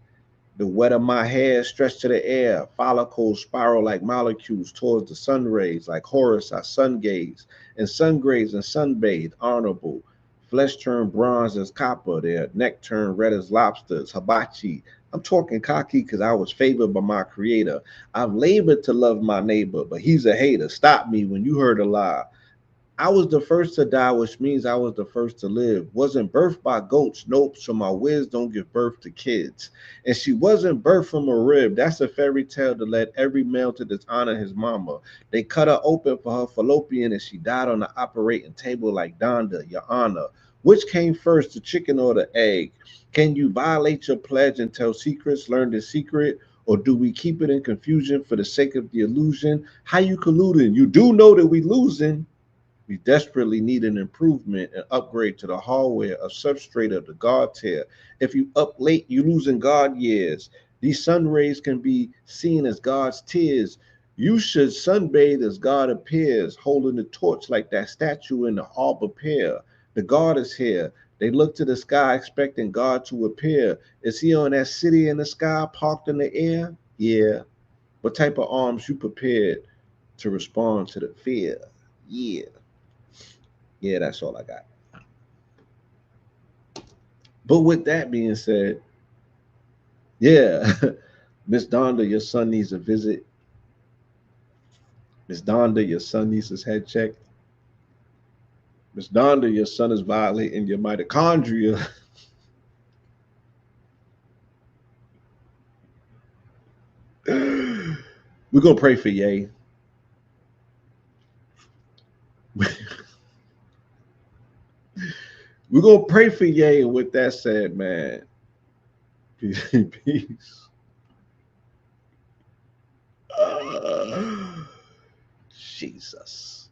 The wet of my hair stretched to the air, follicles spiral like molecules towards the sun rays, like Horus I sun gaze, and sun graze and sunbathe, honorable. Flesh turned bronze as copper, their neck turned red as lobsters, hibachi. I'm talking cocky because I was favored by my creator. I've labored to love my neighbor, but he's a hater. Stop me when you heard a lie. I was the first to die, which means I was the first to live. Wasn't birthed by goats, nope. So my whiz don't give birth to kids. And she wasn't birthed from a rib. That's a fairy tale to let every male to dishonor his mama. They cut her open for her fallopian and she died on the operating table like Donda, your honor. Which came first, the chicken or the egg? Can you violate your pledge and tell secrets, learn the secret? Or do we keep it in confusion for the sake of the illusion? How you colluding? You do know that we losing. We desperately need an improvement and upgrade to the hardware of substrate of the God tier. If you up late, you losing God years. These sun rays can be seen as God's tears. You should sunbathe as God appears, holding the torch like that statue in the arbor pier. The God is here. They look to the sky expecting God to appear. Is he on that city in the sky parked in the air? Yeah. What type of arms you prepared to respond to the fear? Yeah. Yeah, that's all I got. But with that being said, yeah, Miss Donda, your son needs a visit. Miss Donda, your son needs his head checked. Miss Donda, your son is violating your mitochondria. We're gonna pray for Ye. We're gonna pray for Ye, and with that said, man, peace. Peace. Jesus.